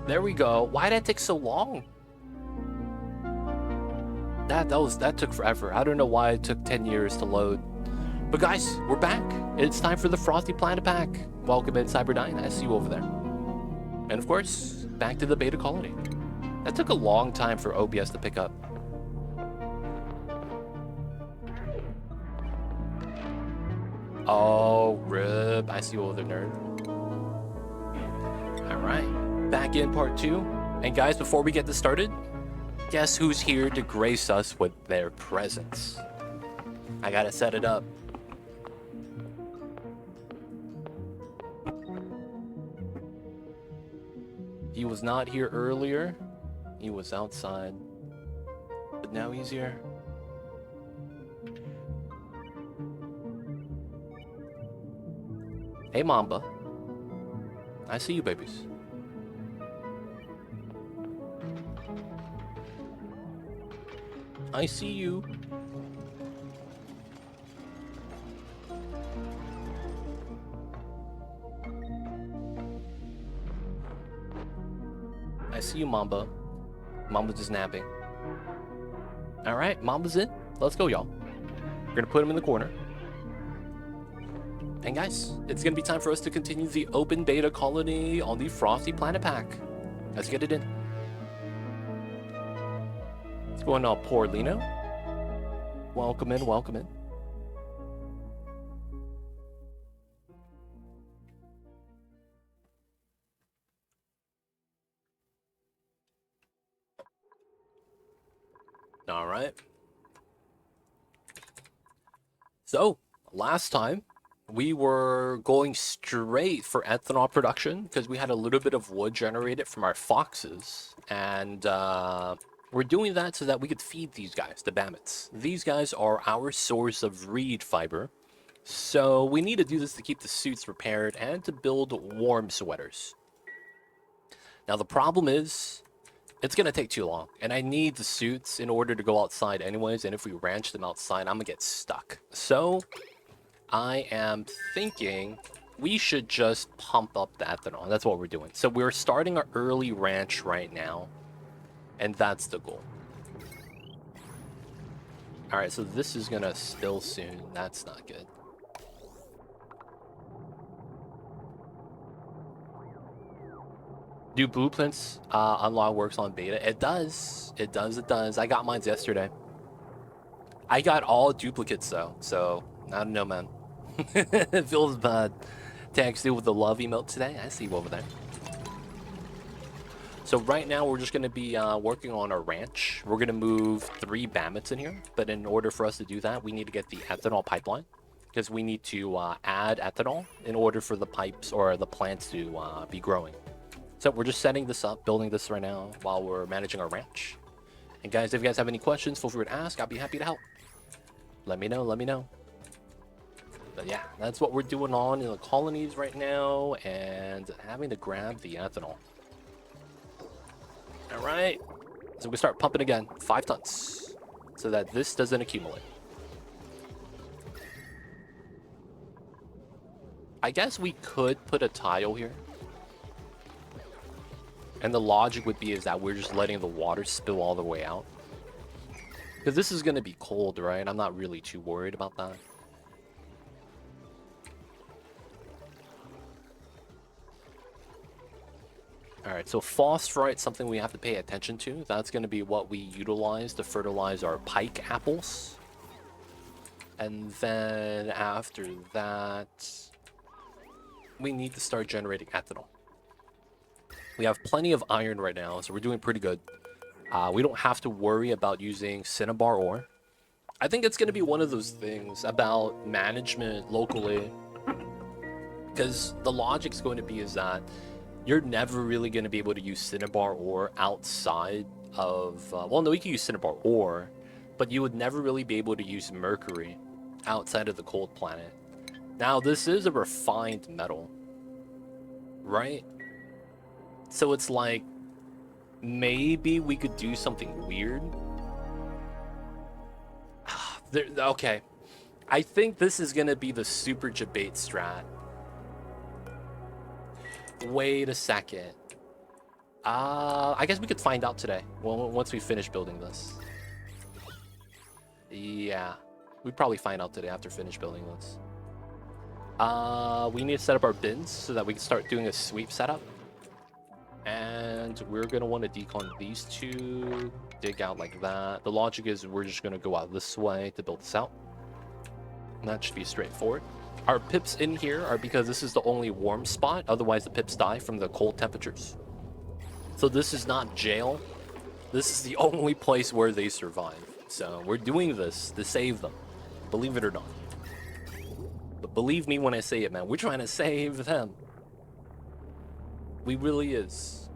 There we go. Why did that take so long? That took forever. I don't know why it took 10 years to load. But guys, we're back. It's time for the Frosty Planet Pack. Welcome in, Cyberdyne. I see you over there. And of course, back to the beta colony. That took a long time for OBS to pick up. Oh, rip. I see you over there, nerd. Alright, back in part 2. And guys, before we get this started, guess who's here to grace us with their presence? I gotta set it up. He was not here earlier. He was outside. But now he's here. Hey, Mamba. I see you, babies. I see you. I see you, Mamba. Mamba's just napping. Alright, Mamba's in. Let's go, y'all. We're gonna put him in the corner. And guys, it's gonna be time for us to continue the open beta colony on the Frosty Planet Pack. Let's get it in. What's going on, poor Lino? Welcome in, welcome in. All right. So, last time, we were going straight for ethanol production because we had a little bit of wood generated from our foxes. And we're doing that so that we could feed these guys, the bammets. These guys are our source of reed fiber. So we need to do this to keep the suits repaired and to build warm sweaters. Now the problem is, it's going to take too long. And I need the suits in order to go outside anyways. And if we ranch them outside, I'm going to get stuck. So I am thinking we should just pump up the ethanol. That's what we're doing. So we're starting our early ranch right now. And that's the goal. Alright, so this is gonna spill soon. That's not good. Do blueprints unlock works on beta? It does. It does, it does. I got mine yesterday. I got all duplicates though, so I don't know, man. It feels bad. Tagged you with the love emote today. I see you over there. So right now we're just going to be working on our ranch. We're going to move 3 bammets in here, but in order for us to do that, we need to get the ethanol pipeline because we need to add ethanol in order for the pipes or the plants to be growing. So we're just setting this up, building this right now while we're managing our ranch. And guys, if you guys have any questions, feel free to ask. I'll be happy to help. Let me know, let me know. But yeah, that's what we're doing on in the colonies right now and having to grab the ethanol. Alright, so we start pumping again, 5 tons, so that this doesn't accumulate. I guess we could put a tile here. And the logic would be is that we're just letting the water spill all the way out. Because this is going to be cold, right? I'm not really too worried about that. Alright, so phosphorite, something we have to pay attention to. That's going to be what we utilize to fertilize our pike apples. And then after that, we need to start generating ethanol. We have plenty of iron right now, so we're doing pretty good. We don't have to worry about using cinnabar ore. I think it's going to be one of those things about management locally. Because the logic's going to be is that you're never really going to be able to use cinnabar ore outside of... well, no, you can use cinnabar ore, but you would never really be able to use mercury outside of the cold planet. Now, this is a refined metal, right? So it's like, maybe we could do something weird. Okay. I think this is going to be the super debate strat. Wait a second. I guess we could find out today. Well, once we finish building this. Yeah, we'd probably find out today after finish building this. We need to set up our bins so that we can start doing a sweep setup. And we're gonna want to decon these two, dig out like that. The logic is we're just gonna go out this way to build this out. And that should be straightforward. Our pips in here are because this is the only warm spot, otherwise the pips die from the cold temperatures. So this is not jail. This is the only place where they survive. So we're doing this to save them, believe it or not. But believe me when I say it, man, we're trying to save them. We really is.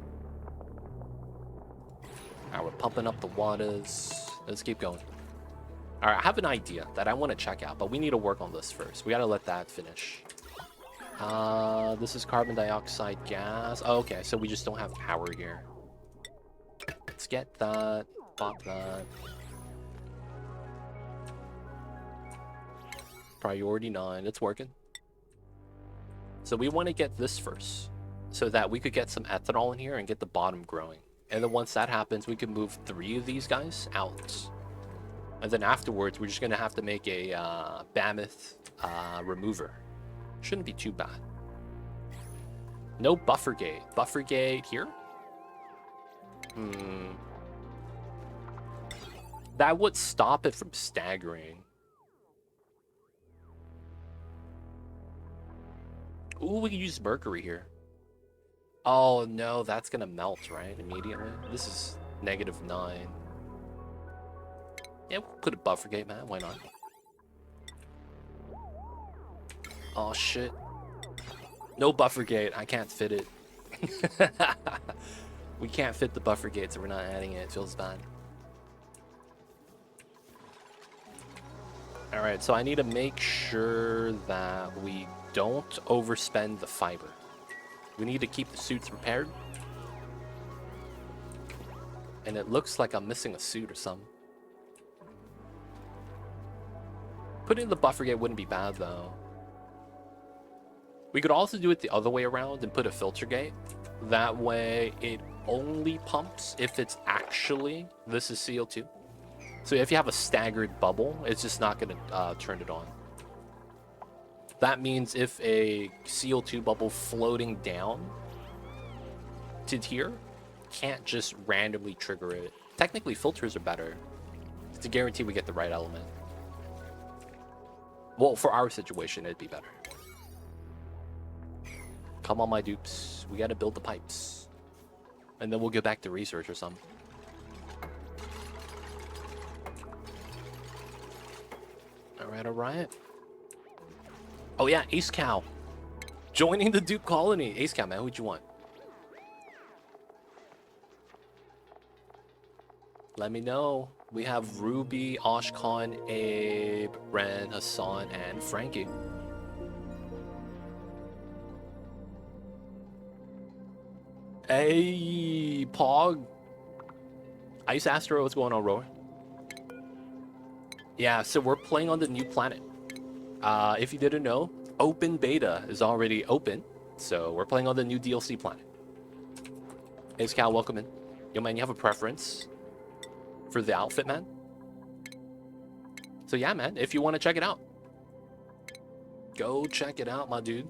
Alright, we're pumping up the waters. Let's keep going. Alright, I have an idea that I want to check out, but we need to work on this first. We gotta let that finish. This is carbon dioxide gas. Oh, okay, so we just don't have power here. Let's get that. Pop that. Priority 9. It's working. So we want to get this first, so that we could get some ethanol in here and get the bottom growing. And then once that happens, we can move 3 of these guys out. And then afterwards, we're just going to have to make a mammoth remover. Shouldn't be too bad. No buffer gate. Buffer gate here? That would stop it from staggering. Ooh, we can use mercury here. Oh no, that's gonna melt, right? Immediately. This is -9. Yeah, we'll put a buffer gate, man. Why not? Oh shit. No buffer gate. I can't fit it. We can't fit the buffer gate, so we're not adding it. It feels bad. Alright, so I need to make sure that we don't overspend the fiber. We need to keep the suits repaired. And it looks like I'm missing a suit or something. Putting the buffer gate wouldn't be bad though. We could also do it the other way around and put a filter gate. That way it only pumps if it's actually, this is CO2. So if you have a staggered bubble, it's just not going to turn it on. That means if a CO2 bubble floating down to here can't just randomly trigger it. Technically, filters are better to guarantee we get the right element. Well, for our situation, it'd be better. Come on, my dupes. We gotta build the pipes. And then we'll get back to research or something. Alright, alright. Oh yeah, Ace Cow. Joining the dupe colony. Ace Cow, man, who'd you want? Let me know. We have Ruby, Oshkon, Abe, Ren, Hassan, and Frankie. Hey, Pog. Ice Astro, what's going on, Roar? Yeah, so we're playing on the new planet. If you didn't know, open beta is already open. So we're playing on the new DLC planet. Hey, Cal, welcome in. Yo, man, you have a preference for the outfit, man? So yeah, man, if you want to check it out, go check it out, my dude.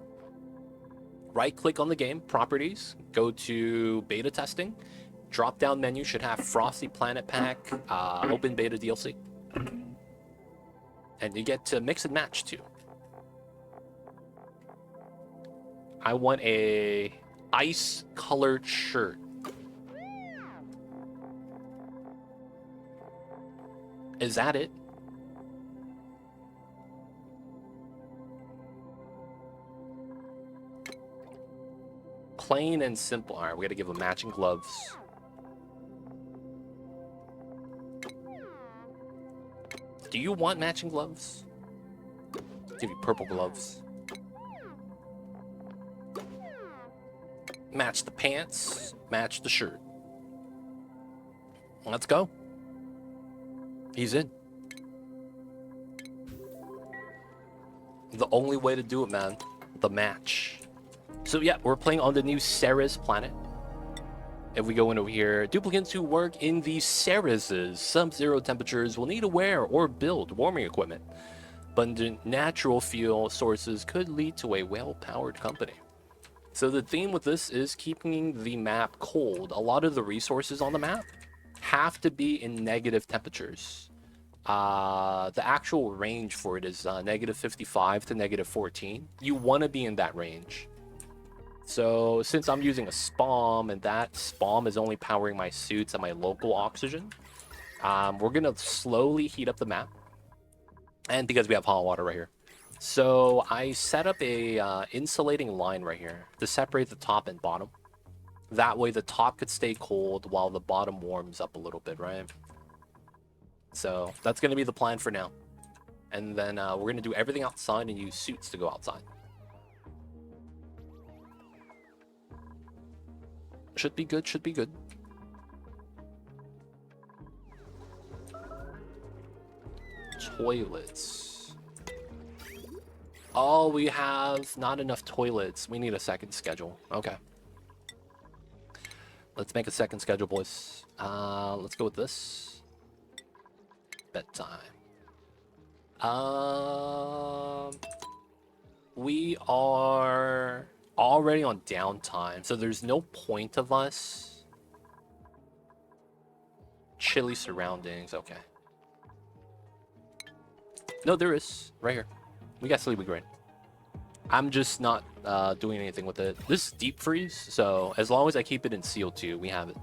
Right click on the game, properties, go to beta testing. Drop down menu should have Frosty Planet Pack, open beta DLC. And you get to mix and match too. I want a ice colored shirt. Is that it? Plain and simple. All right, we got to give them matching gloves. Do you want matching gloves? Give you purple gloves. Match the pants, match the shirt. Let's go. He's in. The only way to do it, man. The match. So yeah, we're playing on the new Ceres planet. If we go in over here, duplicants who work in the Cereses, sub-zero temperatures will need to wear or build warming equipment. Abundant natural fuel sources could lead to a well-powered company. So the theme with this is keeping the map cold. A lot of the resources on the map have to be in negative temperatures. The actual range for it is negative 55 to negative 14. You want to be in that range. So since I'm using a SPOM and that SPOM is only powering my suits and my local oxygen, we're going to slowly heat up the map. And because we have hot water right here. So I set up a insulating line right here to separate the top and bottom. That way the top could stay cold while the bottom warms up a little bit, right? So that's going to be the plan for now. And then we're going to do everything outside and use suits to go outside. Should be good, should be good. Toilets. Oh, we have not enough toilets. We need a second schedule. Okay. Let's make a second schedule, boys. Let's go with this. Bedtime. We are already on downtime, so there's no point of us. Chilly surroundings, okay. No, there is. Right here. We got sleeping grain. I'm just not doing anything with it. This is deep freeze, so as long as I keep it in CO2, we have it.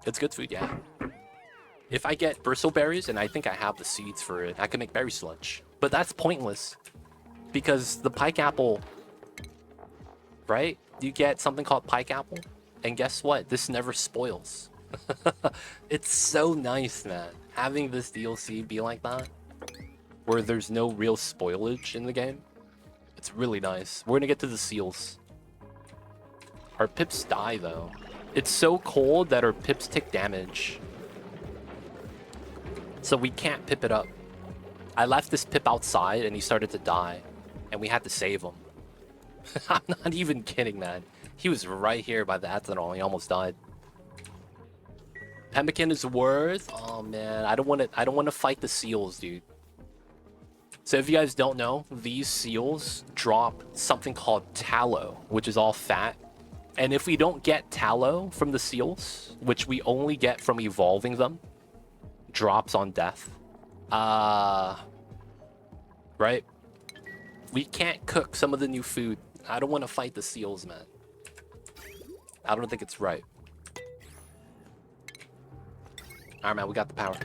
It's good food, yeah. If I get bristleberries, and I think I have the seeds for it, I can make berry sludge. But that's pointless. Because the pike apple, right? You get something called pike apple, and guess what? This never spoils. It's so nice, man. Having this DLC be like that, where there's no real spoilage in the game. It's really nice. We're gonna get to the seals. Our pips die, though. It's so cold that our pips take damage. So we can't pip it up. I left this pip outside and he started to die. And we had to save him. I'm not even kidding, man. He was right here by the ethanol. He almost died. Pemmican is worth. Oh man, I don't want to fight the seals, dude. So if you guys don't know, these seals drop something called tallow, which is all fat. And if we don't get tallow from the seals, which we only get from evolving them, drops on death. Right? We can't cook some of the new food. I don't want to fight the seals, man. I don't think it's right. Alright, man, we got the power.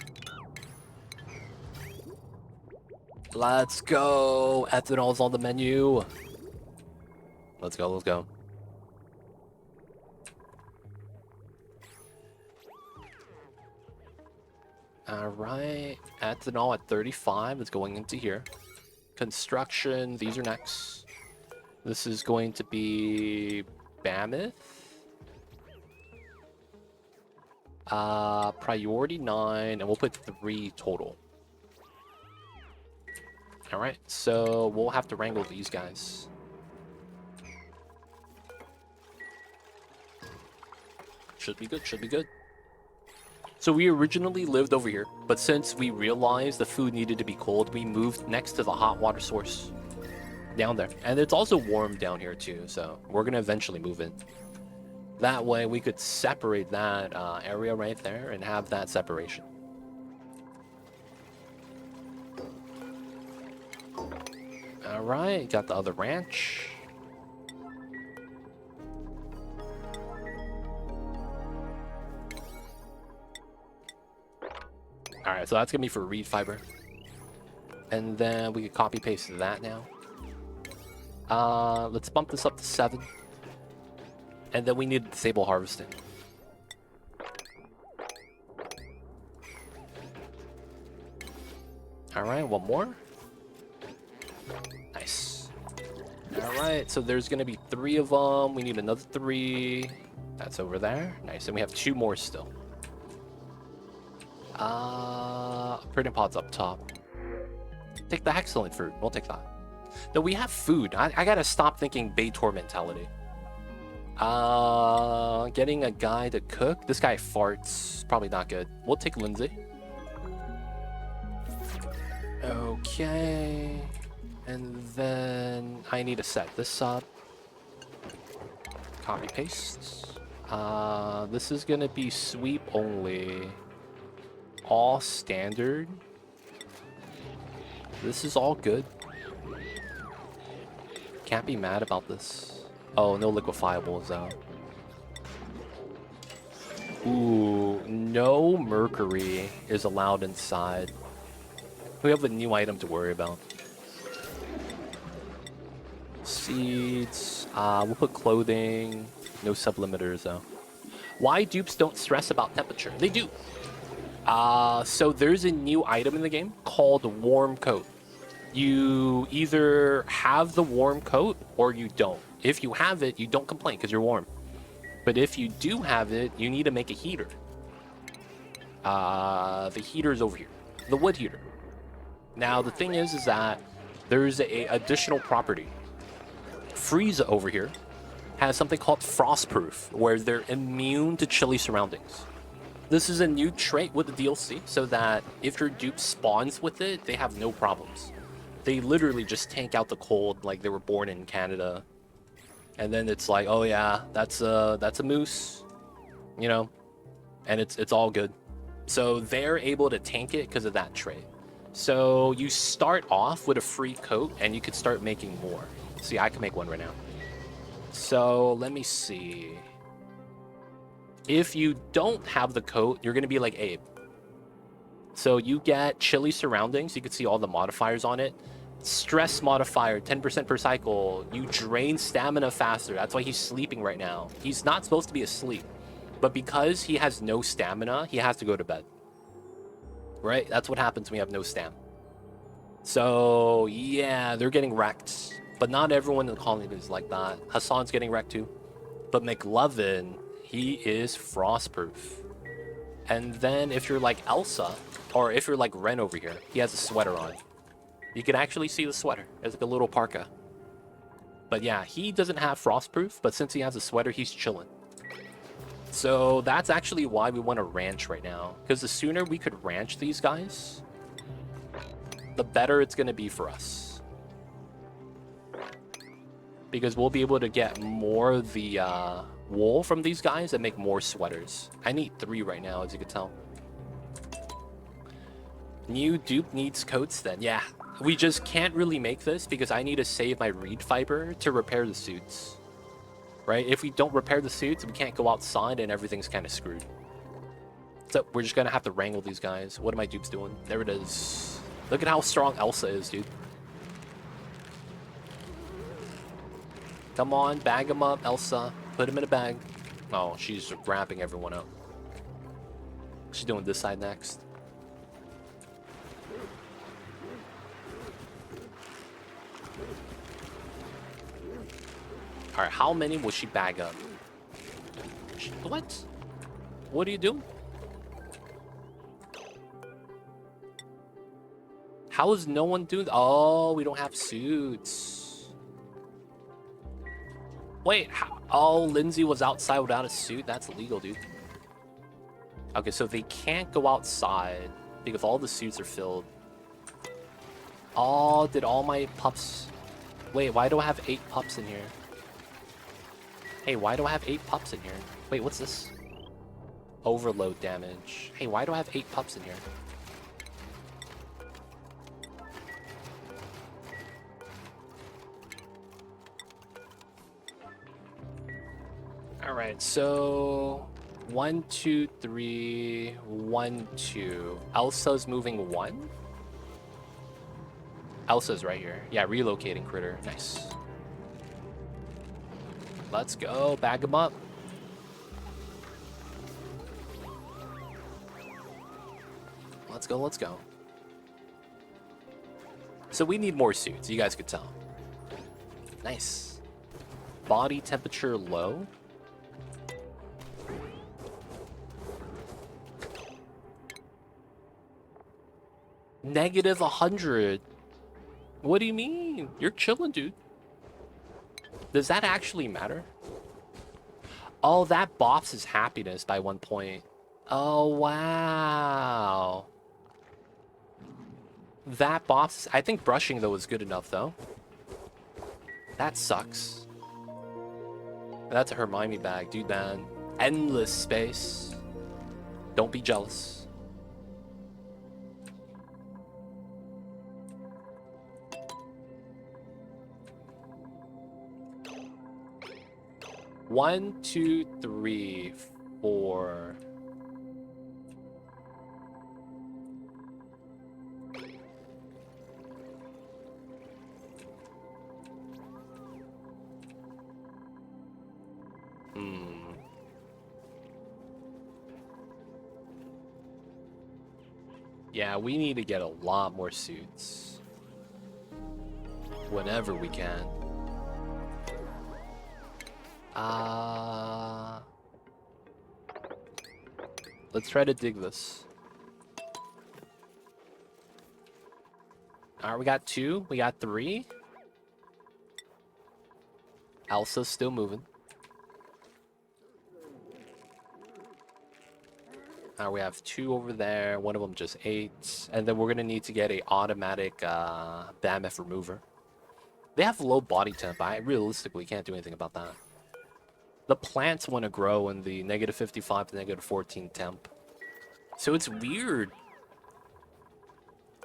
Let's go. Ethanol's on the menu. Let's go, let's go. Alright, ethanol at 35 is going into here. Construction, these are next. This is going to be Mammoth. Priority 9, and we'll put 3 total. Alright, so we'll have to wrangle these guys. Should be good, should be good. So we originally lived over here, but since we realized the food needed to be cold, we moved next to the hot water source. Down there. And it's also warm down here too, so we're gonna eventually move in. That way we could separate that area right there and have that separation. Alright, got the other ranch. Alright, so that's gonna be for reed fiber. And then we could copy paste that now. Let's bump this up to 7. And then we need to disable harvesting. Alright, one more. Nice. Alright, so there's gonna be 3 of them. We need another 3. That's over there. Nice, and we have 2 more still. Printing pod's up top. Take the excellent fruit. We'll take that. No, we have food. I gotta stop thinking Baitor mentality. Getting a guy to cook. This guy farts. Probably not good. We'll take Lindsay. Okay. And then I need to set this up. Copy paste. This is gonna be sweep only. All standard. This is all good. Can't be mad about this. Oh, no liquefiables though. Ooh, no mercury is allowed inside. We have a new item to worry about. Seeds. We'll put clothing. No sublimiters though. Why dupes don't stress about temperature? They do. So there's a new item in the game called warm coat. You either have the warm coat or you don't. If you have it, you don't complain because you're warm. But if you do have it, you need to make a heater. The heater's over here. The wood heater. Now, the thing is that there's a additional property. Frieza over here has something called frostproof, where they're immune to chilly surroundings. This is a new trait with the DLC, so that if your dupe spawns with it, they have no problems. They literally just tank out the cold like they were born in Canada. And then it's like, oh yeah, that's a moose, you know, and it's all good. So they're able to tank it because of that trait. So you start off with a free coat and you could start making more. See, I can make one right now. So let me see. If you don't have the coat, you're gonna be like Abe. So you get chilly surroundings. You can see all the modifiers on it. Stress modifier, 10% per cycle. You drain stamina faster. That's why he's sleeping right now. He's not supposed to be asleep. But because he has no stamina, he has to go to bed. Right? That's what happens when you have no stam. So, yeah, they're getting wrecked. But not everyone in the colony is like that. Hassan's getting wrecked too. But McLovin, he is frostproof. And then if you're like Elsa, or if you're like Ren over here, he has a sweater on. You can actually see the sweater. It's like a little parka. But yeah, he doesn't have frostproof, but since he has a sweater, he's chilling. So that's actually why we want to ranch right now. Because the sooner we could ranch these guys, the better it's going to be for us. Because we'll be able to get more of the wool from these guys and make more sweaters. I need 3 right now, as you can tell. New dupe needs coats then. Yeah. We just can't really make this because I need to save my reed fiber to repair the suits. Right? If we don't repair the suits, we can't go outside and everything's kind of screwed. So we're just going to have to wrangle these guys. What are my dupes doing? There it is. Look at how strong Elsa is, dude. Come on, bag him up, Elsa. Put him in a bag. Oh, she's wrapping everyone up. She's doing this side next. Alright, how many will she bag up? What? What are you doing? How is no one doing? Oh, we don't have suits. Wait, how? Oh, Lindsay was outside without a suit? That's illegal, dude. Okay, so they can't go outside because all the suits are filled. Oh, did all my pups... Wait, why do I have 8 pups in here? Hey, why do I have 8 pups in here? Wait, what's this? Overload damage. Hey, why do I have 8 pups in here? Alright, so... 1, 2, 3... 1, 2... Elsa's moving 1? Elsa's right here. Yeah, relocating critter. Nice. Let's go. Bag him up. Let's go, let's go. So we need more suits, you guys could tell. Nice. Body temperature low. Negative 100. What do you mean? You're chilling, dude. Does that actually matter? Oh, that bops his happiness by 1 point. Oh, wow. That bops... I think brushing, though, is good enough, though. That sucks. That's a Hermione bag. Dude, man. Endless space. Don't be jealous. One, two, three, four. Yeah, we need to get a lot more suits. Whenever we can. Let's try to dig this. Alright, we got 2. We got 3. Elsa's still moving. We have 2 over there. One of them just 8. And then we're going to need to get a automatic BAMF remover. They have low body temp. I realistically can't do anything about that. The plants want to grow in the -55 to -14 temp. So it's weird.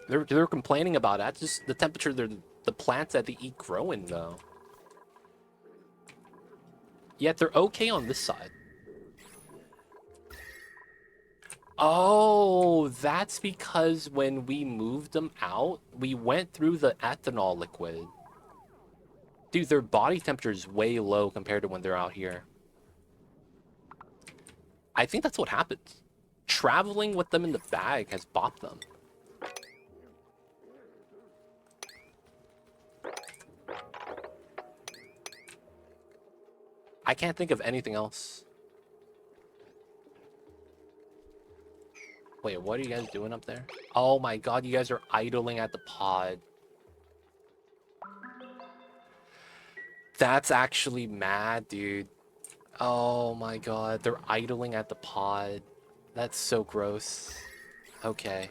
They're complaining about that. Just the temperature the plants that they eat grow in, though. Yet they're okay on this side. Oh, that's because when we moved them out, we went through the ethanol liquid. Dude, their body temperature is way low compared to when they're out here. I think that's what happens. Traveling with them in the bag has bopped them. I can't think of anything else. Wait, what are you guys doing up there? Oh my god, you guys are idling at the pod. That's actually mad, dude. Oh my god, they're idling at the pod. That's so gross. Okay.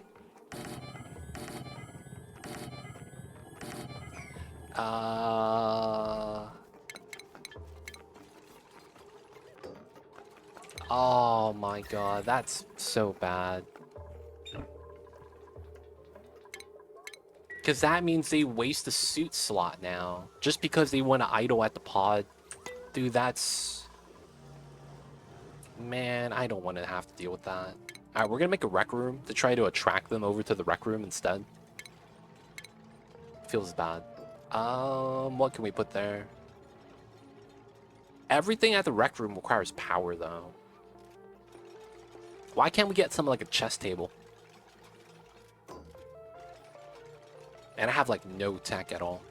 Oh my god, that's so bad. Because that means they waste the suit slot now. Just because they want to idle at the pod. Dude, that's... Man, I don't want to have to deal with that. Alright, we're going to make a rec room to try to attract them over to the rec room instead. Feels bad. What can we put there? Everything at the rec room requires power, though. Why can't we get something like a chess table? And I have, like, no tech at all.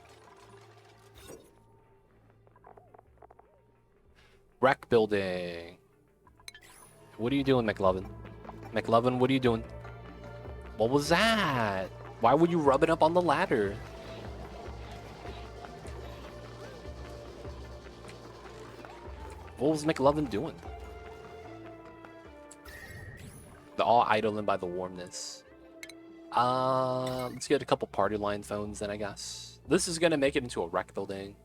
Rec building. What are you doing, McLovin? McLovin, what are you doing? What was that? Why would you rub it up on the ladder? What was McLovin doing? They're all idling by the warmness. Let's get a couple party line phones then, I guess. This is gonna make it into a rec building.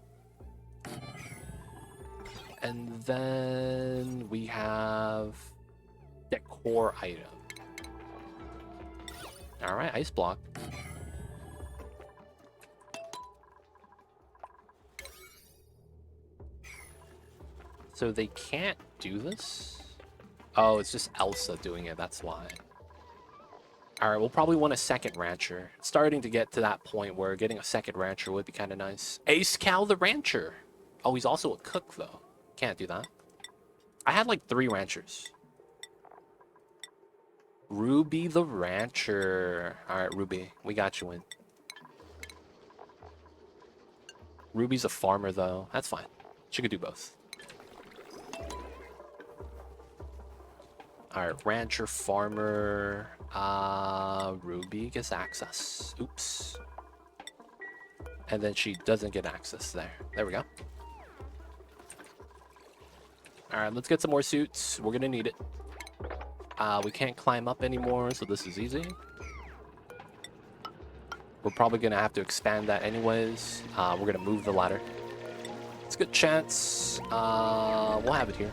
And then we have decor item. Alright, ice block. So they can't do this? Oh, it's just Elsa doing it, that's why. Alright, we'll probably want a second rancher. It's starting to get to that point where getting a second rancher would be kind of nice. Ace Cal the rancher. Oh, he's also a cook, though. Can't do that. I had like 3 ranchers. Ruby the rancher. Alright, Ruby. We got you in. Ruby's a farmer, though. That's fine. She could do both. Alright, rancher, farmer. Ruby gets access. Oops. And then she doesn't get access there. There we go. Alright, let's get some more suits. We're gonna need it. We can't climb up anymore, so this is easy. We're probably gonna have to expand that anyways. We're gonna move the ladder. It's a good chance. We'll have it here.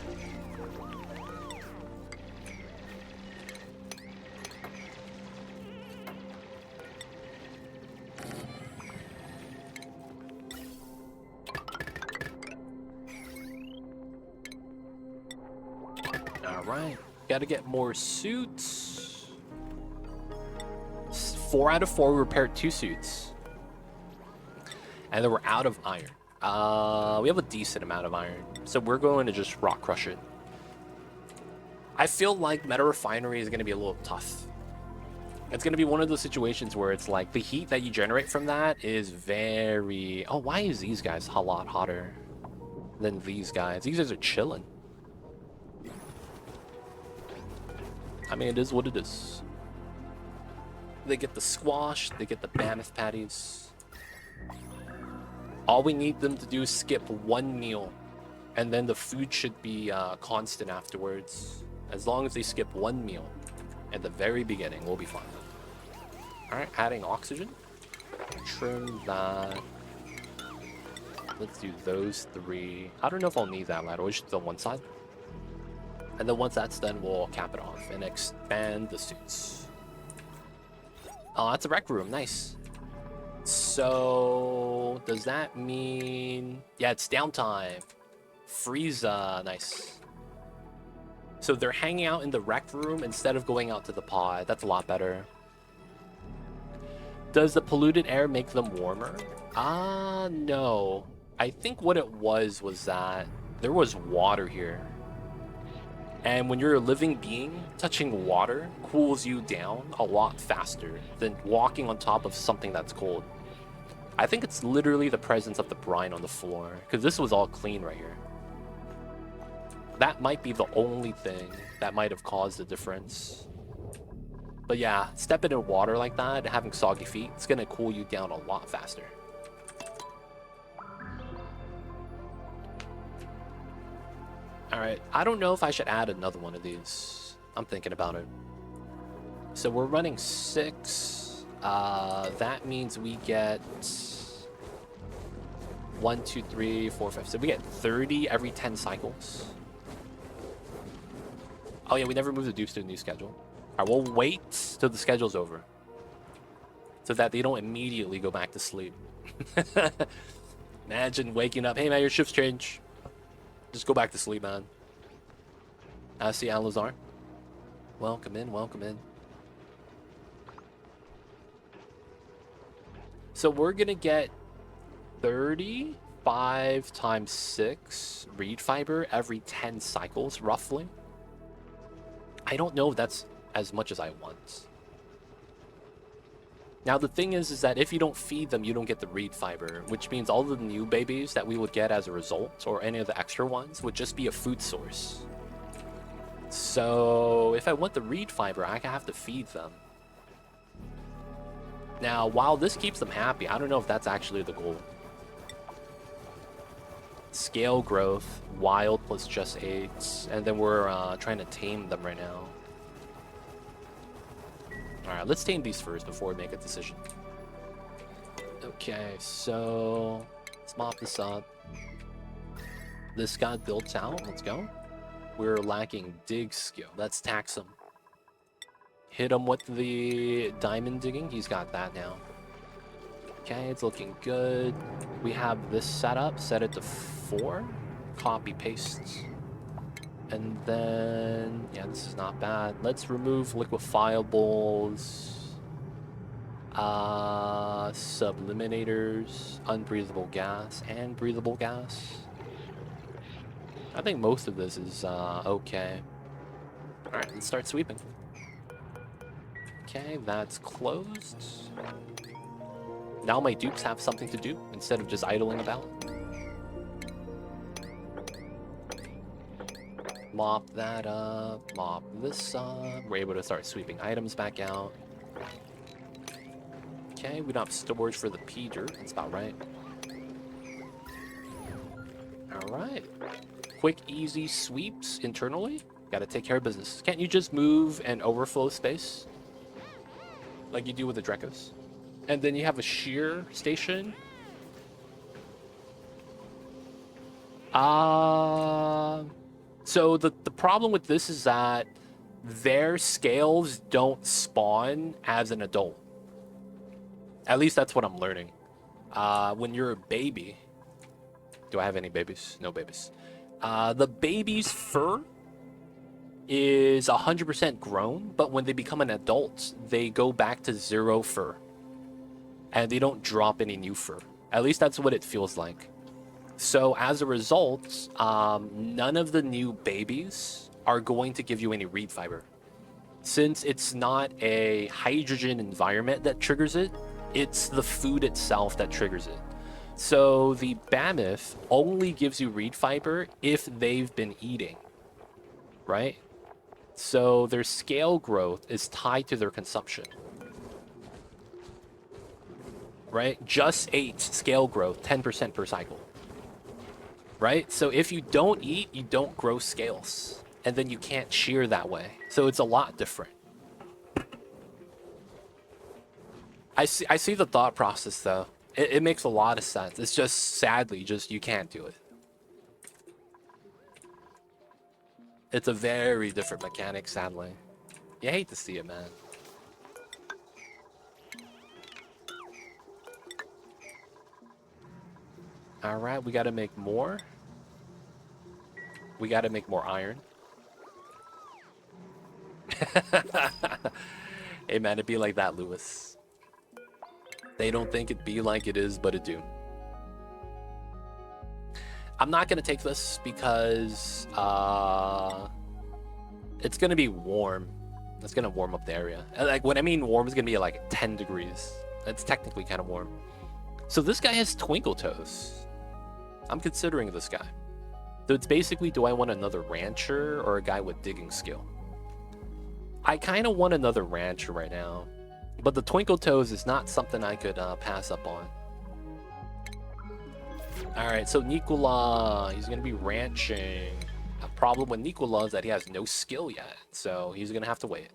Alright, gotta get more suits. 4 out of 4, we repaired 2 suits. And then we're out of iron. We have a decent amount of iron, so we're going to just rock crush it. I feel like Meta Refinery is going to be a little tough. It's going to be one of those situations where it's like the heat that you generate from that is very... Oh, why is these guys a lot hotter than these guys? These guys are chilling. I mean, it is what it is. They get the squash, they get the mammoth patties. All we need them to do is skip 1 meal, and then the food should be constant afterwards. As long as they skip 1 meal at the very beginning, we'll be fine. Alright, adding oxygen. Trim that. Let's do those 3. I don't know if I'll need that ladder. We'll just do on one side. And then once that's done, we'll cap it off and expand the suits. Oh, that's a rec room. Nice. So, does that mean... Yeah, it's downtime. Frieza. Nice. So they're hanging out in the rec room instead of going out to the pod. That's a lot better. Does the polluted air make them warmer? No. I think what it was that there was water here. And when you're a living being, touching water cools you down a lot faster than walking on top of something that's cold. I think it's literally the presence of the brine on the floor, because this was all clean right here. That might be the only thing that might have caused the difference. But yeah, stepping in water like that and having soggy feet, it's going to cool you down a lot faster. Alright, I don't know if I should add another one of these. I'm thinking about it. So we're running 6. That means we get 1, 2, 3, 4, 5. So we get 30 every 10 cycles. Oh yeah, we never moved the dupes to a new schedule. Alright, we'll wait till the schedule's over, so that they don't immediately go back to sleep. Imagine waking up, hey man, your shift's changed. Just go back to sleep, man. I see Alazar. Welcome in, welcome in. So we're gonna get 35 times 6 reed fiber every 10 cycles, roughly. I don't know if that's as much as I want. Now the thing is that if you don't feed them, you don't get the reed fiber, which means all the new babies that we would get as a result, or any of the extra ones, would just be a food source. So if I want the reed fiber, I have to feed them. Now, while this keeps them happy, I don't know if that's actually the goal. Scale growth, wild plus just 8, and then we're trying to tame them right now. Alright, let's tame these first before we make a decision. Okay, so let's mop this up. This got built out, let's go. We're lacking dig skill, let's tax him. Hit him with the diamond digging, he's got that now. Okay, it's looking good. We have this set up, set it to 4. Copy, paste. And then, yeah, this is not bad. Let's remove liquefiables, subliminators, unbreathable gas, and breathable gas. I think most of this is okay. Alright, let's start sweeping. Okay, that's closed. Now my dupes have something to do instead of just idling about. Mop that up, mop this up. We're able to start sweeping items back out. Okay, we don't have storage for the pea dirt. That's about right. Alright. quick, easy sweeps internally. Gotta take care of business. Can't you just move and overflow space? Like you do with the Drekos? And then you have a shear station. So the problem with this is that their scales don't spawn as an adult. At least that's what I'm learning. When you're a baby... Do I have any babies? No babies. The baby's fur is 100% grown, but when they become an adult, they go back to 0 fur. And they don't drop any new fur. At least that's what it feels like. So as a result, none of the new babies are going to give you any reed fiber. Since it's not a hydrogen environment that triggers it, it's the food itself that triggers it. So the mammoth only gives you reed fiber if they've been eating, right? So their scale growth is tied to their consumption, right? Just 8 scale growth, 10% per cycle, right? So if you don't eat, you don't grow scales, and then you can't shear that way. So it's a lot different. I see the thought process though. It makes a lot of sense. It's just sadly, just you can't do it. It's a very different mechanic, sadly. You hate to see it, man. Alright, we gotta make more. We gotta make more iron. Hey man, it'd be like that, Lewis. They don't think it be like it is, but it do. I'm not gonna take this because it's gonna be warm. It's gonna warm up the area. Like when I mean warm, it's gonna be like 10 degrees. It's technically kind of warm. So this guy has twinkle toes. I'm considering this guy. So it's basically, do I want another rancher or a guy with digging skill? I kind of want another rancher right now. But the twinkle toes is not something I could pass up on. Alright, so Nikola, he's going to be ranching. A problem with Nikola is that he has no skill yet, so he's going to have to wait.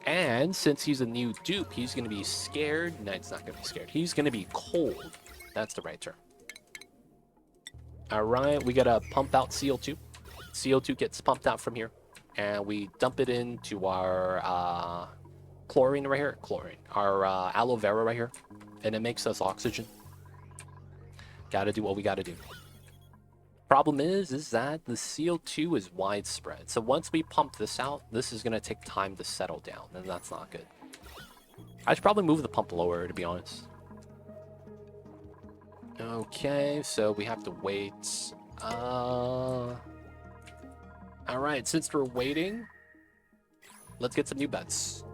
And since he's a new dupe, he's going to be scared. No, it's not going to be scared. He's going to be cold. That's the right term. Alright, we got to pump out CO2. CO2 gets pumped out from here. And we dump it into our... chlorine right here, our aloe vera right here, and it makes us oxygen. Gotta do what we gotta do. Problem is that the CO2 is widespread, so once we pump this out, this is gonna take time to settle down, and that's not good. I should probably move the pump lower, to be honest. Okay, so we have to wait. Alright, since we're waiting, let's get some new beds.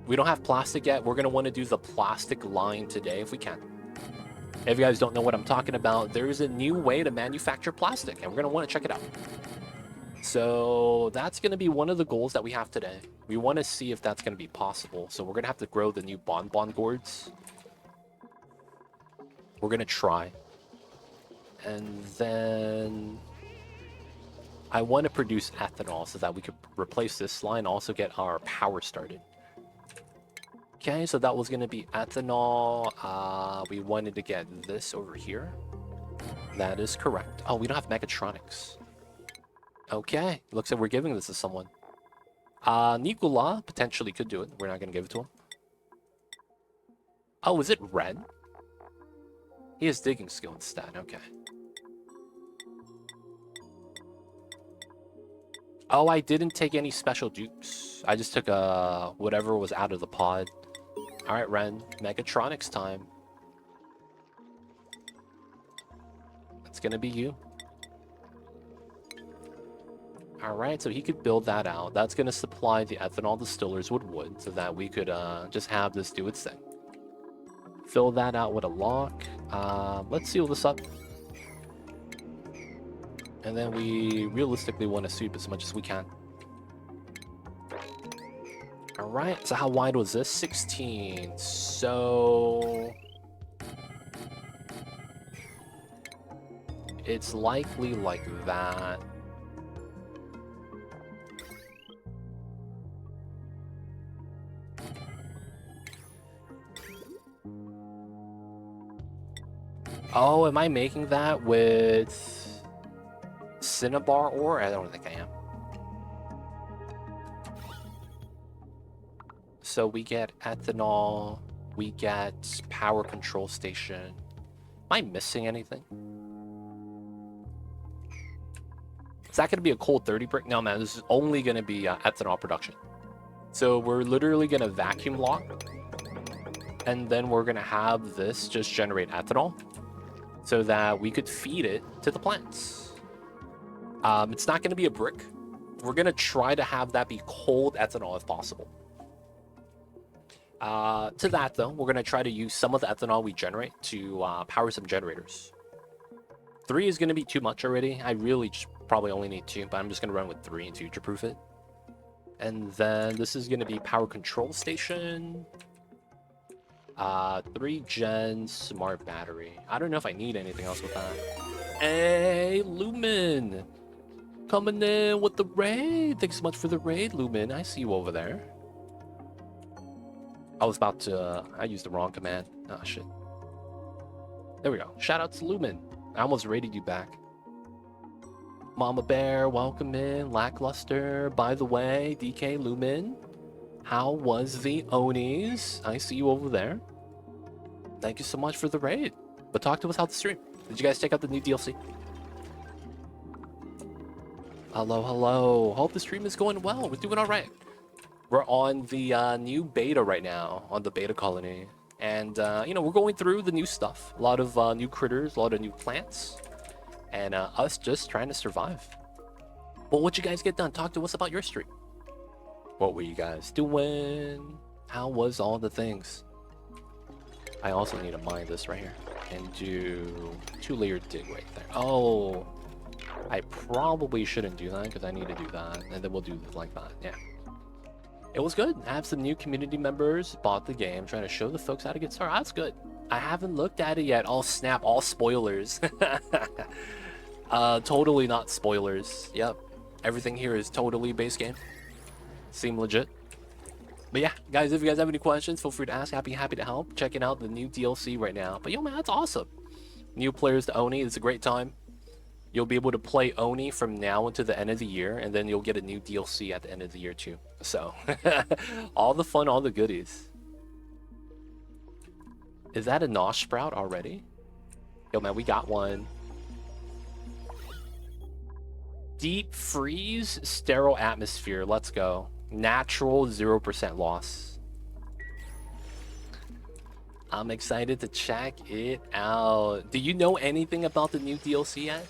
We don't have plastic yet. We're going to want to do the plastic line today if we can. If you guys don't know what I'm talking about, there is a new way to manufacture plastic, and we're going to want to check it out. So that's going to be one of the goals that we have today. We want to see if that's going to be possible. So we're going to have to grow the new bonbon gourds. We're going to try. And then I want to produce ethanol so that we could replace this line, also get our power started. Okay, so that was going to be ethanol. We wanted to get this over here. That is correct. Oh, we don't have mechatronics. Okay, looks like we're giving this to someone. Nikola potentially could do it. We're not going to give it to him. Oh, is it red? He has digging skill instead. Okay. Oh, I didn't take any special dupes. I just took whatever was out of the pod. Alright, Ren. Mechatronics time. It's gonna be you. Alright, so he could build that out. That's gonna supply the ethanol distillers with wood so that we could just have this do its thing. Fill that out with a lock. Let's seal this up. And then we realistically want to sweep as much as we can. Alright, so how wide was this? 16. So... it's likely like that. Oh, am I making that with Cinnabar ore? I don't think I am. So we get ethanol, we get power control station. Am I missing anything? Is that going to be a cold 30 brick? No, man, this is only going to be ethanol production. So we're literally going to vacuum lock, and then we're going to have this just generate ethanol so that we could feed it to the plants. It's not going to be a brick. We're going to try to have that be cold ethanol if possible. To that, though, we're going to try to use some of the ethanol we generate to power some generators. 3 is going to be too much already. I really probably only need 2, but I'm just going to run with 3 and future-proof it. And then this is going to be power control station. 3 gen smart battery. I don't know if I need anything else with that. Hey, Lumen! Coming in with the raid. Thanks so much for the raid, Lumen. I see you over there. I was about to... I used the wrong command. Oh, shit. There we go. Shout out to Lumen. I almost raided you back. Mama Bear, welcome in. Lackluster. By the way, DK Lumen, how was the Onis? I see you over there. Thank you so much for the raid. But talk to us about the stream. Did you guys check out the new DLC? Hello, hello. Hope the stream is going well. We're doing all right. We're on the new beta right now, on the beta colony. And, you know, we're going through the new stuff. A lot of new critters, a lot of new plants. And us just trying to survive. Well, what'd you guys get done? Talk to us about your stream. What were you guys doing? How was all the things? I also need to mine this right here. And do 2-layer dig right there. Oh, I probably shouldn't do that because I need to do that. And then we'll do it like that. Yeah. It was good. I have some new community members bought the game, trying to show the folks how to get started. That's good. I haven't looked at it yet. Oh, snap. All spoilers. Totally not spoilers. Yep. Everything here is totally base game. Seem legit. But yeah, guys, if you guys have any questions, feel free to ask. Happy to help. Checking out the new DLC right now. But yo, man, that's awesome. New players to Oni. It's a great time. You'll be able to play Oni from now until the end of the year, and then you'll get a new DLC at the end of the year too. So, all the fun, all the goodies. Is that a Nosh Sprout already? Yo, man, we got one. Deep freeze, sterile atmosphere. Let's go. Natural 0% loss. I'm excited to check it out. Do you know anything about the new DLC yet?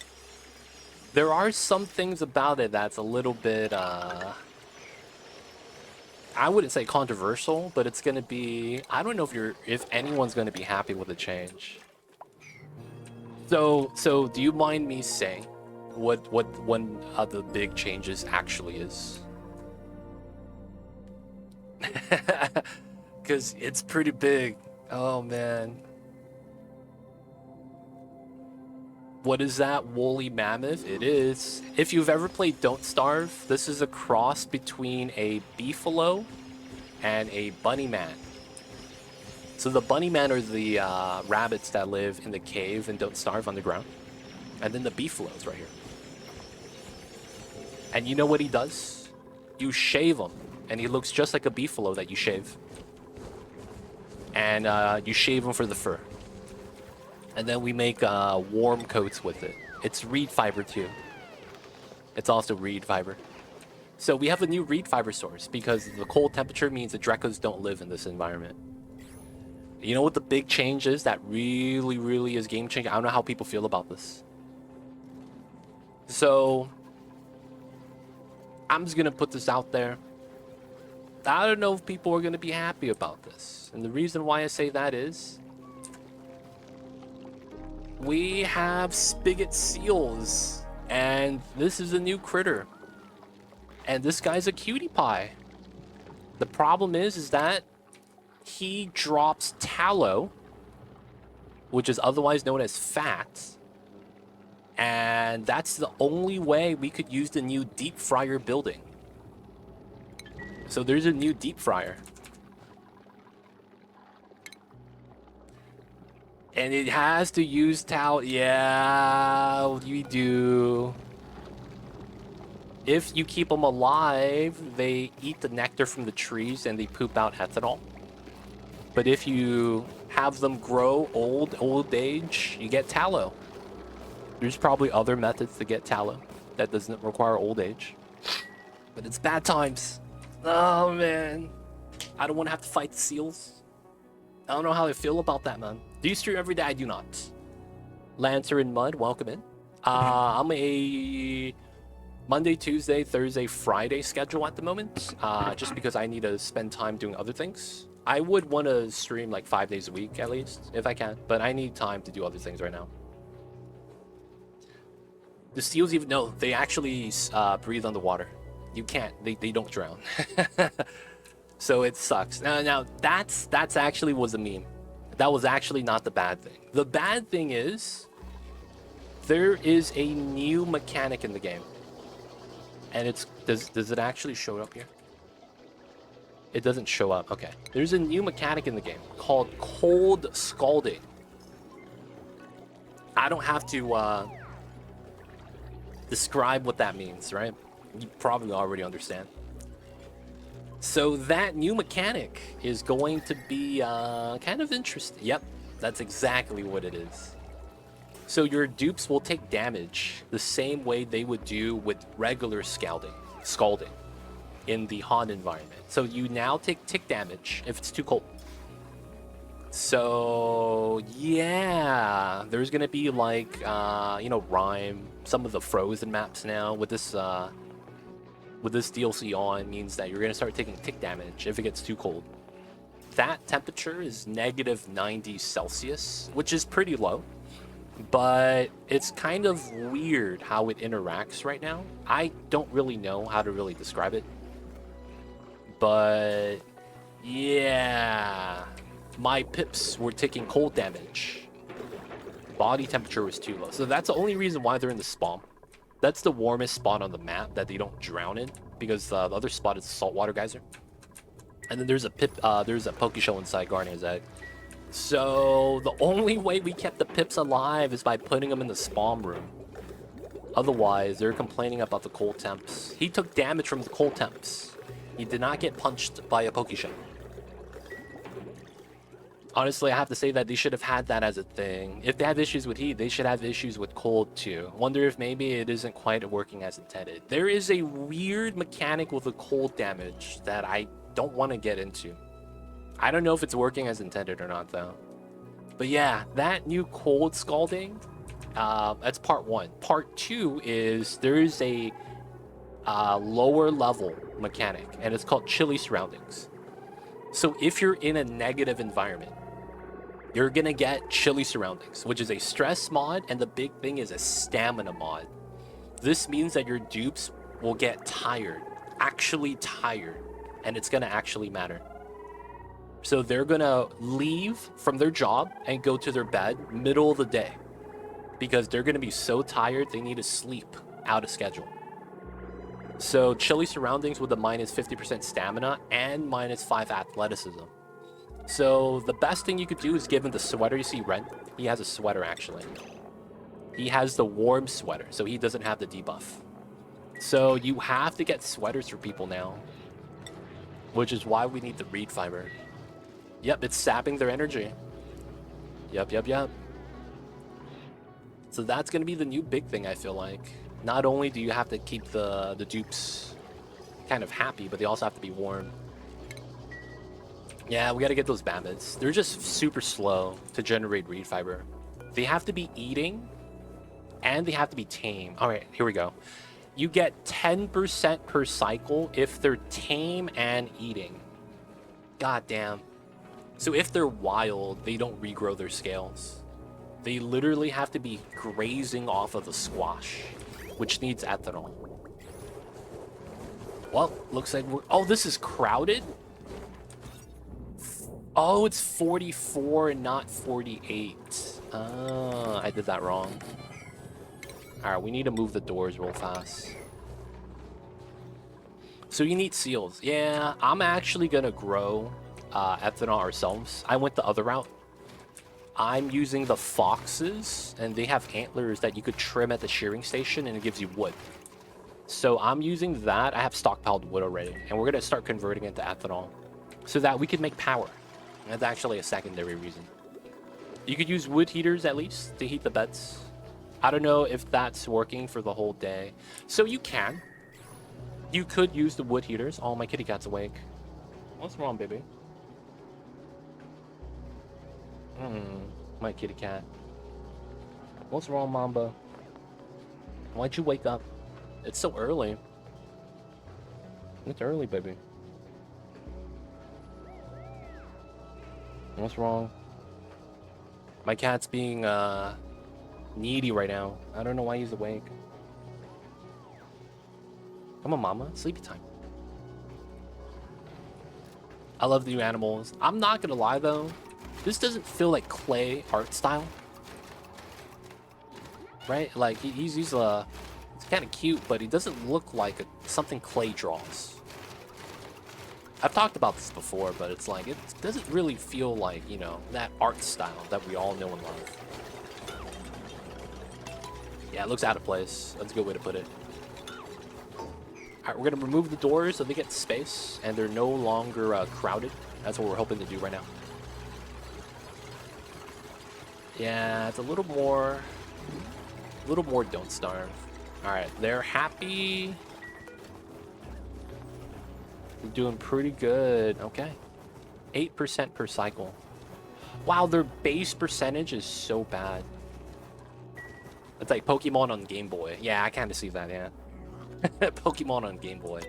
There are some things about it that's a little bit, I wouldn't say controversial, but it's gonna be, I don't know if anyone's gonna be happy with the change. So do you mind me saying what one of the big changes actually is? Because it's pretty big. Oh man. What is that? Woolly mammoth? It is. If you've ever played Don't Starve, this is a cross between a beefalo and a bunny man. So the bunny man are the rabbits that live in the cave and Don't Starve underground. And then the beefalo's right here. And you know what he does? You shave him, and he looks just like a beefalo that you shave. And you shave him for the fur. And then we make warm coats with it. It's reed fiber too. It's also reed fiber. So we have a new reed fiber source because the cold temperature means the Drekos don't live in this environment. You know what the big change is that really is game changing? I don't know how people feel about this. So I'm just gonna put this out there. I don't know if people are gonna be happy about this. And the reason why I say that is we have Spigot seals, and this is a new critter. And this guy's a cutie pie. The problem is that he drops tallow, which is otherwise known as fat, And that's the only way we could use the new deep fryer building. So there's a new deep fryer. And it has to use towel. Yeah, we do. If you keep them alive, they eat the nectar from the trees and they poop out ethanol. But if you have them grow old age, you get tallow. There's probably other methods to get tallow that doesn't require old age. But it's bad times. Oh, man. I don't want to have to fight the seals. I don't know how I feel about that, man. Do you stream every day? I do not. Lancer in Mud, welcome in. I'm a Monday, Tuesday, Thursday, Friday schedule at the moment. Just because I need to spend time doing other things. I would want to stream like 5 days a week at least, if I can. But I need time to do other things right now. The seals even... No, they actually breathe underwater. You can't. They don't drown. So it sucks. Now that's actually was a meme. That was actually not the bad thing. The bad thing is there is a new mechanic in the game. And it's... Does it actually show up here? It doesn't show up. Okay. There's a new mechanic in the game called cold scalding. I don't have to describe what that means, right? You probably already understand. So that new mechanic is going to be kind of interesting. Yep, that's exactly what it is. So your dupes will take damage the same way they would do with regular scalding in the haunt environment. So you now take tick damage if it's too cold. So yeah, there's gonna be like Rime, some of the frozen maps now with this DLC on means that you're gonna start taking tick damage if it gets too cold. That temperature is -90 Celsius, which is pretty low, but it's kind of weird how it interacts right now. I don't really know how to really describe it, but yeah, my pips were taking cold damage. Body temperature was too low, so that's the only reason why they're in the spawn. That's the warmest spot on the map that they don't drown in, because the other spot is the saltwater geyser. And then there's a Pokeshell inside Garnia's egg. So the only way we kept the pips alive is by putting them in the spawn room. Otherwise, they're complaining about the cold temps. He took damage from the cold temps. He did not get punched by a Pokeshell. Honestly, I have to say that they should have had that as a thing. If they have issues with heat, they should have issues with cold too. Wonder if maybe it isn't quite working as intended. There is a weird mechanic with the cold damage that I don't want to get into. I don't know if it's working as intended or not though. But yeah, that new cold scalding, that's part one. Part two is there is a lower level mechanic, and it's called chilly surroundings. So if you're in a negative environment, you're gonna get chilly surroundings, which is a stress mod, and the big thing is a stamina mod. This means that your dupes will get tired, actually tired, and it's gonna actually matter. So they're gonna leave from their job and go to their bed middle of the day because they're gonna be so tired they need to sleep out of schedule. So chilly surroundings with a -50% stamina and -5 athleticism. So the best thing you could do is give him the sweater. You see Ren? He has a sweater actually. He has the warm sweater, so he doesn't have the debuff. So you have to get sweaters for people now, which is why we need the reed fiber. Yep, it's sapping their energy. Yep. So that's going to be the new big thing, I feel like. Not only do you have to keep the dupes kind of happy, but they also have to be warm. Yeah, we got to get those bandits. They're just super slow to generate reed fiber. They have to be eating, and they have to be tame. All right, here we go. You get 10% per cycle if they're tame and eating. God damn. So if they're wild, they don't regrow their scales. They literally have to be grazing off of the squash, which needs ethanol. Well, looks like we're... Oh, this is crowded? Oh, it's 44 and not 48. Oh, I did that wrong. Alright, we need to move the doors real fast. So you need seals. Yeah, I'm actually gonna grow ethanol ourselves. I went the other route. I'm using the foxes, and they have antlers that you could trim at the shearing station, and it gives you wood. So I'm using that. I have stockpiled wood already, and we're gonna start converting it to ethanol so that we can make power. And that's actually a secondary reason. You could use wood heaters at least to heat the beds. I don't know if that's working for the whole day. So you can. You could use the wood heaters. Oh, my kitty cat's awake. What's wrong, baby? My kitty cat. What's wrong, Mamba? Why'd you wake up? It's so early. It's early, baby. What's wrong? My cat's being needy right now. I don't know why he's awake. Come on, mama. Sleepy time. I love the new animals. I'm not gonna lie though. This doesn't feel like clay art style. Right? Like he's kind of cute, but he doesn't look like something clay draws. I've talked about this before, but it's like, it doesn't really feel like, you know, that art style that we all know and love. Yeah, it looks out of place. That's a good way to put it. Alright, we're going to remove the doors so they get space, and they're no longer crowded. That's what we're hoping to do right now. Yeah, it's a little more don't starve. Alright, they're happy. They're doing pretty good. Okay. 8% per cycle. Wow, their base percentage is so bad. It's like Pokemon on Game Boy. Yeah, I kind of see that, yeah. Pokemon on Game Boy.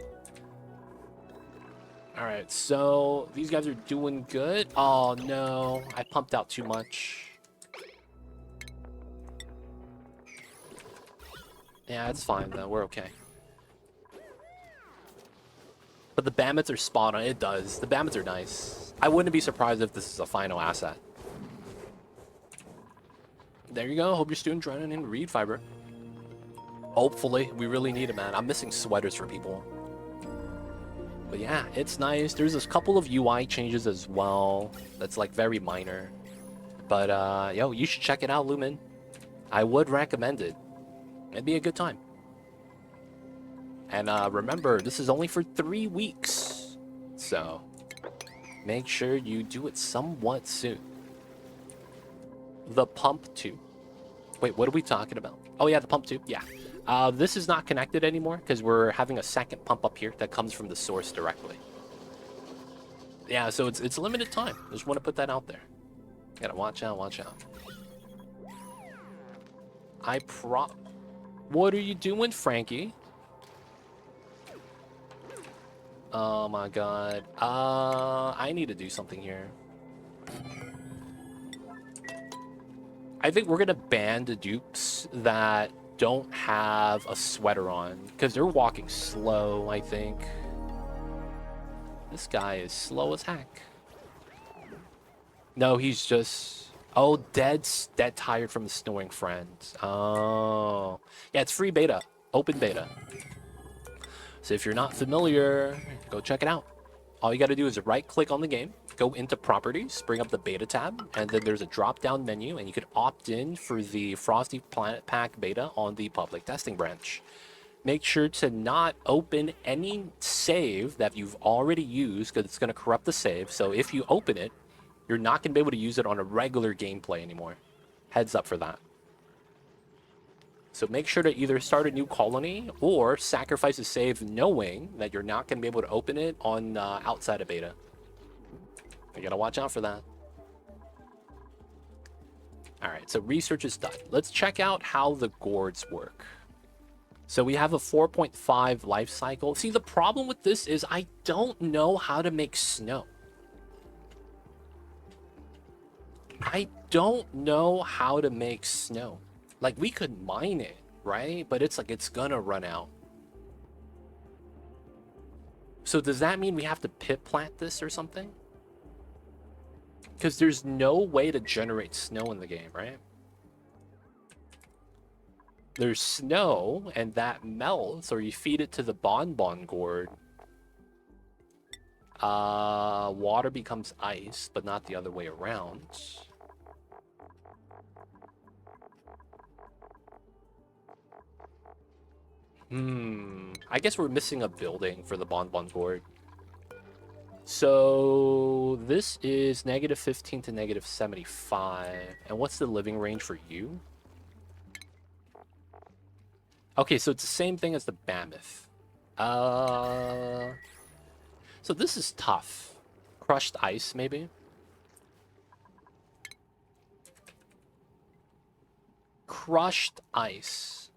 Alright, so these guys are doing good. Oh, no. I pumped out too much. Yeah, it's fine, though. We're okay. But the Bammets are spot on. It does. The Bammets are nice. I wouldn't be surprised if this is a final asset. There you go. Hope you're still drowning in reed fiber. Hopefully. We really need it, man. I'm missing sweaters for people. But yeah, it's nice. There's a couple of UI changes as well. That's like very minor. But yo, you should check it out, Lumen. I would recommend it. It'd be a good time. And remember, this is only for 3 weeks. So make sure you do it somewhat soon. The pump tube. Wait, what are we talking about? Oh yeah, the pump tube. Yeah. This is not connected anymore because we're having a second pump up here that comes from the source directly. Yeah, so it's limited time. Just want to put that out there. Gotta watch out, watch out. What are you doing, Frankie? Oh my god. I need to do something here. I think we're gonna ban the dupes that don't have a sweater on because they're walking slow, I think. This guy is slow as heck. No, he's just... Oh, dead tired from the snoring friend. Oh. Yeah, it's free beta. Open beta. So if you're not familiar, go check it out. All you got to do is right-click on the game, go into Properties, bring up the Beta tab, and then there's a drop-down menu, and you can opt in for the Frosty Planet Pack Beta on the public testing branch. Make sure to not open any save that you've already used, because it's going to corrupt the save. So if you open it, you're not going to be able to use it on a regular gameplay anymore. Heads up for that. So make sure to either start a new colony or sacrifice a save knowing that you're not going to be able to open it on outside of beta. You got to watch out for that. All right, so research is done. Let's check out how the gourds work. So we have a 4.5 life cycle. See, the problem with this is I don't know how to make snow. I don't know how to make snow. Like, we could mine it, right? But it's like, it's gonna run out. So does that mean we have to pit plant this or something? Because there's no way to generate snow in the game, right? There's snow, and that melts, or you feed it to the bonbon gourd. Water becomes ice, but not the other way around. I guess we're missing a building for the bonbon gourd. So this is -15 to -75. And what's the living range for you? Okay, so it's the same thing as the mammoth. So this is tough. Crushed ice, maybe? Crushed ice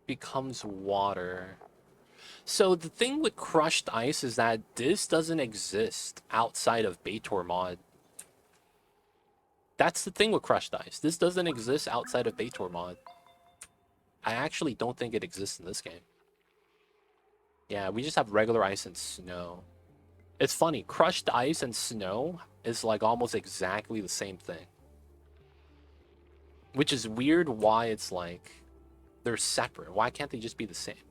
becomes water. So the thing with crushed ice is that this doesn't exist outside of Baitor mod. That's the thing with crushed ice. This doesn't exist outside of Baitor mod. I actually don't think it exists in this game. Yeah, we just have regular ice and snow. It's funny, crushed ice and snow is like almost exactly the same thing. Which is weird why it's like they're separate. Why can't they just be the same?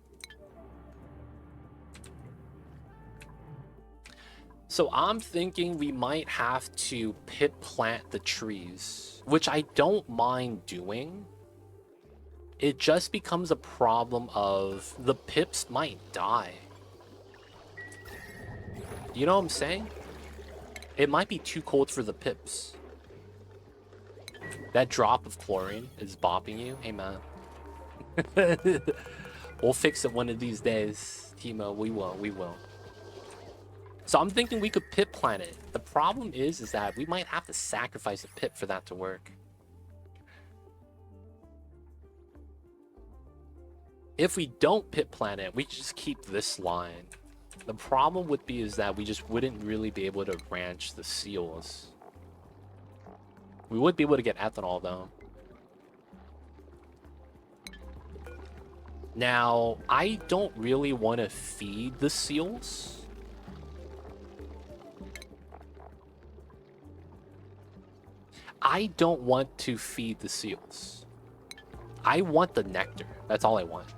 So I'm thinking we might have to pit plant the trees, which I don't mind doing. It just becomes a problem of the pips might die. You know what I'm saying? It might be too cold for the pips. That drop of chlorine is bopping you. Hey, man. We'll fix it one of these days, Timo. We will. We will. So I'm thinking we could pit plant it. The problem is that we might have to sacrifice a pip for that to work. If we don't pit plant it, we just keep this line. The problem would be is that we just wouldn't really be able to ranch the seals. We would be able to get ethanol though. Now, I don't really want to feed the seals. I don't want to feed the seals. I want the nectar. That's all I want.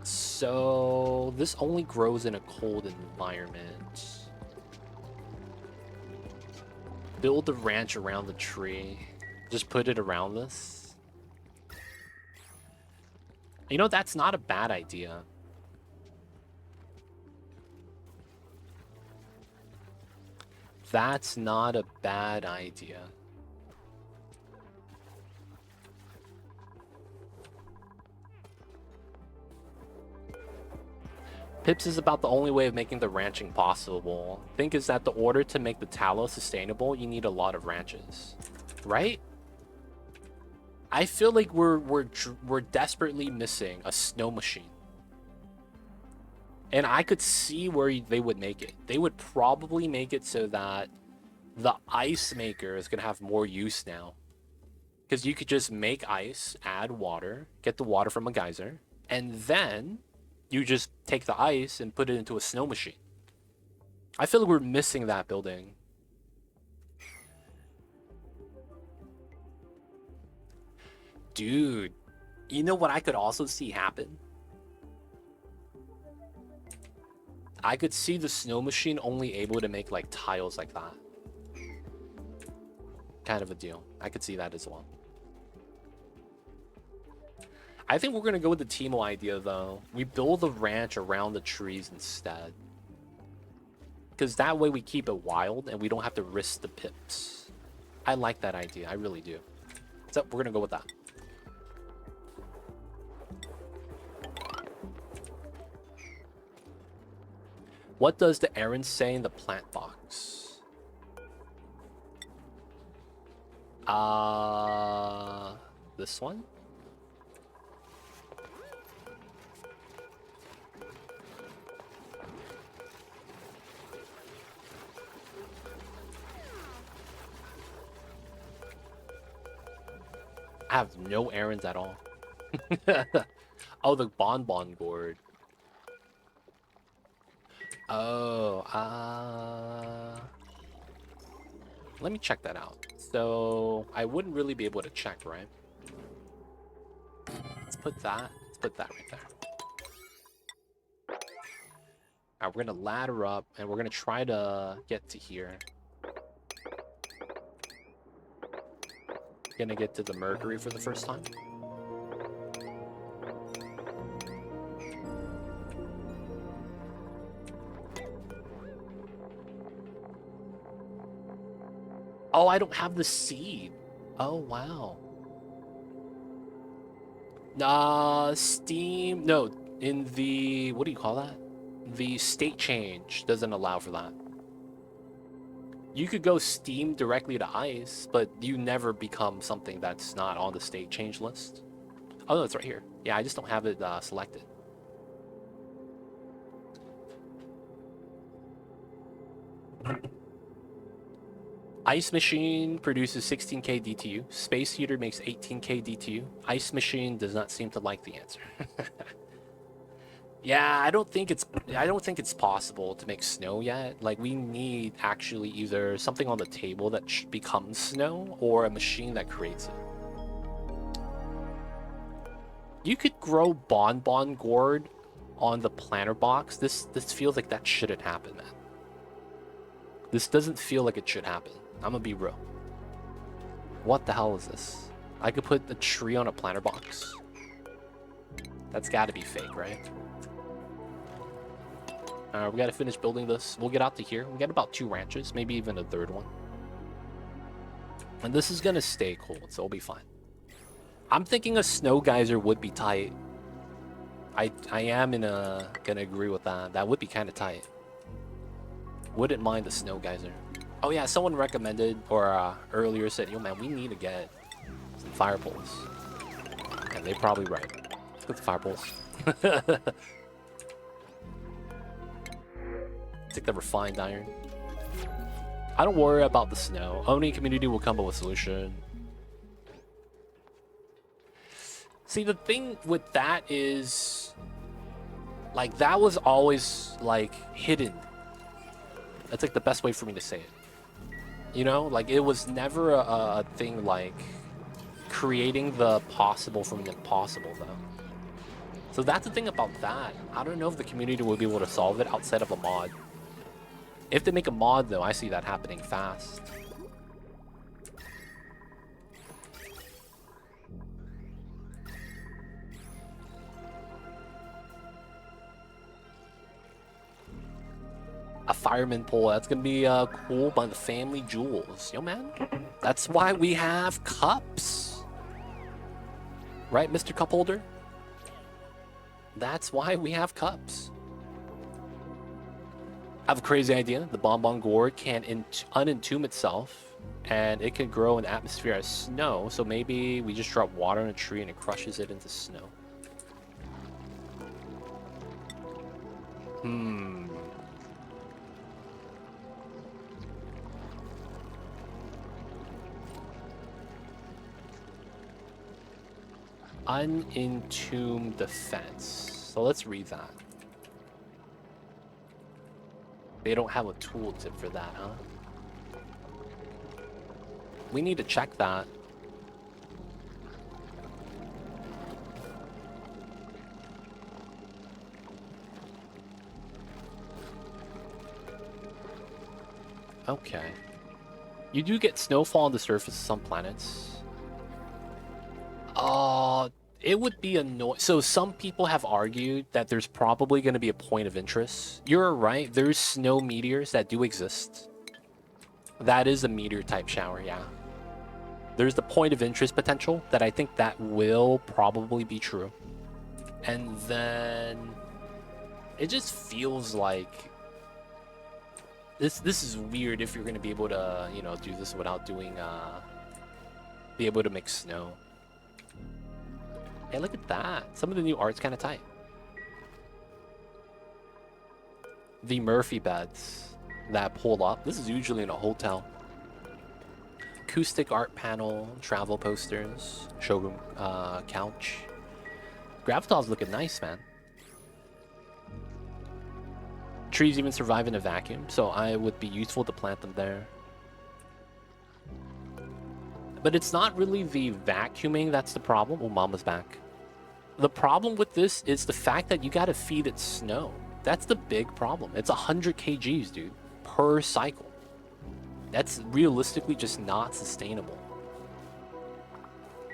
So this only grows in a cold environment. Build a ranch around the tree. Just put it around this. You know, that's not a bad idea. That's not a bad idea. Pips is about the only way of making the ranching possible. Think is that the order to make the tallow sustainable, you need a lot of ranches, right? I feel like we're desperately missing a snow machine. And I could see where they would make it. They would probably make it so that the ice maker is going to have more use now. Because you could just make ice, add water, get the water from a geyser, and then you just take the ice and put it into a snow machine. I feel like we're missing that building. Dude, you know what I could also see happen? I could see the snow machine only able to make like tiles like that. Kind of a deal. I could see that as well. I think we're going to go with the Teemo idea though. We build the ranch around the trees instead. Because that way we keep it wild and we don't have to risk the pips. I like that idea. I really do. So we're going to go with that. What does the errand say in the plant box? This one? I have no errands at all. Oh, the bonbon gourd. Oh, let me check that out. So I wouldn't really be able to check, right? put that. Let's put that right there. Alright, we're gonna ladder up, and we're gonna try to get to here. Gonna get to the Mercury for the first time. Oh, I don't have the seed. Oh, wow. Steam... No, in the... What do you call that? The state change doesn't allow for that. You could go Steam directly to Ice, but you never become something that's not on the state change list. Oh, no, it's right here. Yeah, I just don't have it selected. Ice Machine produces 16k DTU. Space Heater makes 18k DTU. Ice Machine does not seem to like the answer. Yeah, I don't think it's possible to make snow yet. Like, we need actually either something on the table that becomes snow or a machine that creates it. You could grow Bonbon Gourd on the planter box. This feels like that shouldn't happen, man. This doesn't feel like it should happen. I'm gonna be real. What the hell is this? I could put a tree on a planter box. That's gotta be fake, right? We gotta finish building this. We'll get out to here. We got about 2 ranches, maybe even a 3rd one. And this is gonna stay cold, so it'll be fine. I'm thinking a snow geyser would be tight. I am gonna agree with that. That would be kind of tight. Wouldn't mind the snow geyser. Oh yeah, someone recommended or earlier said, yo man, we need to get some fire poles. And they're probably right. Let's get the fire poles. Take the refined iron. I don't worry about the snow. Owning community will come up with a solution. See, the thing with that is, like, that was always, like, hidden. That's, like, the best way for me to say it. You know? Like, it was never a thing, like, creating the possible from the impossible, though. So that's the thing about that. I don't know if the community will be able to solve it outside of a mod. If they make a mod, though, I see that happening fast. A fireman pole, that's gonna be cool by the family jewels. Yo, man, that's why we have cups. Right, Mr. Cup Holder? That's why we have cups. I have a crazy idea. The Bonbon Gourd can unentomb itself, and it can grow in atmosphere as snow. So maybe we just drop water on a tree and it crushes it into snow. Unentombed defense. So let's read that. They don't have a tooltip for that, huh? We need to check that. Okay. You do get snowfall on the surface of some planets. It would be annoying. So some people have argued that there's probably going to be a point of interest. You're right. There's snow meteors that do exist. That is a meteor type shower, yeah. There's the point of interest potential that I think that will probably be true. And then it just feels like this is weird if you're going to be able to, you know, do this without doing be able to make snow. Hey, look at that. Some of the new art's kind of tight. The Murphy beds that pull up. This is usually in a hotel. Acoustic art panel, travel posters, showroom couch. Gravital's looking nice, man. Trees even survive in a vacuum, so I would be useful to plant them there. But it's not really the vacuuming that's the problem. Oh, Mama's back. The problem with this is the fact that you gotta feed it snow. That's the big problem. It's 100 kgs, dude, per cycle. That's realistically just not sustainable.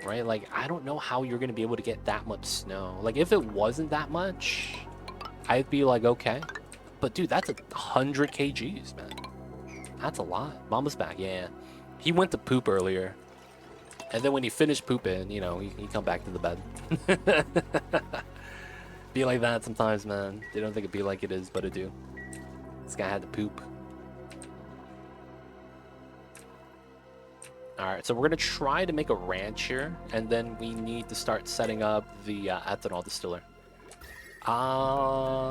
Right? Like, I don't know how you're gonna be able to get that much snow. Like, if it wasn't that much, I'd be like, okay. But dude, that's 100 kgs, man. That's a lot. Mama's back, yeah. He went to poop earlier. And then when he finished pooping, you know, he come back to the bed. Be like that sometimes, man. They don't think it be like it is, but it do. This guy had to poop. Alright, so we're going to try to make a ranch here, and then we need to start setting up the ethanol distiller.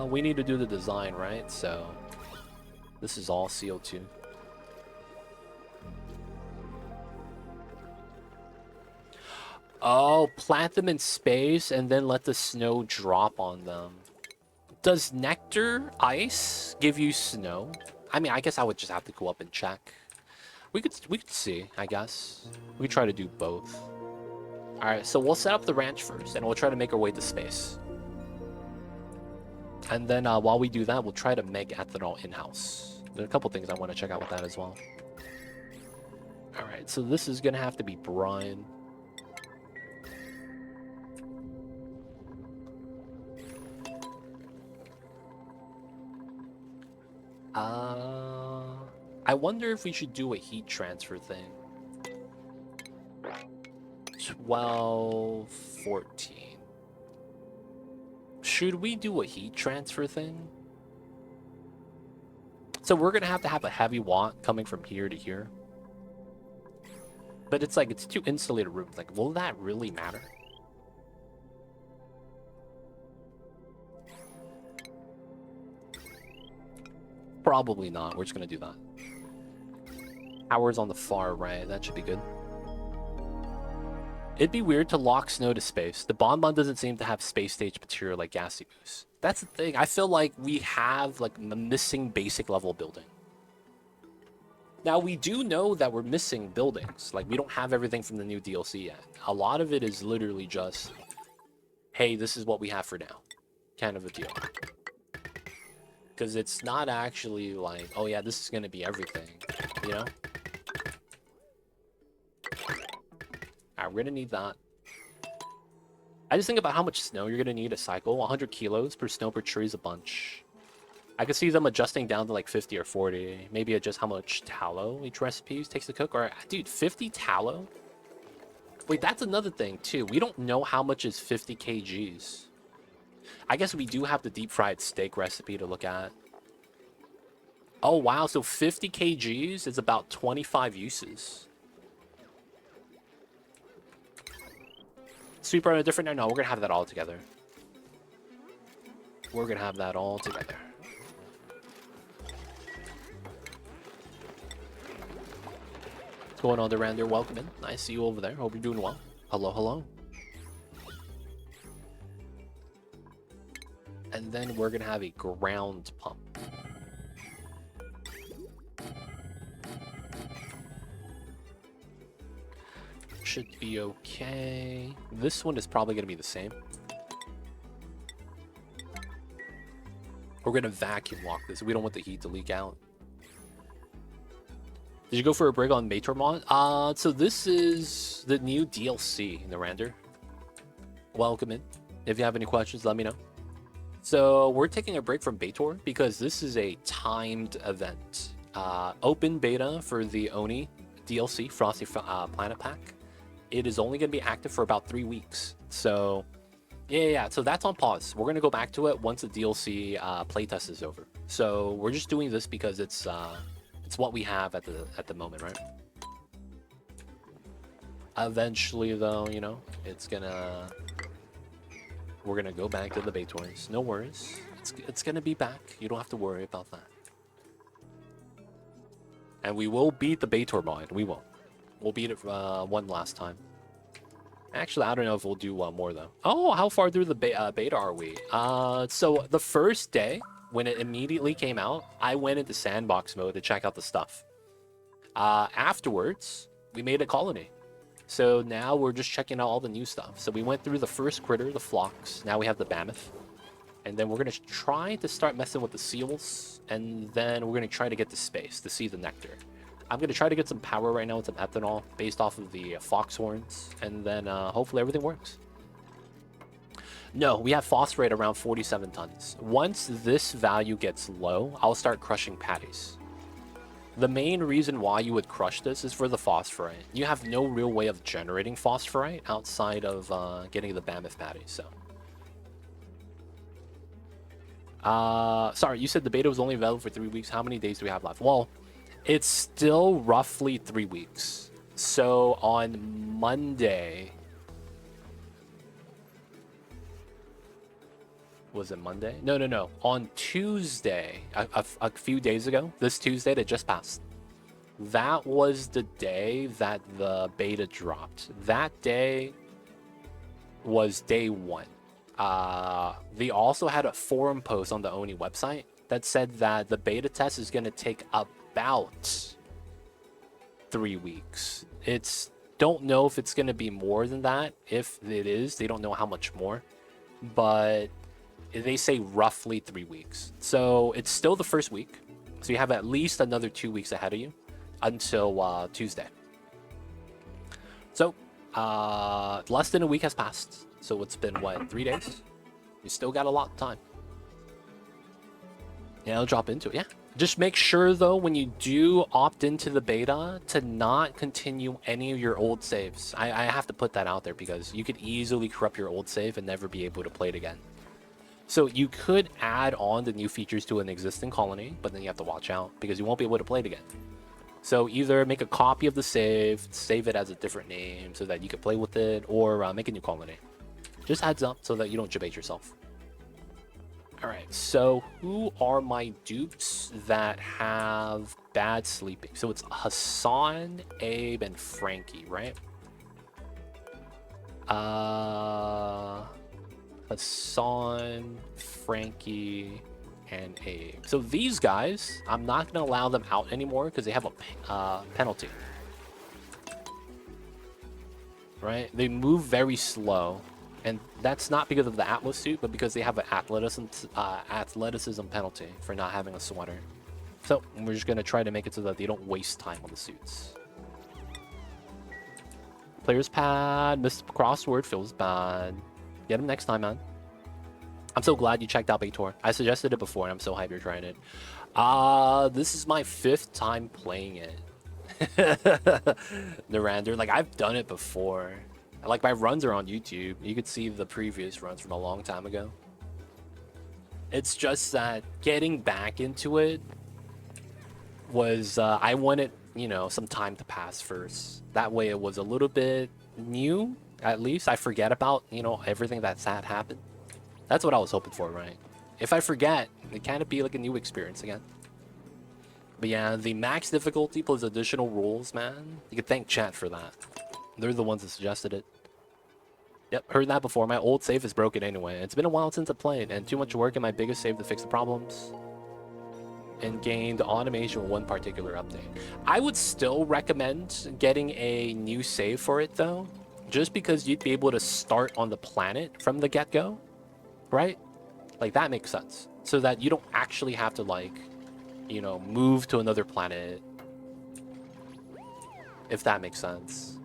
We need to do the design, right? So, this is all CO2. Oh, plant them in space and then let the snow drop on them. Does nectar ice give you snow? I mean, I guess I would just have to go up and check. We could see, I guess. We could try to do both. All right, so we'll set up the ranch first, and we'll try to make our way to space. And then while we do that, we'll try to make ethanol in-house. There are a couple things I want to check out with that as well. All right, so this is gonna have to be brine. I wonder if we should do a heat transfer thing. 12, 14. Should we do a heat transfer thing? So we're gonna have a heavy watt coming from here to here. But it's like, it's two insulated rooms. Like, will that really matter? Probably not. We're just gonna do that. Power's on the far right. That should be good. It'd be weird to lock snow to space. The Bonbon doesn't seem to have space stage material like Gassy Goose. That's the thing. I feel like we have like a missing basic level building. Now, we do know that we're missing buildings. Like, we don't have everything from the new DLC yet. A lot of it is literally just, hey, this is what we have for now. Kind of a deal. Because it's not actually like, oh yeah, this is going to be everything, you know? Alright, we're going to need that. I just think about how much snow you're going to need a cycle. 100 kilos per snow per tree is a bunch. I could see them adjusting down to like 50 or 40. Maybe adjust how much tallow each recipe takes to cook. Or, dude, 50 tallow? Wait, that's another thing, too. We don't know how much is 50 kgs. I guess we do have the deep fried steak recipe to look at. Oh, wow. So 50 kgs is about 25 uses. Sweeper on a different... No, we're going to have that all together. We're going to have that all together. What's going on around there? Welcome in. Nice to see you over there. Hope you're doing well. Hello, hello. And then we're going to have a ground pump. Should be okay. This one is probably going to be the same. We're going to vacuum lock this. We don't want the heat to leak out. Did you go for a brig on Mator mod? So this is the new DLC in the render. Welcome in. If you have any questions, let me know. So we're taking a break from Baitor because this is a timed event. Open beta for the Oni DLC, Frosty Planet Pack. It is only going to be active for about 3 weeks. So, yeah. So that's on pause. We're going to go back to it once the DLC playtest is over. So we're just doing this because it's what we have at the moment, right? Eventually, though, you know, we're gonna go back to the Baitors. No worries. It's gonna be back. You don't have to worry about that. And we will beat the Baitor mod. We will. We'll beat it one last time. Actually, I don't know if we'll do one more though. Oh, how far through the beta are we? So the first day when it immediately came out, I went into sandbox mode to check out the stuff. Afterwards, we made a colony. So now we're just checking out all the new stuff. So we went through the first critter, the Phlox. Now we have the Mammoth. And then we're going to try to start messing with the seals. And then we're going to try to get the space to see the nectar. I'm going to try to get some power right now with some ethanol based off of the foxhorns. And then hopefully everything works. No, we have phosphorate around 47 tons. Once this value gets low, I'll start crushing patties. The main reason why you would crush this is for the phosphorite. You have no real way of generating phosphorite outside of getting the mammoth patties, so. Sorry, you said the beta was only available for 3 weeks. How many days do we have left? Well, it's still roughly 3 weeks. So on Monday... Was it Monday? No. On Tuesday, a few days ago, this Tuesday that just passed, that was the day that the beta dropped. That day was day 1. They also had a forum post on the Oni website that said that the beta test is going to take about 3 weeks. Don't know if it's going to be more than that. If it is, they don't know how much more. But they say roughly 3 weeks. So it's still the first week. So you have at least another 2 weeks ahead of you until Tuesday. So less than a week has passed. So it's been, what, 3 days? You still got a lot of time. Yeah, I'll drop into it. Yeah. Just make sure, though, when you do opt into the beta, to not continue any of your old saves. I have to put that out there because you could easily corrupt your old save and never be able to play it again. So you could add on the new features to an existing colony, but then you have to watch out because you won't be able to play it again. So either make a copy of the save it as a different name so that you can play with it, or make a new colony. Just heads up so that you don't debate yourself. Alright, so who are my dupes that have bad sleeping? So it's Hassan, Abe, and Frankie, right? Hassan, Frankie, and Abe. So these guys, I'm not going to allow them out anymore because they have a penalty. Right? They move very slow. And that's not because of the Atlas suit, but because they have an athleticism penalty for not having a sweater. So we're just going to try to make it so that they don't waste time on the suits. Player's pad, missed crossword, feels bad. Get him next time, man. I'm so glad you checked out Baitor. I suggested it before, and I'm so hyped you're trying it. This is my 5th time playing it. Narander, like, I've done it before. Like, my runs are on YouTube. You could see the previous runs from a long time ago. It's just that getting back into it was, I wanted, you know, some time to pass first. That way it was a little bit new, at least. I forget about, you know, everything that's happened. That's what I was hoping for, right? If I forget, it can't be like a new experience again. But yeah, the max difficulty plus additional rules, man. You could thank chat for that. They're the ones that suggested it. Yep, heard that before. My old save is broken anyway. It's been a while since I played, and too much work in my biggest save to fix the problems. And gained automation with one particular update. I would still recommend getting a new save for it, though. Just because you'd be able to start on the planet from the get-go. Right? Like, that makes sense. So that you don't actually have to, like, you know, move to another planet. If that makes sense.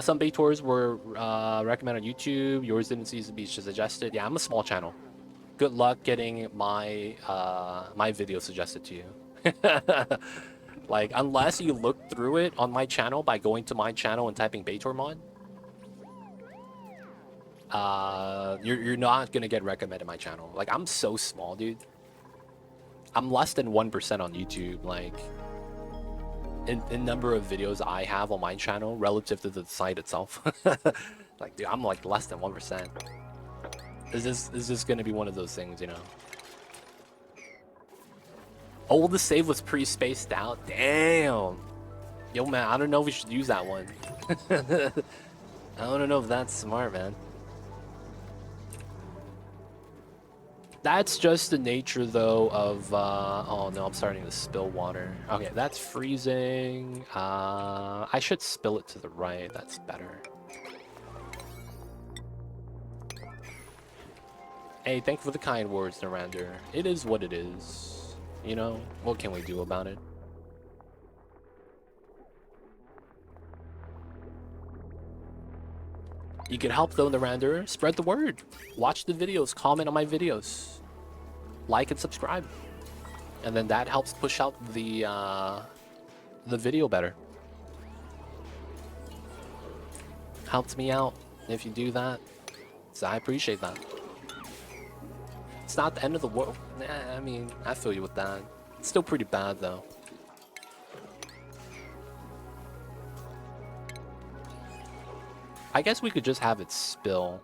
Some bait tours were recommended on YouTube. Yours didn't seem to be suggested. Yeah, I'm a small channel. Good luck getting my my video suggested to you. Like, unless you look through it on my channel by going to my channel and typing Baitor mod, you're not gonna get recommended my channel. Like, I'm so small, dude. I'm less than 1% on YouTube. Like, in number of videos I have on my channel relative to the site itself. Like, dude, I'm like less than 1%. Is this gonna be one of those things, you know? Oh, the save was pre-spaced out. Damn. Yo, man, I don't know if we should use that one. I don't know if that's smart, man. That's just the nature, though, of, oh no, I'm starting to spill water. Okay, that's freezing. I should spill it to the right. That's better. Hey, thank you for the kind words, Narander. It is what it is. You know, what can we do about it? You can help, though, Narander. Spread the word. Watch the videos. Comment on my videos. Like and subscribe. And then that helps push out the video better. Helps me out if you do that. So I appreciate that. It's not the end of the world. Nah, I mean, I feel you with that. It's still pretty bad, though. I guess we could just have it spill.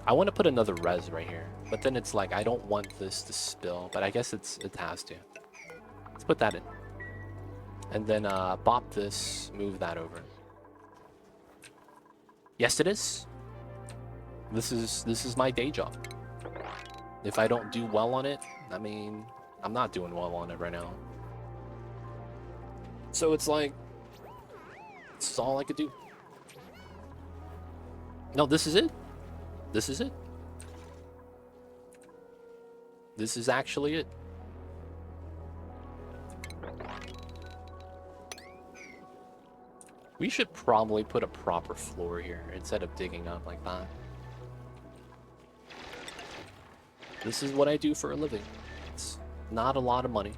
I want to put another res right here, but then it's like I don't want this to spill, but I guess it has to. Let's put that in. And then bop this, move that over. Yes, it is. This is my day job. If I don't do well on it, I mean, I'm not doing well on it right now. So it's like, this is all I could do. No, this is it. This is it. This is actually it. We should probably put a proper floor here instead of digging up like that. This is what I do for a living. It's not a lot of money.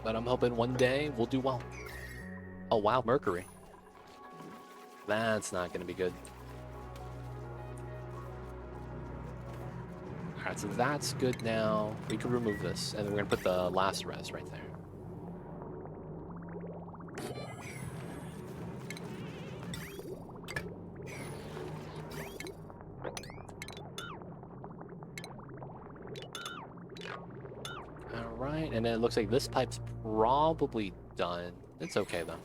But I'm hoping one day we'll do well. Oh wow, Mercury. That's not going to be good. Alright, so that's good now. We can remove this, and then we're going to put the last res right there. Alright, and then it looks like this pipe's probably done. It's okay, though.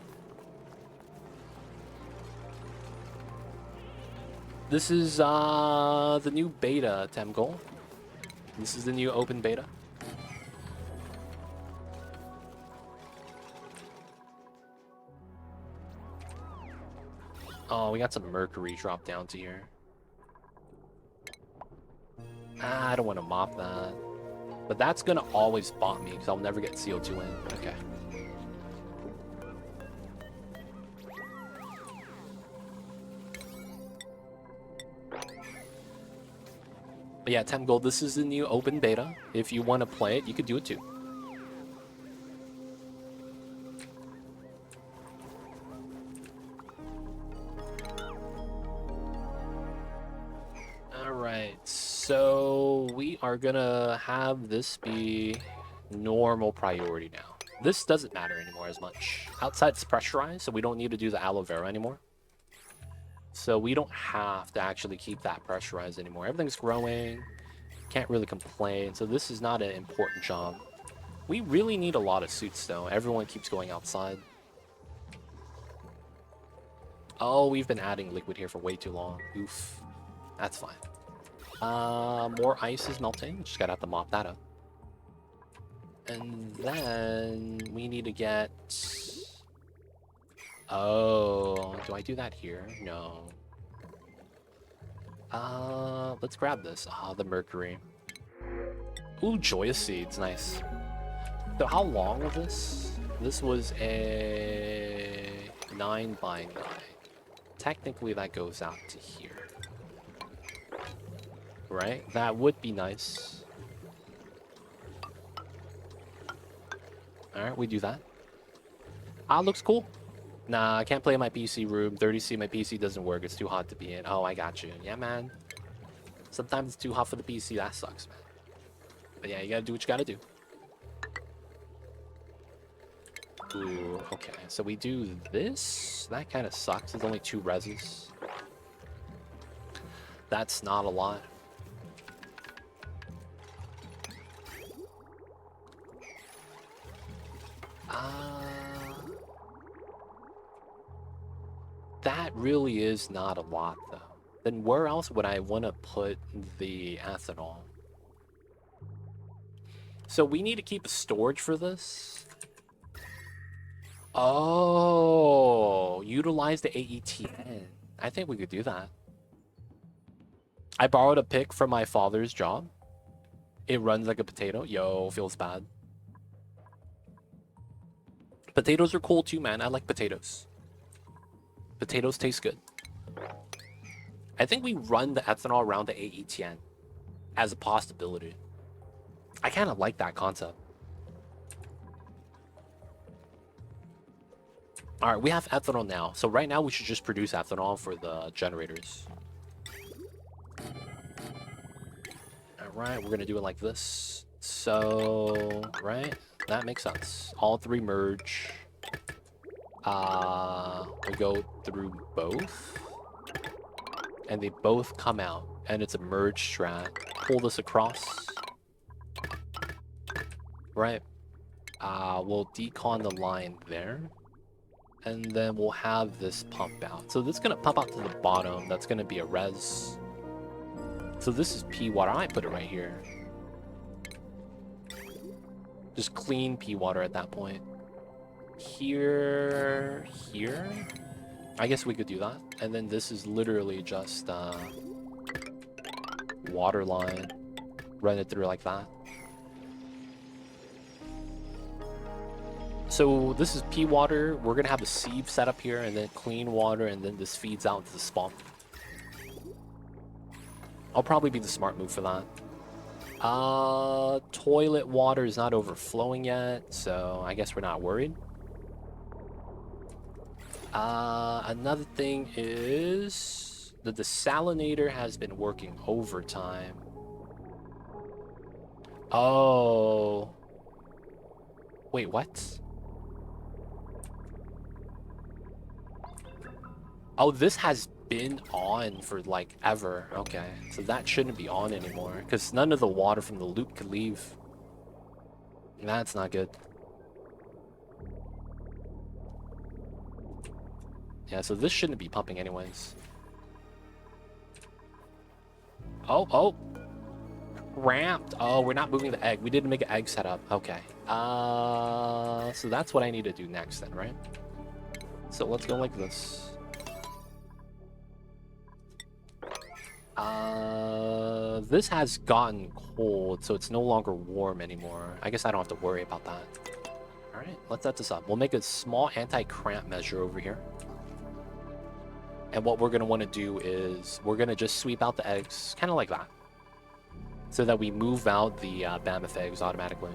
This is the new beta, Temgol. This is the new open beta. Oh, we got some mercury drop down to here. I don't want to mop that. But that's going to always bot me because I'll never get CO2 in. Okay. But yeah, 10 gold, this is the new open beta. If you want to play it, you could do it too. Alright, so we are gonna have this be normal priority now. This doesn't matter anymore as much. Outside's pressurized, so we don't need to do the aloe vera anymore. So we don't have to actually keep that pressurized anymore. Everything's growing. Can't really complain. So this is not an important job. We really need a lot of suits though. Everyone keeps going outside. Oh, we've been adding liquid here for way too long. Oof. That's fine. More ice is melting. Just gotta have to mop that up. And then we need to get... Oh, do I do that here? No. Let's grab this. The mercury. Ooh, joyous seeds, nice. So how long was this? This was a 9 by 9. Technically, that goes out to here. Right? That would be nice. Alright, we do that. Looks cool. Nah, I can't play in my PC room. 30C, my PC doesn't work. It's too hot to be in. Oh, I got you. Yeah, man. Sometimes it's too hot for the PC. That sucks, man. But yeah, you gotta do what you gotta do. Ooh, okay. So we do this. That kind of sucks. It's only 2 reses. That's not a lot. That really is not a lot, though. Then where else would I want to put the ethanol? So we need to keep a storage for this. Oh, utilize the AETN. I think we could do that. I borrowed a pick from my father's job. It runs like a potato. Yo, feels bad. Potatoes are cool too, man. I like potatoes. Potatoes taste good. I think we run the ethanol around the AETN as a possibility. I kind of like that concept. All right, we have ethanol now. So right now we should just produce ethanol for the generators. All right, we're going to do it like this. So, right, that makes sense. All three merge. We go through both. And they both come out. And it's a merge strat. Pull this across. Right. We'll decon the line there. And then we'll have this pump out. So this is going to pump out to the bottom. That's going to be a res. So this is P water. I might put it right here. Just clean P water at that point. Here. I guess we could do that. And then this is literally just water line. Run it through like that. So this is P water. We're gonna have a sieve set up here, and then clean water, and then this feeds out into the spawn. I'll probably be the smart move for that. Toilet water is not overflowing yet, so I guess we're not worried. Another thing is the desalinator has been working overtime. Oh. Wait, what? Oh, this has been on for like ever. Okay, so that shouldn't be on anymore because none of the water from the loop could leave. That's not good. Yeah, so this shouldn't be pumping anyways. Oh. Ramped. Oh, we're not moving the egg. We didn't make an egg setup. Okay. So that's what I need to do next then, right? So let's go like this. This has gotten cold, so it's no longer warm anymore. I guess I don't have to worry about that. Alright, let's set this up. We'll make a small anti-cramp measure over here. And what we're going to want to do is we're going to just sweep out the eggs, kind of like that. So that we move out the mammoth eggs automatically.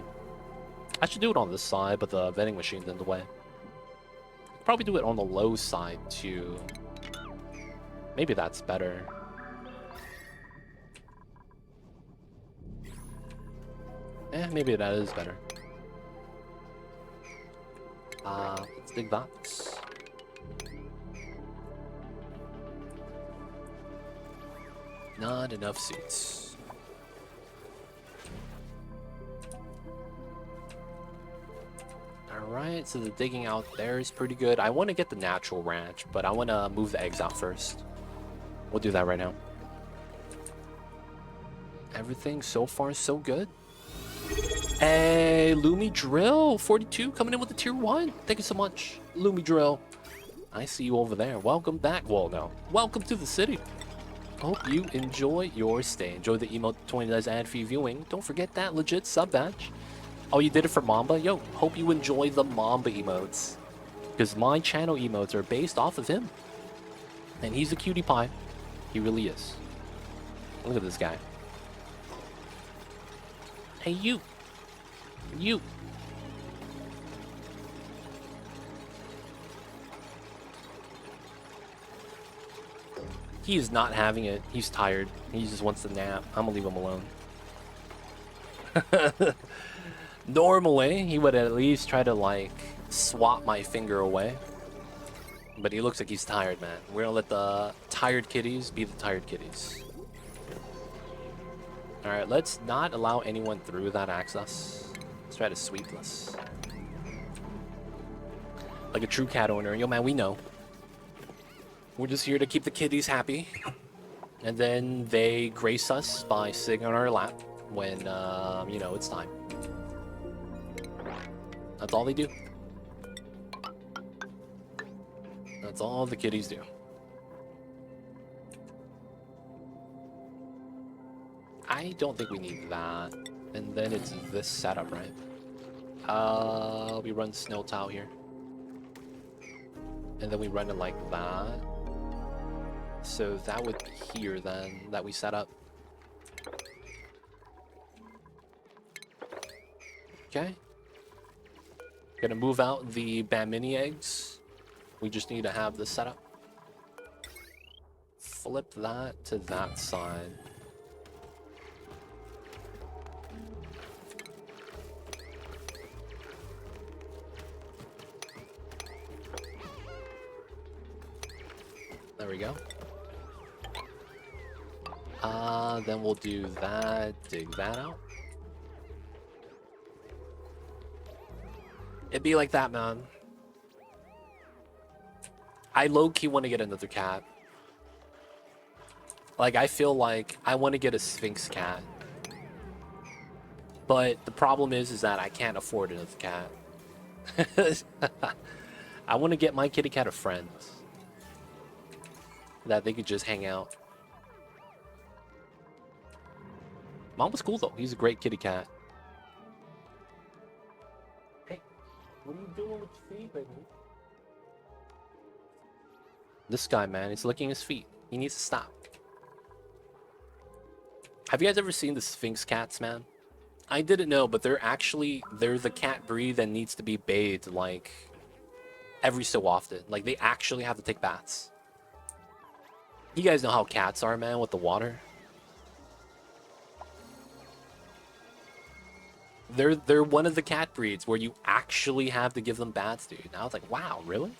I should do it on this side, but the vending machine's in the way. Probably do it on the low side too. Maybe that's better. Maybe that is better. Let's dig that. Not enough suits. Alright, so the digging out there is pretty good. I want to get the natural ranch, but I want to move the eggs out first. We'll do that right now. Everything so far so good. Hey, Lumi Drill 42 coming in with the tier 1. Thank you so much, Lumi Drill. I see you over there. Welcome back. Well, no. Welcome to the city. Hope you enjoy your stay. Enjoy the emote 20 does ad-free viewing. Don't forget that legit sub badge. Oh, you did it for Mamba? Yo, hope you enjoy the Mamba emotes. Because my channel emotes are based off of him. And he's a cutie pie. He really is. Look at this guy. Hey, you. You. He is not having it. He's tired. He just wants to nap. I'm gonna leave him alone. Normally, he would at least try to, like, swat my finger away. But he looks like he's tired, man. We're gonna let the tired kitties be the tired kitties. Alright, let's not allow anyone through that access. Let's try to sweep this. Like a true cat owner. Yo, man, we know. We're just here to keep the kitties happy. And then they grace us by sitting on our lap when, you know, it's time. That's all they do. That's all the kitties do. I don't think we need that. And then it's this setup, right? We run snow tile here. And then we run it like that. So that would be here then, that we set up. Okay. Gonna move out the Bamini eggs. We just need to have this set up. Flip that to that side. There we go. Then we'll do that, dig that out. It'd be like that, man. I low-key want to get another cat. Like, I feel like I want to get a Sphinx cat. But the problem is that I can't afford another cat. I want to get my kitty cat a friend. That they could just hang out. Mom was cool, though. He's a great kitty cat. Hey, what are you doing with your feet, baby? This guy, man, he's licking his feet. He needs to stop. Have you guys ever seen the Sphinx cats, man? I didn't know, but they're the cat breed that needs to be bathed, like, every so often. Like, they actually have to take baths. You guys know how cats are, man, with the water. They're one of the cat breeds where you actually have to give them baths, dude. And I was like, wow, really?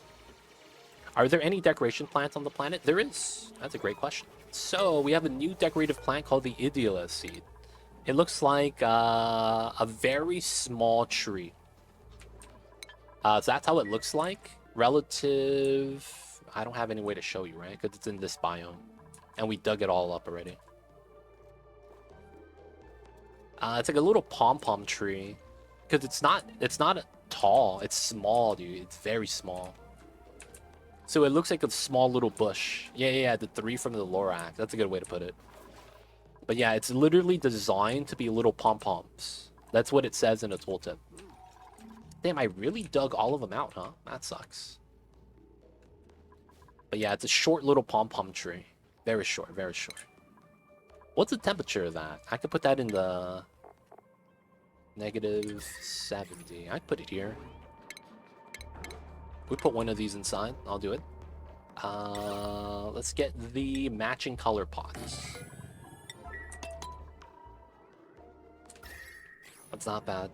Are there any decoration plants on the planet? There is. That's a great question. So we have a new decorative plant called the Ideala seed. It looks like a very small tree. So that's how it looks like. Relative... I don't have any way to show you, right? Because it's in this biome. And we dug it all up already. It's like a little pom-pom tree. Because it's not tall. It's small, dude. It's very small. So it looks like a small little bush. Yeah, the 3 from the Lorax. That's a good way to put it. But yeah, it's literally designed to be little pom-poms. That's what it says in the tooltip. Damn, I really dug all of them out, huh? That sucks. But yeah, it's a short little pom-pom tree. Very short, very short. What's the temperature of that? I could put that in the... -70. I put it here. We put one of these inside. I'll do it. Let's get the matching color pots. That's not bad.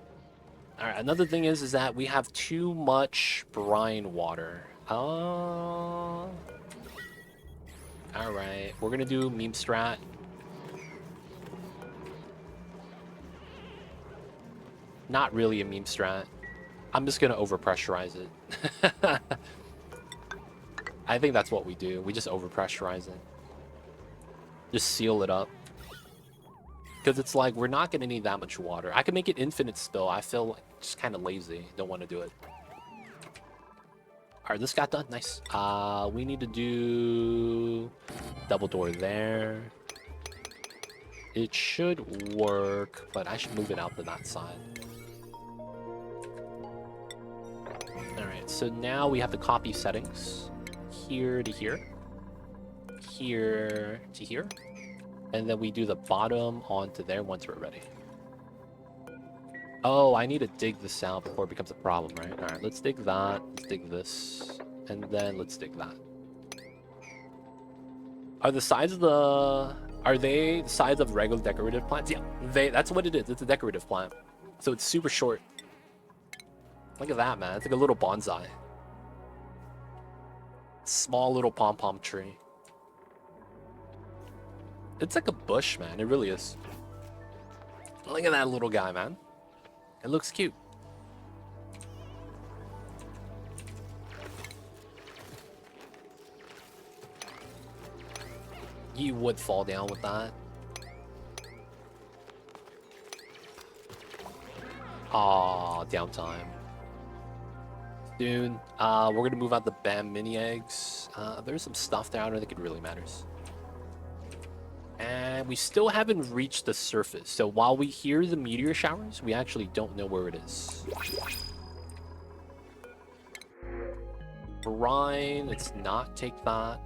Alright, another thing is that we have too much brine water. Alright, we're gonna do meme strat. Not really a meme strat. I'm just gonna overpressurize it. I think that's what we do. We just overpressurize it. Just seal it up. Because it's like, we're not gonna need that much water. I can make it infinite still. I feel like just kind of lazy. Don't want to do it. Alright, this got done. Nice. We need to do double door there. It should work, but I should move it out to that side. Alright, so now we have to copy settings. Here to here. Here to here. And then we do the bottom onto there once we're ready. Oh, I need to dig this out before it becomes a problem, right? Alright, let's dig that. Let's dig this. And then let's dig that. Are the sides of the... Are they the size of regular decorative plants? Yeah, that's what it is. It's a decorative plant. So it's super short. Look at that, man. It's like a little bonsai. Small little pom-pom tree. It's like a bush, man. It really is. Look at that little guy, man. It looks cute. You would fall down with that. Aw, downtime. Soon. We're gonna move out the BAM mini eggs. There's some stuff there. I don't think it really matters. And we still haven't reached the surface. So while we hear the meteor showers, we actually don't know where it is. Brine, let's not take that.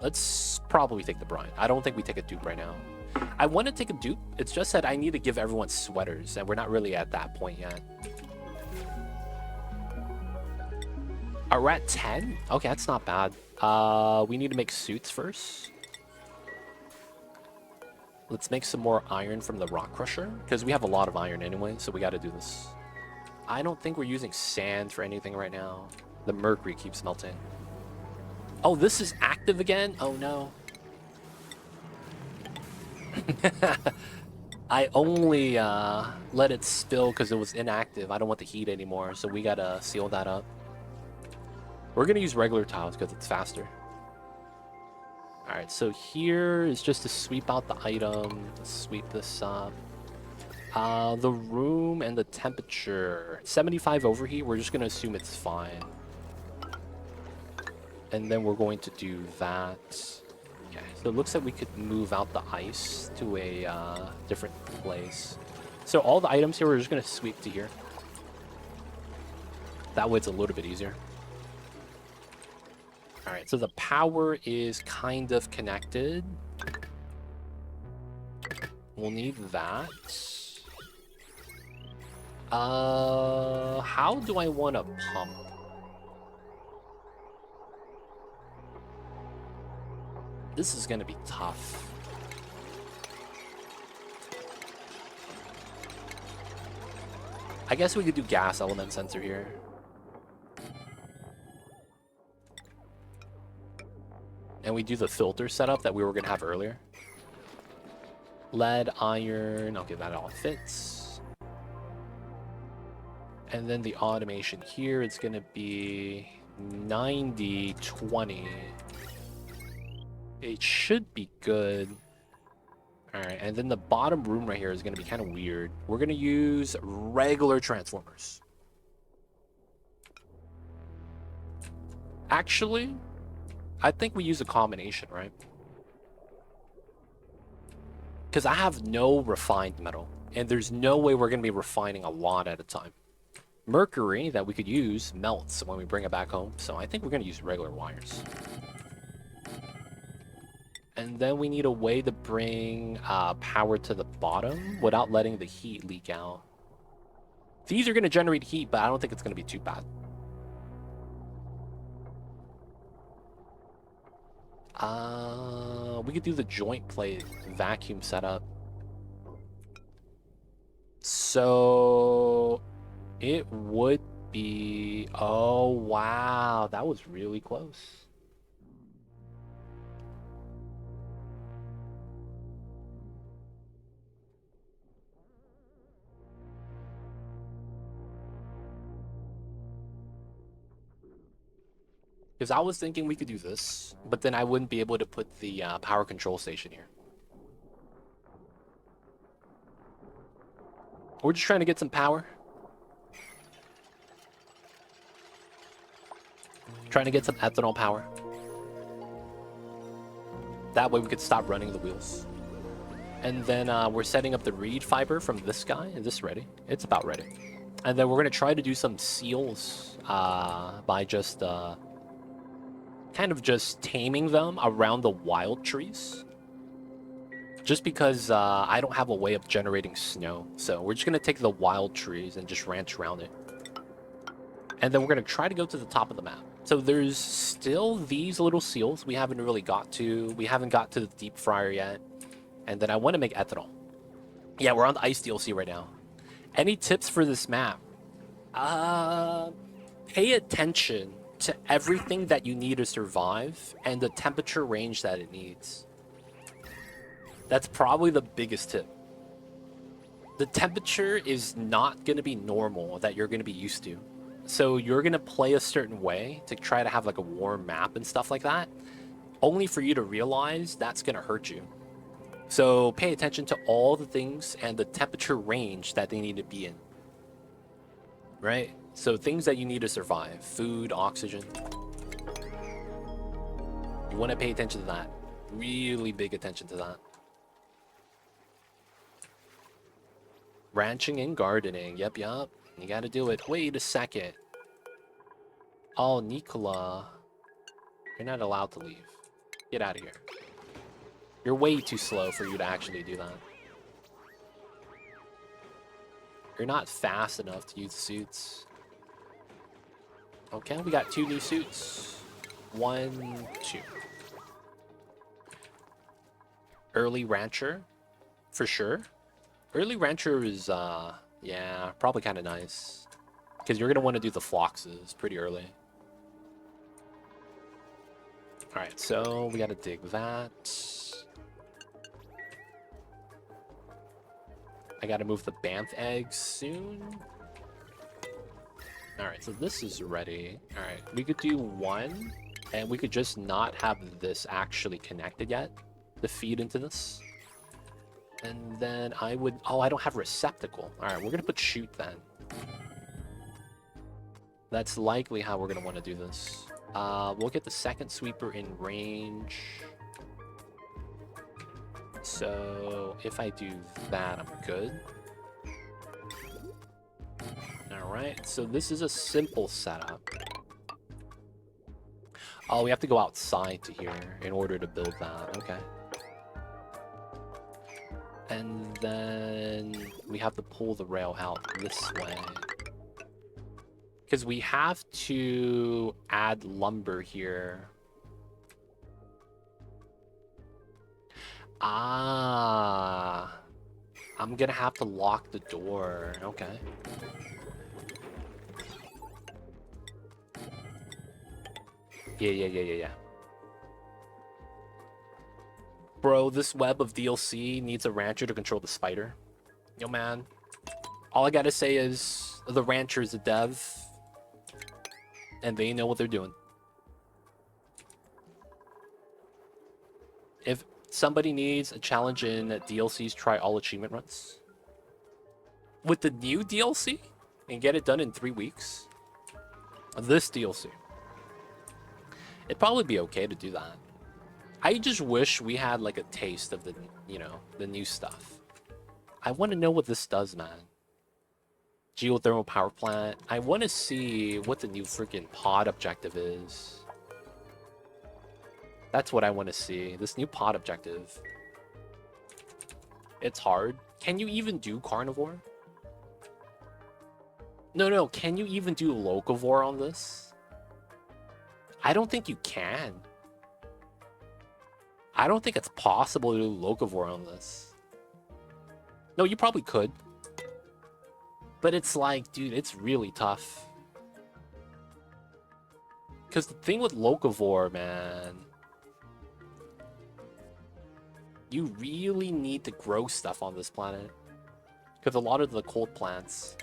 Let's probably take the brine. I don't think we take a dupe right now. I want to take a dupe. It's just that I need to give everyone sweaters, and we're not really at that point yet. Are we at 10? Okay, that's not bad. We need to make suits first. Let's make some more iron from the rock crusher, because we have a lot of iron anyway, so we got to do this. I don't think we're using sand for anything right now. The mercury keeps melting. Oh, this is active again? Oh, no. I only let it spill because it was inactive. I don't want the heat anymore, so we got to seal that up. We're going to use regular tiles because it's faster. All right, so here is just to sweep out the item. Let's sweep this up. The room and the temperature. 75 overheat. We're just going to assume it's fine. And then we're going to do that. Okay, so it looks like we could move out the ice to a different place. So all the items here, we're just going to sweep to here. That way it's a little bit easier. All right, so the power is kind of connected. We'll need that. How do I want to pump? This is gonna be tough. I guess we could do gas element sensor here. And we do the filter setup that we were gonna have earlier. Lead, iron, okay, that all fits. And then the automation here, it's gonna be 90, 20. It should be good. All right, and then the bottom room right here is going to be kind of weird. We're going to use regular transformers. Actually, I think we use a combination, right? Because I have no refined metal, and there's no way we're going to be refining a lot at a time. Mercury that we could use melts when we bring it back home, so I think we're going to use regular wires. And then we need a way to bring power to the bottom without letting the heat leak out. These are going to generate heat, but I don't think it's going to be too bad. We could do the joint plate vacuum setup. So it would be... Oh, wow. That was really close. Because I was thinking we could do this, but then I wouldn't be able to put the power control station here. We're just trying to get some power. Trying to get some ethanol power. That way we could stop running the wheels. And then we're setting up the reed fiber from this guy. Is this ready? It's about ready. And then we're going to try to do some seals by just... kind of just taming them around the wild trees. Just because I don't have a way of generating snow. So we're just going to take the wild trees and just ranch around it. And then we're going to try to go to the top of the map. So there's still these little seals we haven't really got to. We haven't got to the deep fryer yet. And then I want to make ethanol. Yeah, we're on the ice DLC right now. Any tips for this map? Pay attention to everything that you need to survive and the temperature range that it needs. That's probably the biggest tip. The temperature is not going to be normal that you're going to be used to. So you're going to play a certain way to try to have like a warm map and stuff like that. only for you to realize that's going to hurt you. So pay attention to all the things and the temperature range that they need to be in. Right? So things that you need to survive. Food, oxygen. You want to pay attention to that. Really big attention to that. Ranching and gardening. Yep. You got to do it. Wait a second. Oh, Nicola. You're not allowed to leave. Get out of here. You're way too slow for you to actually do that. You're not fast enough to use suits. Okay, we got 2 new suits. 1, 2. Early Rancher, for sure. Early Rancher is, yeah, probably kind of nice. Because you're going to want to do the Floxes pretty early. Alright, so we got to dig that. I got to move the Banff eggs soon. Alright, so this is ready. Alright, we could do 1, and we could just not have this actually connected yet to feed into this. And then I would... Oh, I don't have receptacle. Alright, we're going to put chute then. That's likely how we're going to want to do this. We'll get the second sweeper in range. So if I do that, I'm good. Alright, so this is a simple setup. Oh, we have to go outside to here in order to build that. Okay. And then we have to pull the rail out this way. Because we have to add lumber here. Ah. I'm gonna have to lock the door. Okay. Yeah. Bro, this web of DLC needs a rancher to control the spider. Yo, man. All I gotta say is the rancher is a dev. And they know what they're doing. If somebody needs a challenge in DLCs, try all achievement runs. With the new DLC? And get it done in 3 weeks? This DLC. It'd probably be okay to do that. I just wish we had like a taste of the, you know, the new stuff. I want to know what this does, man. Geothermal power plant. I want to see what the new freaking pod objective is. That's what I want to see. This new pod objective. It's hard. Can you even do carnivore? No. Can you even do locavore on this? I don't think you can. I don't think it's possible to do locavore on this. No, you probably could. But it's like, dude, it's really tough. Because the thing with locavore, man, you really need to grow stuff on this planet. Because a lot of the cold plants...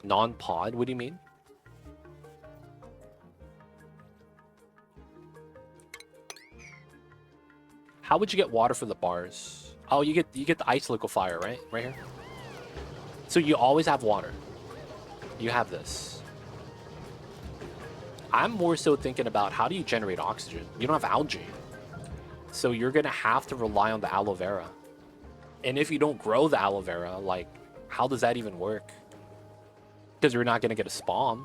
Non-pod? What do you mean? How would you get water for the bars? Oh, you get the ice liquefier, right? Right here. So you always have water. You have this. I'm more so thinking about how do you generate oxygen? You don't have algae. So you're going to have to rely on the aloe vera. And if you don't grow the aloe vera, like, how does that even work? Because you're not going to get a spawn.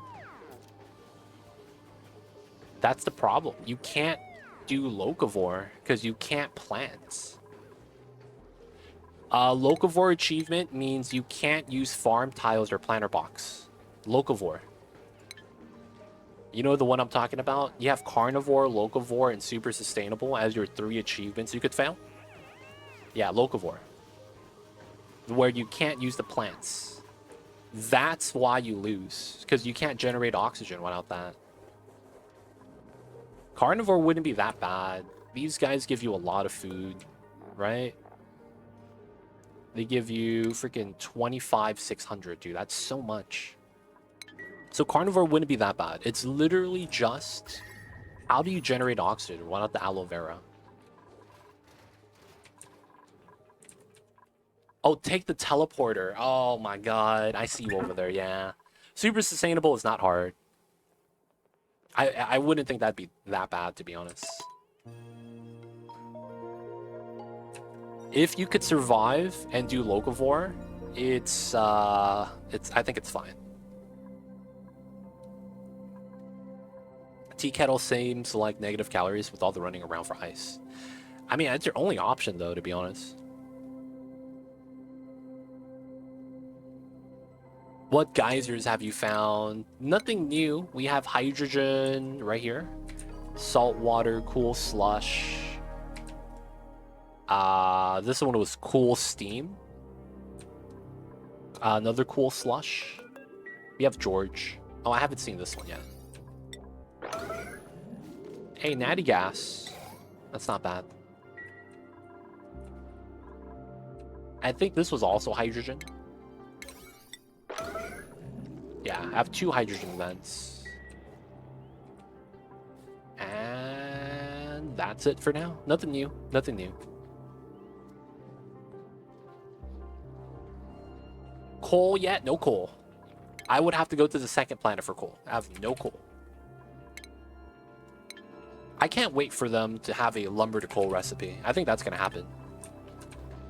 That's the problem. You can't do locavore because you can't plant. Locavore achievement means you can't use farm tiles or planter box. Locavore. You know the one I'm talking about? You have carnivore, locavore, and super sustainable as your 3 achievements you could fail. Yeah, locavore. Where you can't use the plants. That's why you lose. Because you can't generate oxygen without that. Carnivore wouldn't be that bad. These guys give you a lot of food, right? They give you freaking 25,600, dude. That's so much. So carnivore wouldn't be that bad. It's literally just How do you generate oxygen? Why not the aloe vera? Oh, take the teleporter. Oh my god. I see you over there, yeah. Super sustainable is not hard. I wouldn't think that'd be that bad, to be honest. If you could survive and do locavore, I think it's fine. Tea kettle seems like negative calories with all the running around for ice. I mean, it's your only option though, to be honest. What geysers have you found? Nothing new. We have hydrogen right here. Saltwater, cool slush. This one was cool steam. Another cool slush. We have George. Oh, I haven't seen this one yet. Hey, natty gas. That's not bad. I think this was also hydrogen. Yeah, I have 2 hydrogen vents. And that's it for now. Nothing new. Nothing new. Coal yet? No coal. I would have to go to the second planet for coal. I have no coal. I can't wait for them to have a lumber to coal recipe. I think that's going to happen.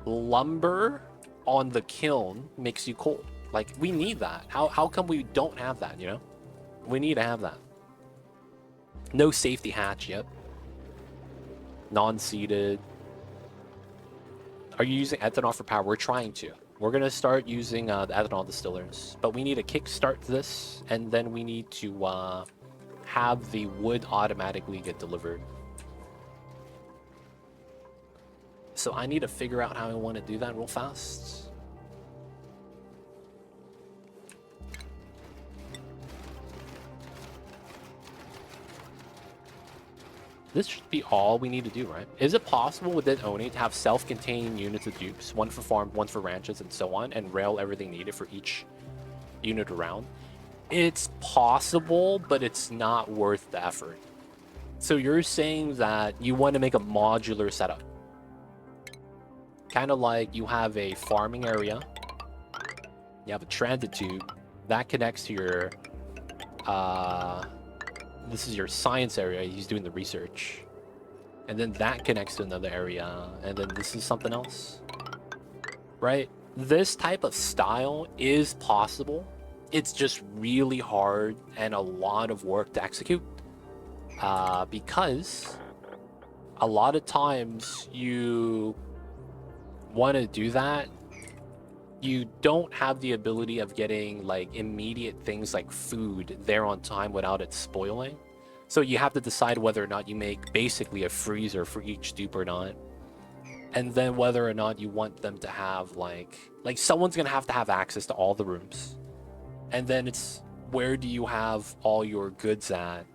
Lumber on the kiln makes you coal. Like, we need that. How come we don't have that, you know? We need to have that. No safety hatch yet. Non-seeded. Are you using ethanol for power? We're trying to. We're going to start using the ethanol distillers. But we need to kickstart this, and then we need to have the wood automatically get delivered. So I need to figure out how I want to do that real fast. This should be all we need to do, right? Is it possible within Oni to have self-contained units of dupes, one for farm, one for ranches, and so on, and rail everything needed for each unit around? It's possible, but it's not worth the effort. So you're saying that you want to make a modular setup. Kind of like you have a farming area, you have a transit tube, that connects to your, this is your science area, he's doing the research. And then that connects to another area, and then this is something else. Right? This type of style is possible. It's just really hard and a lot of work to execute. Because a lot of times you want to do that, you don't have the ability of getting like immediate things like food there on time without it spoiling. So you have to decide whether or not you make basically a freezer for each dupe or not. And then whether or not you want them to have like someone's going to have access to all the rooms. And then it's where do you have all your goods at?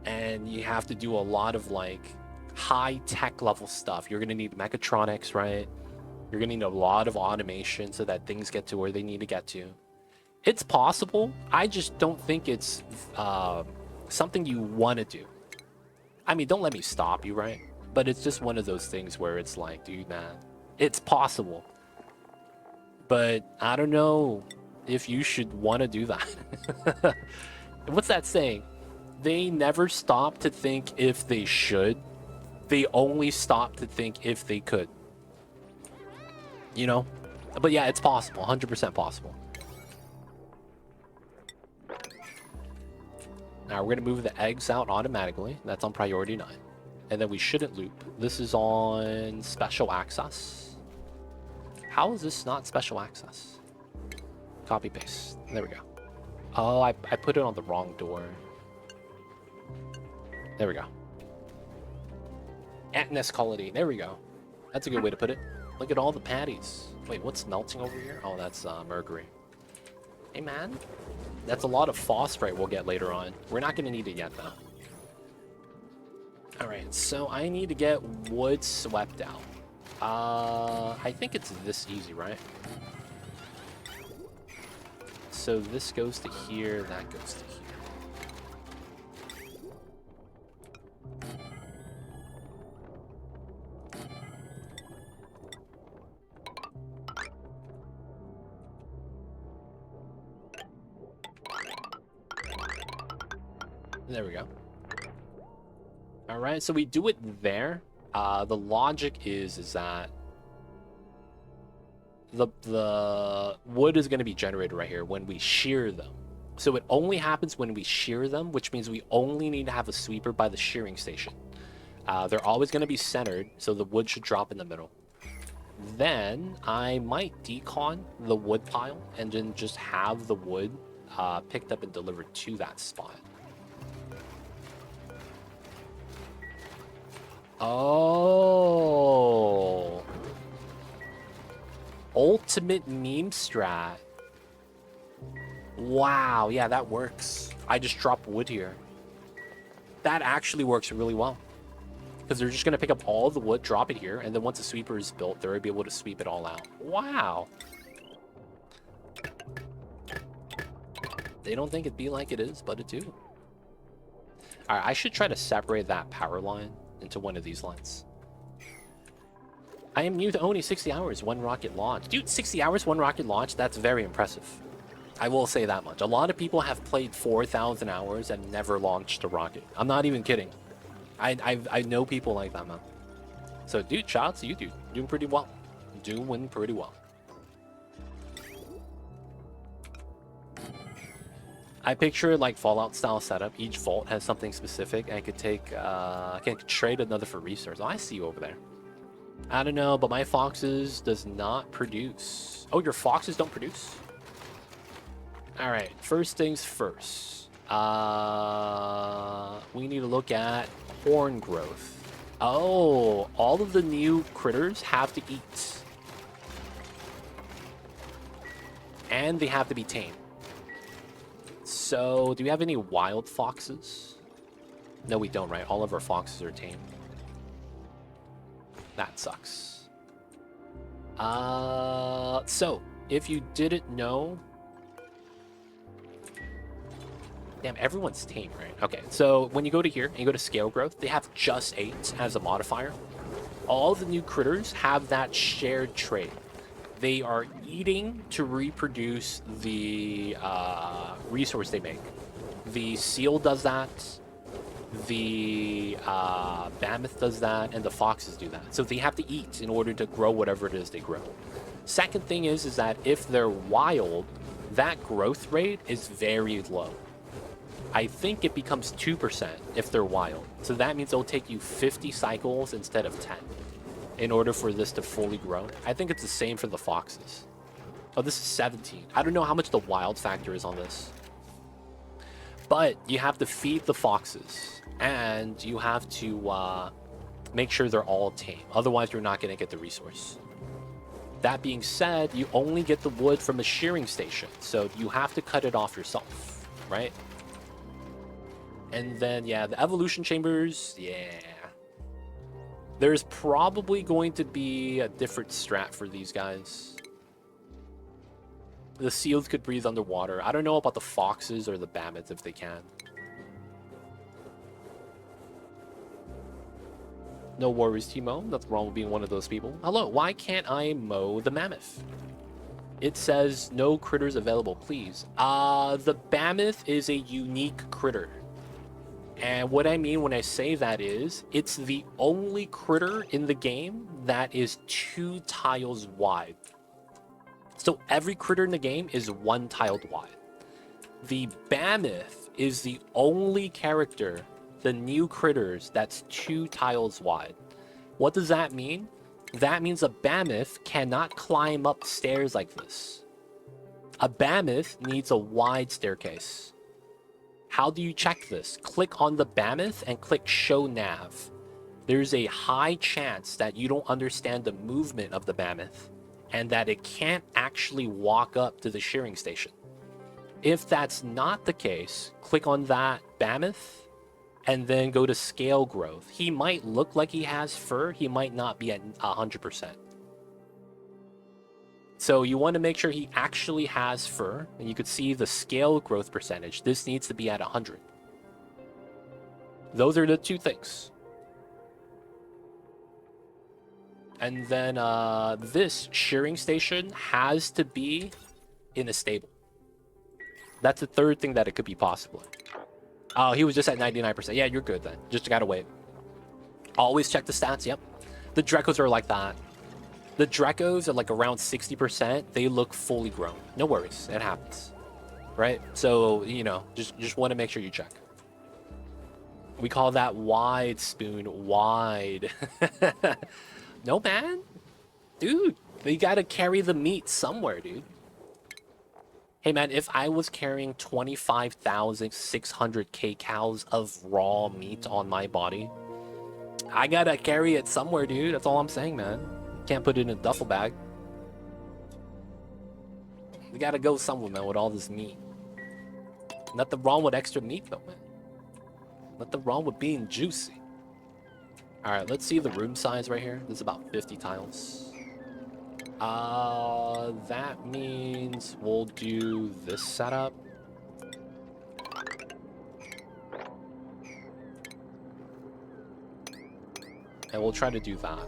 And you have to do a lot of like high tech level stuff. You're going to need mechatronics, right? You're going to need a lot of automation so that things get to where they need to get to. It's possible. I just don't think it's something you want to do. I mean, don't let me stop you, right? But it's just one of those things where it's like, dude, man, it's possible. But I don't know if you should want to do that. What's that saying? They never stop to think if they should. They only stop to think if they could. You know? But yeah, it's possible. 100% possible. Now we're going to move the eggs out automatically. That's on priority 9. And then we shouldn't loop. This is on special access. How is this not special access? Copy paste. There we go. Oh, I put it on the wrong door. There we go. Atness quality. There we go. That's a good way to put it. Look at all the patties. Wait, what's melting over here? Oh, that's mercury. Hey, man. That's a lot of phosphorite we'll get later on. We're not going to need it yet, though. Alright, so I need to get wood swept out. I think it's this easy, right? So this goes to here, that goes to here. There we go. All right, so we do it there. The logic is that the wood is going to be generated right here when we shear them. So it only happens when we shear them, which means we only need to have a sweeper by the shearing station. They're always going to be centered, so the wood should drop in the middle. Then I might decon the wood pile and then just have the wood picked up and delivered to that spot. Oh. Ultimate meme strat. Wow, yeah, that works. I just drop wood here. That actually works really well. Because they're just going to pick up all the wood, drop it here, and then once the sweeper is built, they're going to be able to sweep it all out. Wow. They don't think it'd be like it is, but it do. Alright, I should try to separate that power line into one of these lines. I am new to only 60 hours, one rocket launch. Dude, 60 hours, one rocket launch? That's very impressive. I will say that much. A lot of people have played 4,000 hours and never launched a rocket. I'm not even kidding. I know people like that, man. So, dude, shout out to you, dude. Doing pretty well. Doing pretty well. I picture like Fallout style setup. Each vault has something specific. I could take, I can trade another for resource. Oh, I see you over there. I don't know, but my foxes does not produce. Oh, your foxes don't produce? All right, first things first. We need to look at horn growth. Oh, all of the new critters have to eat. And they have to be tamed. So, do we have any wild foxes? No, we don't, right? All of our foxes are tamed. That sucks. So, if you didn't know... Damn, everyone's tame, right? Okay, so when you go to here and you go to scale growth, they have just 8 as a modifier. All the new critters have that shared trait. They are eating to reproduce the resource they make. The seal does that, the mammoth does that, and the foxes do that. So they have to eat in order to grow whatever it is they grow. Second thing is that if they're wild, that growth rate is very low. I think it becomes 2% if they're wild. So that means it'll take you 50 cycles instead of 10 in order for this to fully grow. I think it's the same for the foxes. Oh, this is 17. I don't know how much the wild factor is on this. But you have to feed the foxes, and you have to make sure they're all tame. Otherwise, you're not going to get the resource. That being said, you only get the wood from a shearing station, so you have to cut it off yourself, right? And then, yeah, the evolution chambers, yeah. There's probably going to be a different strat for these guys. The seals could breathe underwater. I don't know about the foxes or the mammoths if they can. No worries, Timo. Nothing wrong with being one of those people. Hello, why can't I mow the mammoth? It says no critters available, please. The mammoth is a unique critter. And what I mean when I say that is, it's the only critter in the game that is 2 tiles wide. So every critter in the game is 1 tiled wide. The mammoth is the only character, the new critters, that's 2 tiles wide. What does that mean? That means a mammoth cannot climb up stairs like this. A mammoth needs a wide staircase. How do you check this? Click on the mammoth and click show nav. There's a high chance that you don't understand the movement of the mammoth and that it can't actually walk up to the shearing station. If that's not the case, click on that mammoth and then go to scale growth. He might look like he has fur, he might not be at 100%. So you want to make sure he actually has fur, and you could see the scale growth percentage. This needs to be at 100. Those are the 2 things. And then this shearing station has to be in a stable. That's the 3rd thing that it could be possible. Oh, he was just at 99%. Yeah, you're good then. Just gotta wait. Always check the stats. Yep. The Drecos are like that. The Drecos are like around 60%. They look fully grown. No worries. It happens. Right? So, you know, just want to make sure you check. We call that wide, Spoon. Wide. No, man. Dude, they gotta carry the meat somewhere, dude. Hey, man, if I was carrying 25,600 kcals of raw meat on my body, I gotta carry it somewhere, dude. That's all I'm saying, man. Can't put it in a duffel bag. We gotta go somewhere, man, with all this meat. Nothing wrong with extra meat, though, man. Nothing wrong with being juicy. Alright, let's see the room size right here. This is about 50 tiles. That means we'll do this setup. And we'll try to do that.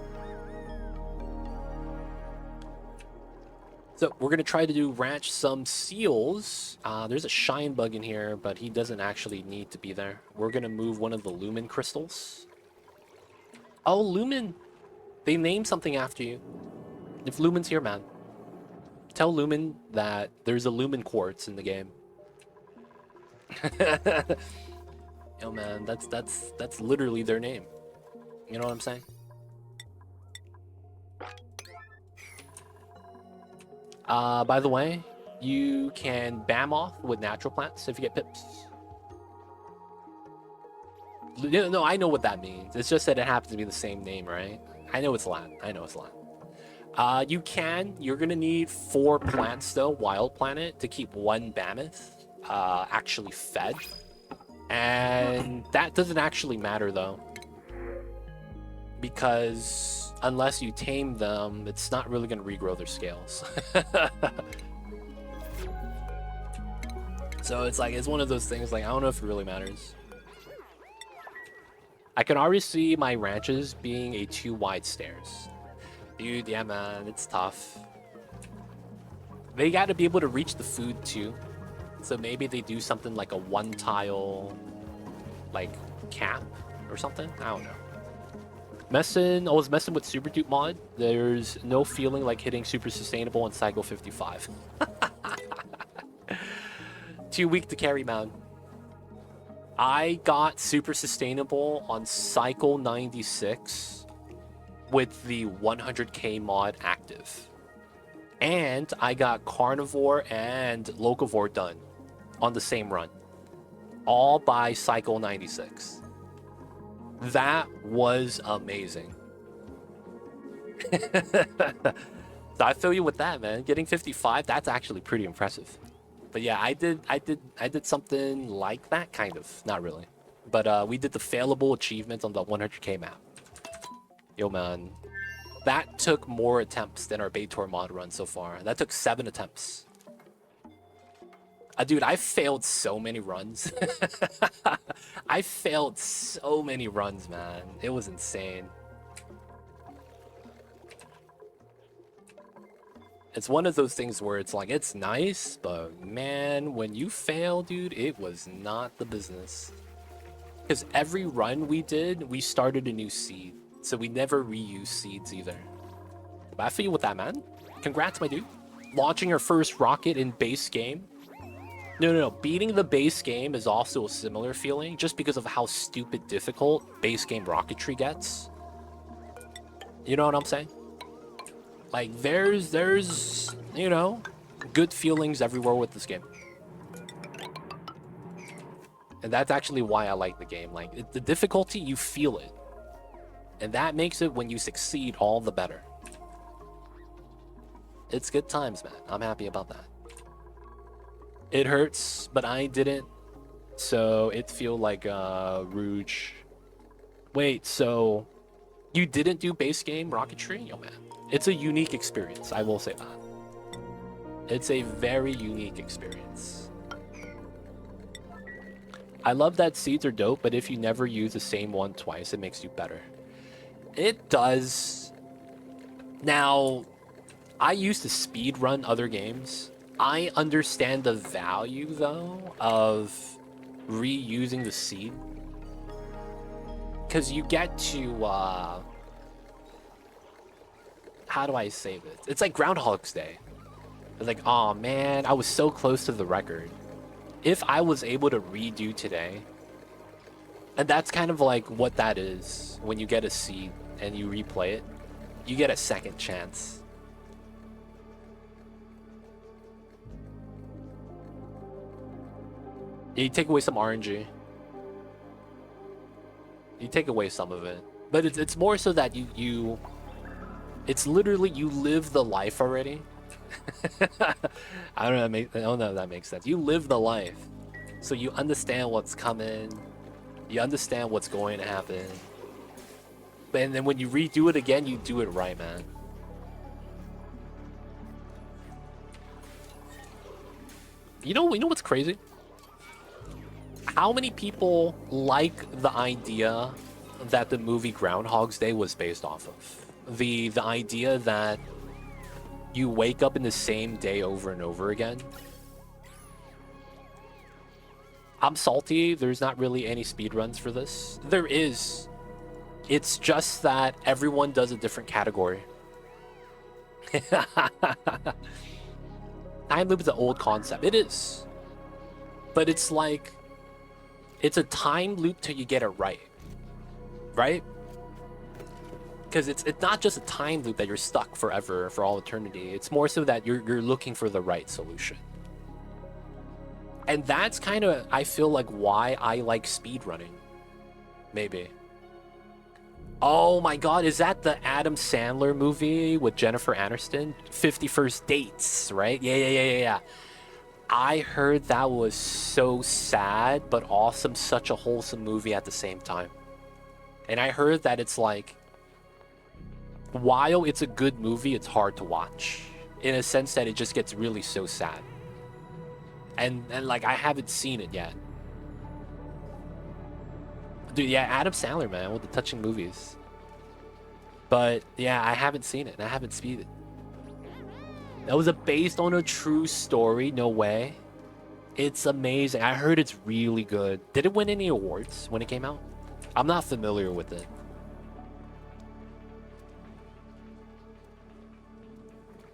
So we're going to try to ranch some seals. There's a shine bug in here, but he doesn't actually need to be there. We're going to move one of the lumen crystals. Oh, lumen. They named something after you. If Lumen's here, man, tell Lumen that there's a Lumen quartz in the game. Yo, man, that's literally their name. You know what I'm saying? By the way, you can bam off with natural plants if you get pips. No, I know what that means. It's just that it happens to be the same name, right? I know it's Latin. I know it's Latin. You're gonna need 4 plants though, Wild Planet, to keep 1 Mammoth actually fed. And that doesn't actually matter though. Because unless you tame them, it's not really gonna regrow their scales. So it's like, it's one of those things, like, I don't know if it really matters. I can already see my ranches being a 2 wide stairs. Dude, yeah, man, it's tough. They got to be able to reach the food too. So maybe they do something like a 1 tile, like, cap or something. I don't know. I was messing with Super Dupe mod. There's no feeling like hitting Super Sustainable on Cycle 55. Too weak to carry, man. I got Super Sustainable on Cycle 96. With the 100k mod active. And I got Carnivore and Locavore done on the same run. All by Cycle 96. That was amazing. So I feel you with that, man. Getting 55, that's actually pretty impressive. But yeah, I did something like that, kind of. Not really. But we did the failable achievements on the 100k map. Yo, man, that took more attempts than our Baitor mod run so far. That took 7 attempts. Dude, I failed so many runs. I failed so many runs, man. It was insane. It's one of those things where it's like, it's nice, but man, when you fail, dude, it was not the business. Because every run we did, we started a new seed. So we never reuse seeds either. But I feel you with that, man. Congrats, my dude. Launching your first rocket in base game. No. Beating the base game is also a similar feeling, just because of how stupid difficult base game rocketry gets. You know what I'm saying? Like, there's, you know, good feelings everywhere with this game. And that's actually why I like the game. Like, the difficulty, you feel it. And that makes it, when you succeed, all the better. It's good times, man. I'm happy about that. It hurts, but I didn't. So it feel like Rouge. Wait, so you didn't do base game rocketry? Yo, man. It's a unique experience, I will say that. It's a very unique experience. I love that seeds are dope, but if you never use the same one twice, it makes you better. It does. Now, I used to speed run other games. I understand the value, though, of reusing the seed. Because you get to, how do I say this? It's like Groundhog's Day. It's like, oh man, I was so close to the record. If I was able to redo today, and that's kind of like what that is when you get a seed and you replay it, you get a second chance. You take away some RNG. You take away some of it, but it's more so that you it's literally you live the life already. I don't know if that makes sense. You live the life, so you understand what's coming, you understand what's going to happen, and then when you redo it again, you do it right, man. You know what's crazy? How many people like the idea that the movie Groundhog's Day was based off of? The idea that you wake up in the same day over and over again. I'm salty. There's not really any speedruns for this. There is. It's just that everyone does a different category. Time loop is an old concept. It is. But it's like, it's a time loop till you get it right. Right? Because it's not just a time loop that you're stuck forever, for all eternity. It's more so that you're looking for the right solution. And that's kind of, I feel like, why I like speedrunning. Maybe. Oh my god, is that the Adam Sandler movie with Jennifer Aniston? 50 First Dates, right? Yeah. I heard that was so sad, but awesome, such a wholesome movie at the same time. And I heard that it's like, while it's a good movie, it's hard to watch. In a sense that it just gets really so sad. And like, I haven't seen it yet. Dude, yeah, Adam Sandler, man, with the touching movies. But yeah, I haven't seen it. I haven't seen it. That was based on a true story. No way. It's amazing. I heard it's really good. Did it win any awards when it came out? I'm not familiar with it.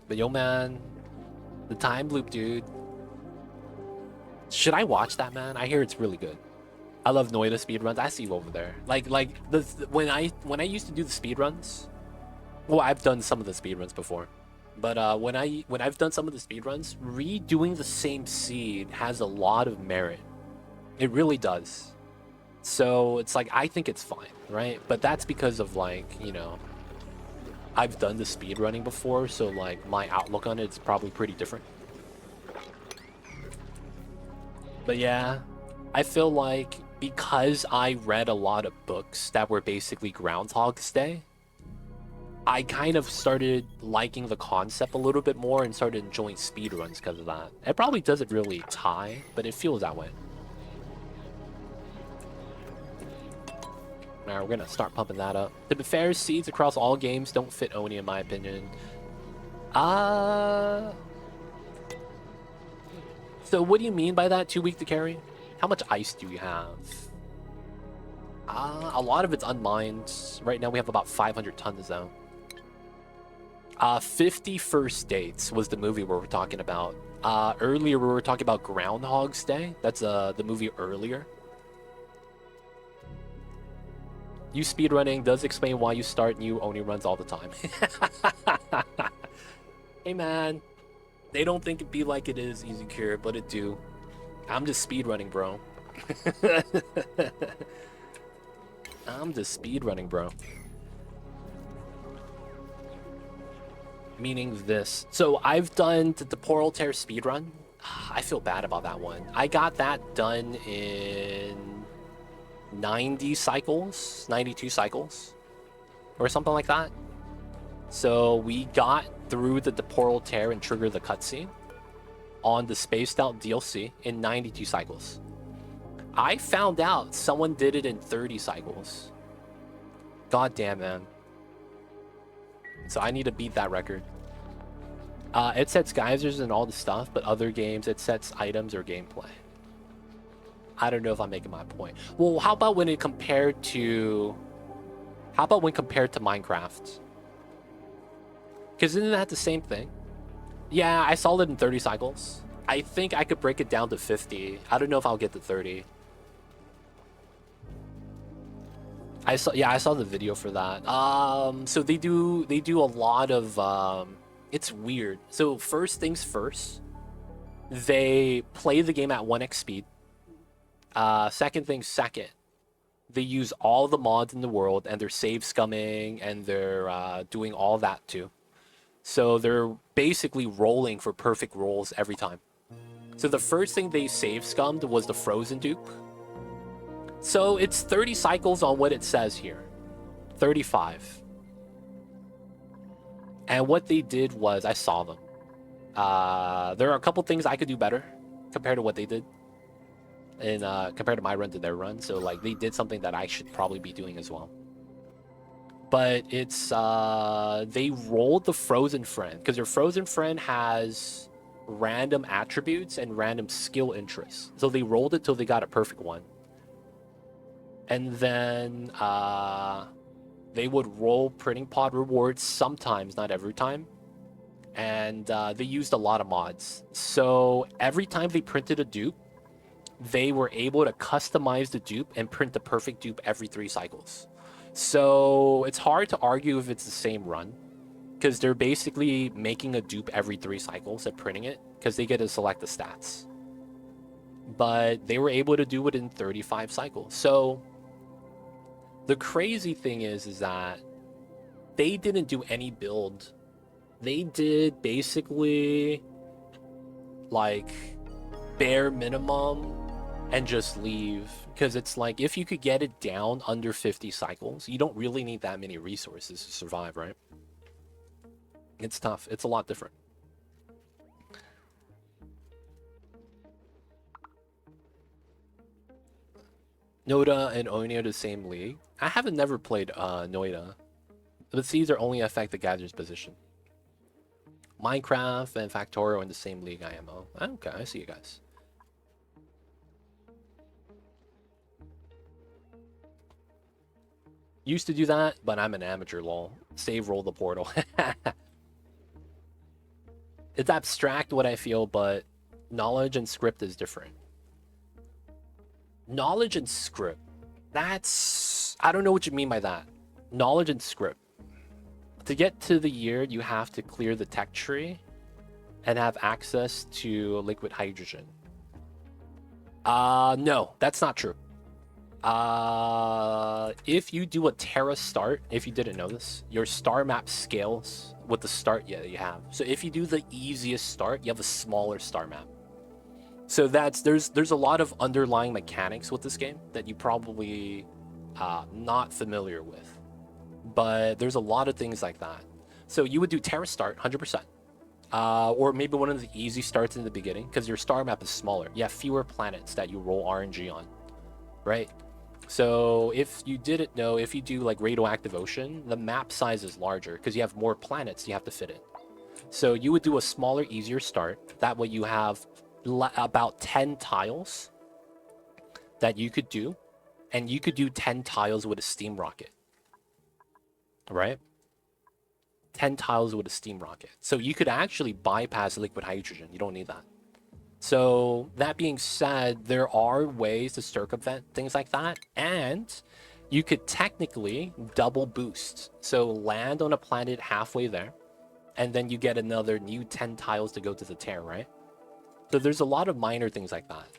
But yo, man, the time loop, dude. Should I watch that, man? I hear it's really good. I love Noida speedruns. I see you over there. Like when I used to do the speedruns, well, I've done some of the speedruns before, but when I've done some of the speedruns, redoing the same seed has a lot of merit. It really does. So it's like, I think it's fine, right? But that's because of, like, you know, I've done the speedrunning before, so like my outlook on it's probably pretty different. But yeah, I feel like because I read a lot of books that were basically Groundhog's Day, I kind of started liking the concept a little bit more and started enjoying speedruns because of that. It probably doesn't really tie, but it feels that way. Alright, we're gonna start pumping that up. To be fair, seeds across all games don't fit Oni in my opinion. So what do you mean by that, too weak to carry? How much ice do you have? A lot of it's unmined. Right now we have about 500 tons though. 50 First Dates was the movie we were talking about. Earlier we were talking about Groundhog's Day. That's the movie earlier. You speedrunning does explain why you start new Oni runs all the time. Hey man, they don't think it be like it is, Easy Cure, but it do. I'm just speedrunning, bro. I'm just speedrunning, bro. Meaning this. So I've done the Temporal Tear speedrun. I feel bad about that one. I got that done in 90 cycles, 92 cycles, or something like that. So we got through the Temporal Tear and triggered the cutscene on the Spaced Out DLC in 92 cycles. I found out someone did it in 30 cycles. God damn, man. So I need to beat that record. It sets geysers and all the stuff, but other games it sets items or gameplay. I don't know if I'm making my point. Well, how about when compared to Minecraft? Because isn't that the same thing? Yeah, I saw it in 30 cycles. I think I could break it down to 50. I don't know if I'll get to 30. I saw the video for that. So they do a lot of it's weird. So first things first, they play the game at 1x speed. Second thing second, they use all the mods in the world, and they're save scumming, and they're doing all that too. So they're basically rolling for perfect rolls every time. So the first thing they save scummed was the frozen dupe. So it's 30 cycles on what it says here. 35. And what they did was, I saw them. There are a couple things I could do better compared to what they did. And compared to my run to their run. So like they did something that I should probably be doing as well. But it's they rolled the frozen friend, because your frozen friend has random attributes and random skill interests. So they rolled it till they got a perfect one. And then they would roll printing pod rewards sometimes, not every time. And they used a lot of mods. So every time they printed a dupe, they were able to customize the dupe and print the perfect dupe every 3 cycles. So it's hard to argue if it's the same run, because they're basically making a dupe every 3 cycles and printing it, because they get to select the stats. But they were able to do it in 35 cycles. So the crazy thing is that they didn't do any build. They did basically like bare minimum and just leave, because it's like, if you could get it down under 50 cycles, you don't really need that many resources to survive, right? It's tough. It's a lot different. Noda and Oni are the same league. I haven't never played Noida. The Seeds are only affect the gatherer's position. Minecraft and Factorio are in the same league IMO. Okay, I see you guys. Used to do that, but I'm an amateur, lol. Save roll the portal. It's abstract what I feel, but knowledge and script is different. Knowledge and script. That's... I don't know what you mean by that. Knowledge and script. To get to the year, you have to clear the tech tree and have access to liquid hydrogen. No, that's not true. If you do a Terra start, if you didn't know this, your star map scales with the start you have. So if you do the easiest start, you have a smaller star map. So there's a lot of underlying mechanics with this game that you probably not familiar with, but there's a lot of things like that. So you would do Terra start 100%, or maybe one of the easy starts in the beginning, because your star map is smaller. You have fewer planets that you roll RNG on, right? So if you didn't know, if you do like radioactive ocean, the map size is larger because you have more planets you have to fit in. So you would do a smaller, easier start. That way you have about 10 tiles that you could do, and you could do 10 tiles with a steam rocket, right? 10 tiles with a steam rocket. So you could actually bypass liquid hydrogen. You don't need that. So that being said, there are ways to circumvent things like that, and you could technically double boost. So land on a planet halfway there, and then you get another new 10 tiles to go to the Terra, right? So there's a lot of minor things like that.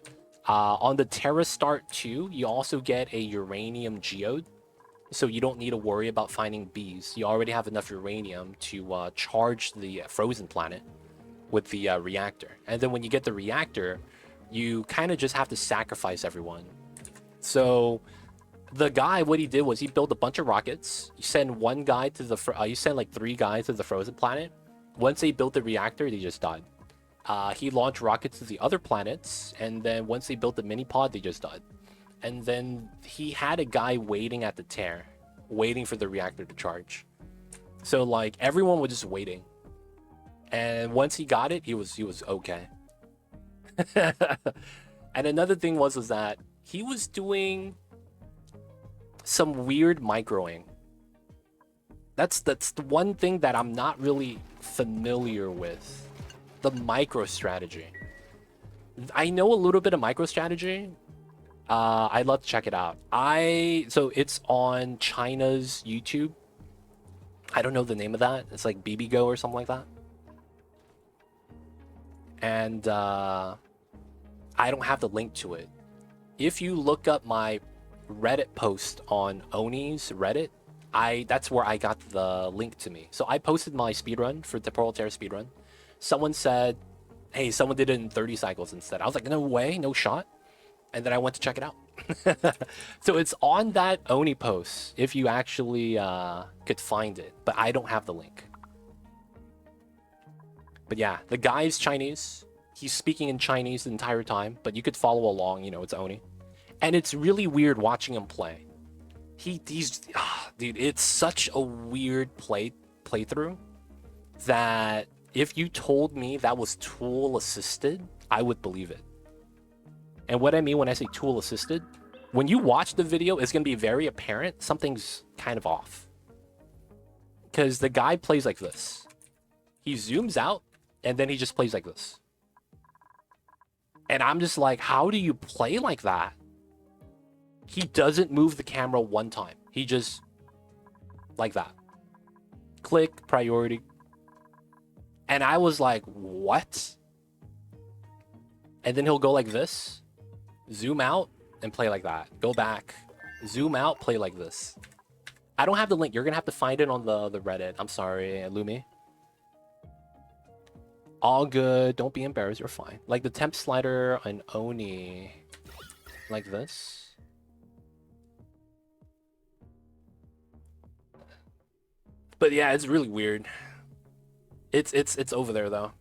On the Terra start too, you also get a uranium geode, so you don't need to worry about finding bees. You already have enough uranium to charge the frozen planet with the reactor. And then when you get the reactor, you kind of just have to sacrifice everyone. So the guy, what he did was he built a bunch of rockets. You send one guy to the you send like 3 guys to the frozen planet. Once they built the reactor, they just died. He launched rockets to the other planets, and then once they built the mini pod, they just died. And then he had a guy waiting at the Terra, waiting for the reactor to charge. So like everyone was just waiting. And once he got it, he was okay. And another thing was that he was doing some weird microing. That's the one thing that I'm not really familiar with. The micro strategy. I know a little bit of micro strategy. I'd love to check it out. So it's on China's YouTube. I don't know the name of that. It's like BBGo or something like that. And I don't have the link to it. If you look up my Reddit post on Oni's Reddit, that's where I got the link to me. So I posted my speedrun for Temporal Terror speedrun. Someone said, hey, someone did it in 30 cycles instead. I was like, no way, no shot. And then I went to check it out. So it's on that Oni post if you actually could find it, but I don't have the link. But yeah, the guy's Chinese. He's speaking in Chinese the entire time, but you could follow along, you know, it's Oni. And it's really weird watching him play. Dude, it's such a weird playthrough that if you told me that was tool assisted, I would believe it. And what I mean when I say tool assisted, when you watch the video, it's going to be very apparent something's kind of off. Because the guy plays like this. He zooms out, and then he just plays like this. And I'm just like, how do you play like that? He doesn't move the camera one time. He just, like that. Click, priority. And I was like, what? And then he'll go like this, zoom out, and play like that. Go back, zoom out, play like this. I don't have the link. You're going to have to find it on the Reddit. I'm sorry, Lumi. All good. Don't be embarrassed. You're fine. Like the temp slider on Oni. Like this. But yeah, it's really weird. It's over there though.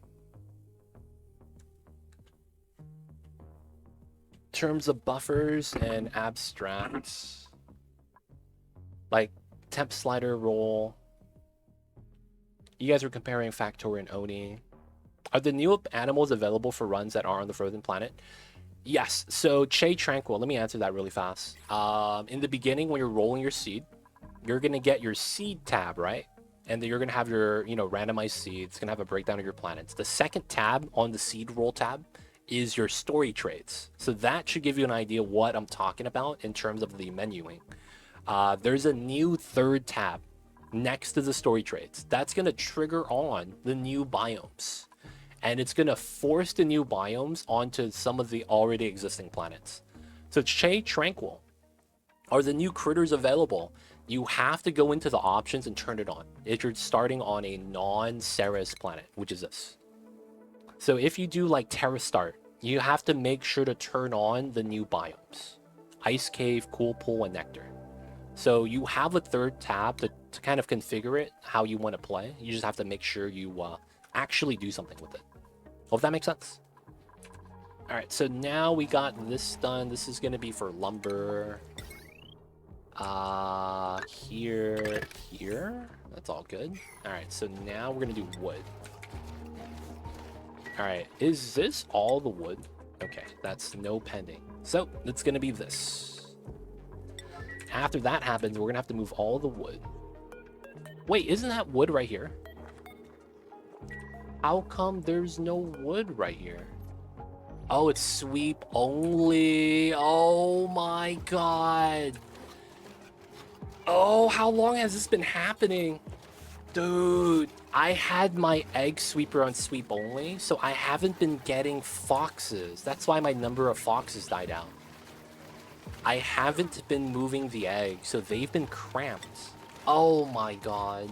In terms of buffers and abstracts, like temp slider roll. You guys are comparing Factor and Oni. Are the new animals available for runs that are on the frozen planet? Yes. So Che Tranquil, let me answer that really fast. In the beginning, when you're rolling your seed, you're gonna get your seed tab, right? And then you're gonna have your, you know, randomized seeds. It's gonna have a breakdown of your planets. The second tab on the seed roll tab is your story traits. So that should give you an idea what I'm talking about in terms of the menuing. There's a new third tab next to the story traits. That's gonna trigger on the new biomes. And it's gonna force the new biomes onto some of the already existing planets. So Che Tranquil, are the new critters available? You have to go into the options and turn it on if you're starting on a non-Ceres planet, which is this. So if you do like Terra Start, you have to make sure to turn on the new biomes. Ice Cave, Cool Pool, and Nectar. So you have a third tab to kind of configure it how you want to play. You just have to make sure you actually do something with it. Hope that makes sense. All right, so now we got this done. This is going to be for lumber. Here. That's all good. All right, so now we're going to do wood. All right, is this all the wood? Okay, that's no pending. So it's going to be this. After that happens, we're going to have to move all the wood. Wait, isn't that wood right here? How come there's no wood right here? Oh, it's sweep only. Oh my god. Oh, how long has this been happening? Dude, I had my egg sweeper on sweep only, so I haven't been getting foxes. That's why my number of foxes died out. I haven't been moving the eggs, so they've been cramped. Oh my god.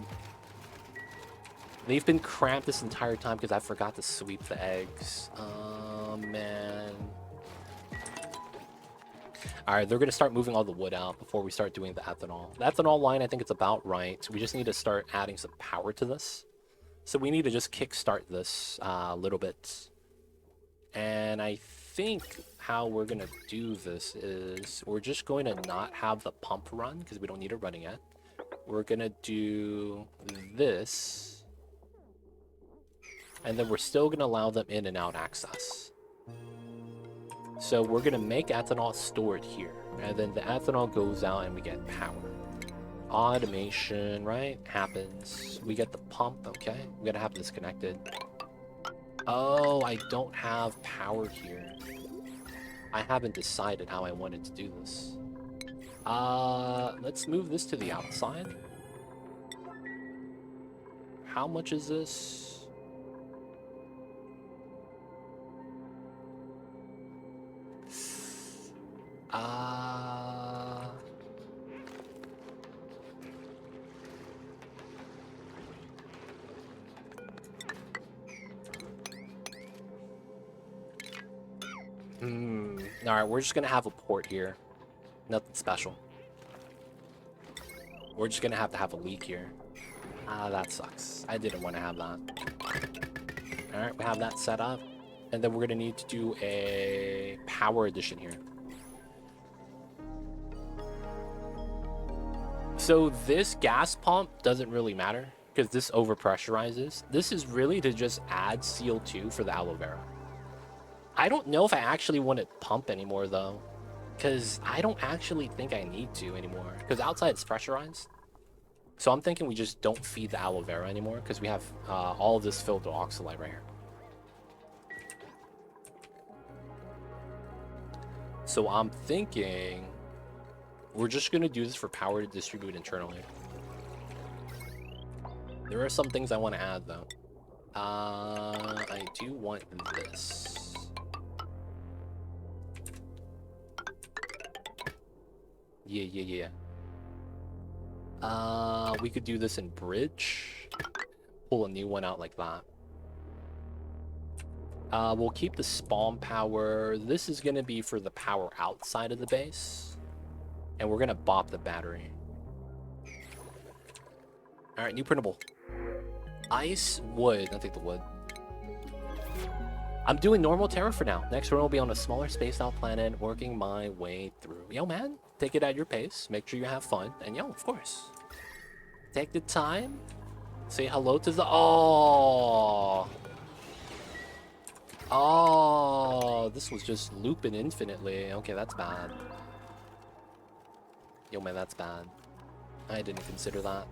They've been cramped this entire time because I forgot to sweep the eggs. Oh, man. Alright, they're going to start moving all the wood out before we start doing the ethanol. The ethanol line, I think it's about right. We just need to start adding some power to this. So we need to just kickstart this a little bit. And I think how we're going to do this is we're just going to not have the pump run because we don't need it running yet. We're going to do this. And then we're still going to allow them in and out access. So we're gonna make ethanol stored here, and then the ethanol goes out and we get power. Automation, right? Happens. We get the pump, okay? We gotta have this connected. Oh, I don't have power here. I haven't decided how I wanted to do this. Let's move this to the outside. How much is this? Alright, we're just gonna have a port here. Nothing special. We're just gonna have a leak here. That sucks. I didn't want to have that. Alright, we have that set up. And then we're gonna need to do a power addition here. So this gas pump doesn't really matter because this overpressurizes. This is really to just add CO2 for the aloe vera. I don't know if I actually want to pump anymore though, because I don't actually think I need to anymore because outside it's pressurized. So I'm thinking we just don't feed the aloe vera anymore because we have all of this filled with oxalate right here. So I'm thinking we're just going to do this for power to distribute internally. There are some things I want to add though. I do want this. Yeah. We could do this in bridge. Pull a new one out like that. We'll keep the spawn power. This is going to be for the power outside of the base. And we're going to bop the battery. Alright, new printable. Ice, wood. I'll take the wood. I'm doing normal Terra for now. Next run will be on a smaller spaced out planet, working my way through. Yo, man, take it at your pace. Make sure you have fun. And yo, of course, take the time. Say hello to the... Oh, this was just looping infinitely. Okay, that's bad. Yo, man, that's bad. I didn't consider that.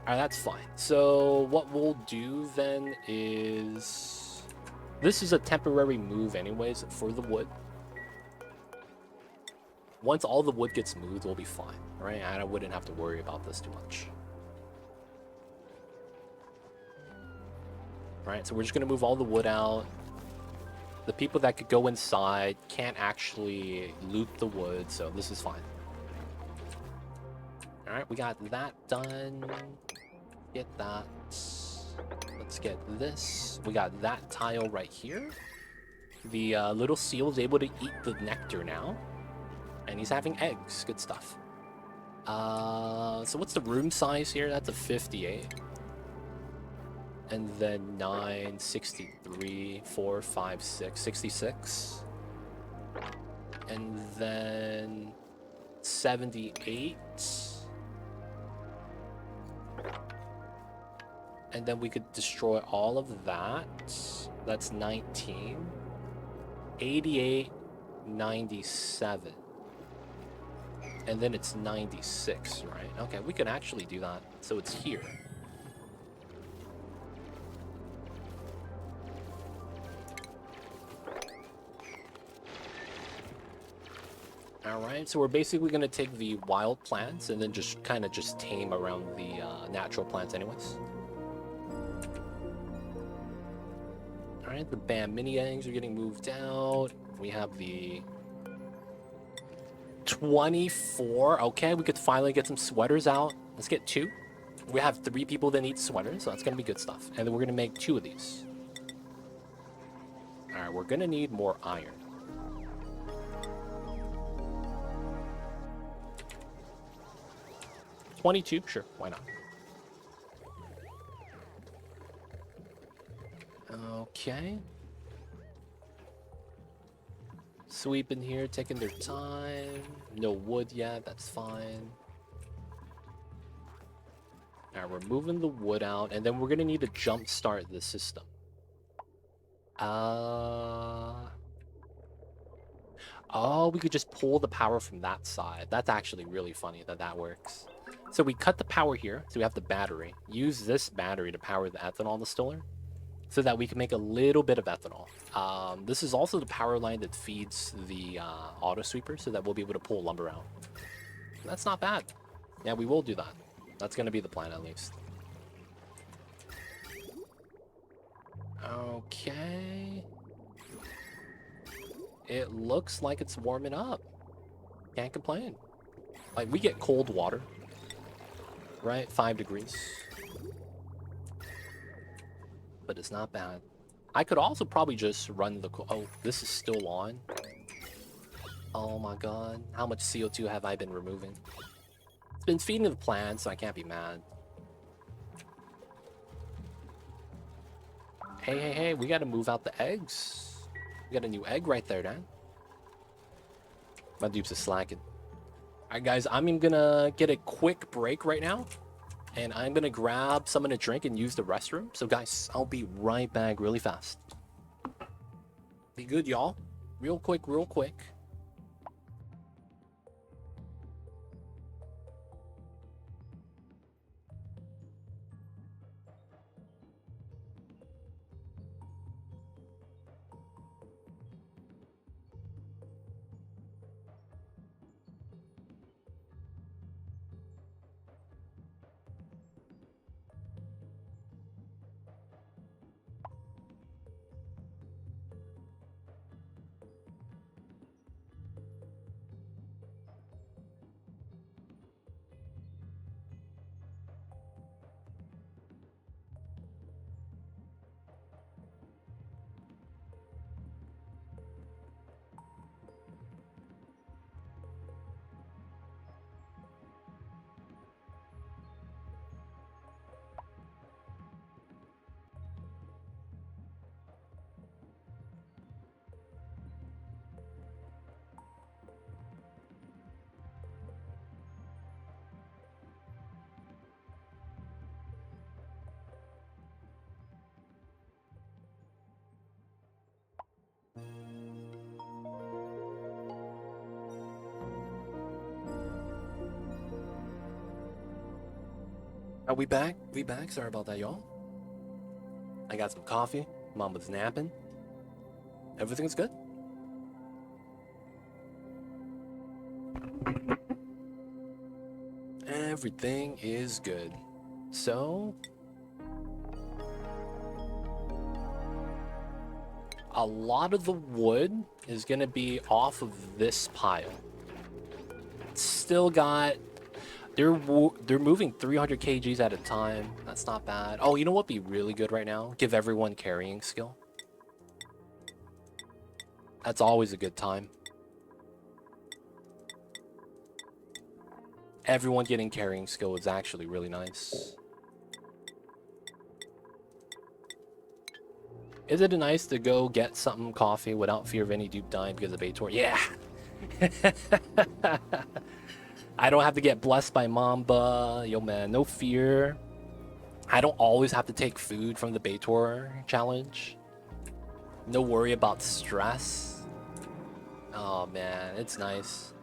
Alright, that's fine. So what we'll do then is... This is a temporary move anyways for the wood. Once all the wood gets moved, we'll be fine, right? I wouldn't have to worry about this too much. Right, so we're just gonna move all the wood out. The people that could go inside can't actually loot the wood, so this is fine. Alright, we got that done. Get that. Let's get this. We got that tile right here. The little seal is able to eat the nectar now. And he's having eggs. Good stuff. So what's the room size here? That's a 58. And then 9, 63, 4, 5, 6, 66. And then 78. And then we could destroy all of that. That's 19. 88, 97. And then it's 96, right? Okay, we can actually do that. So it's here. Alright, so we're basically going to take the wild plants and then just kind of just tame around the natural plants anyways. Alright, the Bam mini eggs are getting moved out. We have the 24. Okay, we could finally get some sweaters out. Let's get 2. We have 3 people that need sweaters, so that's going to be good stuff. And then we're going to make 2 of these. Alright, we're going to need more iron. $22, sure, why not? Okay. Sweeping here, taking their time. No wood yet, that's fine. Alright, we're moving the wood out, and then we're gonna need to jump start the system. Oh, we could just pull the power from that side. That's actually really funny that that works. So we cut the power here, so we have the battery. Use this battery to power the ethanol distiller, so that we can make a little bit of ethanol. This is also the power line that feeds the auto sweeper, so that we'll be able to pull lumber out. That's not bad. Yeah, we will do that. That's going to be the plan, at least. Okay. It looks like it's warming up. Can't complain. Like, we get cold water, right? 5 degrees. But it's not bad. I could also probably just run the... Oh, this is still on. Oh my god. How much CO2 have I been removing? It's been feeding the plants, so I can't be mad. Hey, hey, hey, we gotta move out the eggs. We got a new egg right there, Dan. My dupes is slacking. Alright, guys, I'm gonna get a quick break right now. And I'm gonna grab something to drink and use the restroom. So, guys, I'll be right back really fast. Be good, y'all. Real quick, real quick. Are we back? We back? Sorry about that, y'all. I got some coffee. Mom was napping. Everything's good. Everything is good. So... a lot of the wood is going to be off of this pile. Still got... They're moving 300 kgs at a time. That's not bad. Oh, you know what'd be really good right now? Give everyone carrying skill. That's always a good time. Everyone getting carrying skill is actually really nice. Is it nice to go get something coffee without fear of any dupe dying because of Baitor? Yeah! I don't have to get blessed by Mamba. Yo, man, no fear. I don't always have to take food from the Baitor challenge. No worry about stress. Oh, man, it's nice.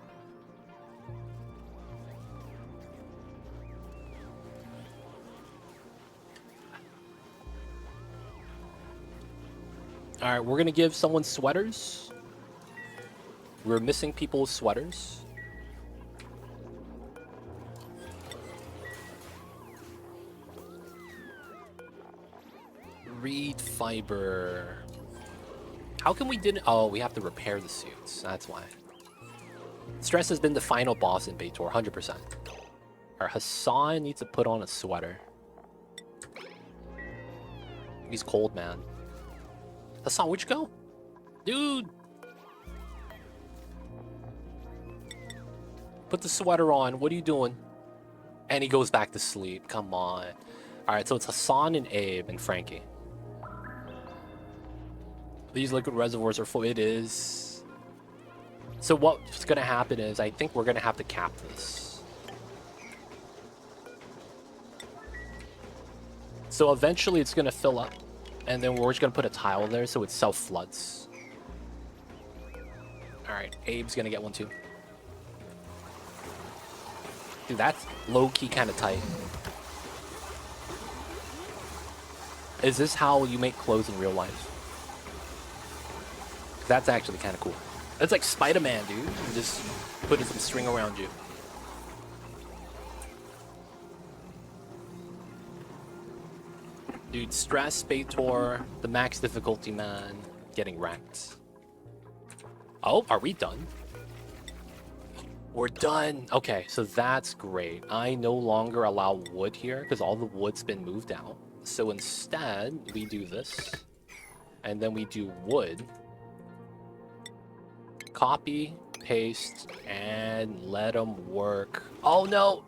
Alright, we're gonna give someone sweaters. We're missing people's sweaters. Reed fiber. How come we didn't... Oh, we have to repair the suits. That's why. Stress has been the final boss in Baitor, 100%. Our Hassan needs to put on a sweater. He's cold, man. Hassan, where'd you go? Dude! Put the sweater on. What are you doing? And he goes back to sleep. Come on. Alright, so it's Hassan and Abe and Frankie. These liquid reservoirs are full. It is. So what's going to happen is I think we're going to have to cap this. So eventually it's going to fill up. And then we're just going to put a tile there so it self-floods. Alright, Alright, Abe's gonna get one too. Dude, that's low-key kind of tight. Is this how you make clothes in real life? That's actually kind of cool. It's like Spider-Man, dude. Just putting some string around you. Dude, Stress, Spator, the max difficulty man, getting wrecked. Oh, are we done? We're done. Okay, so that's great. I no longer allow wood here because all the wood's been moved out. So instead, we do this. And then we do wood. Copy, paste, and let them work. Oh, no!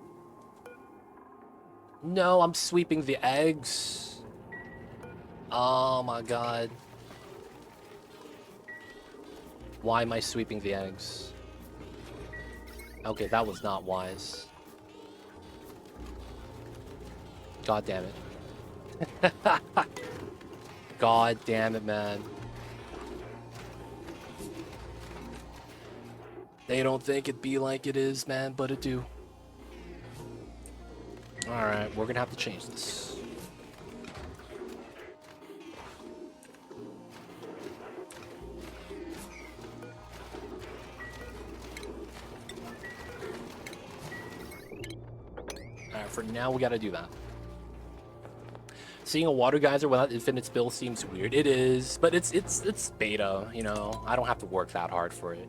No, I'm sweeping the eggs. Oh my god. Why am I sweeping the eggs? Okay, that was not wise. God damn it. God damn it, man. They don't think it be like it is, man, but it do. Alright, we're gonna have to change this. Alright, for now we gotta do that. Seeing a water geyser without infinite spill seems weird. It is, but it's beta, you know. I don't have to work that hard for it.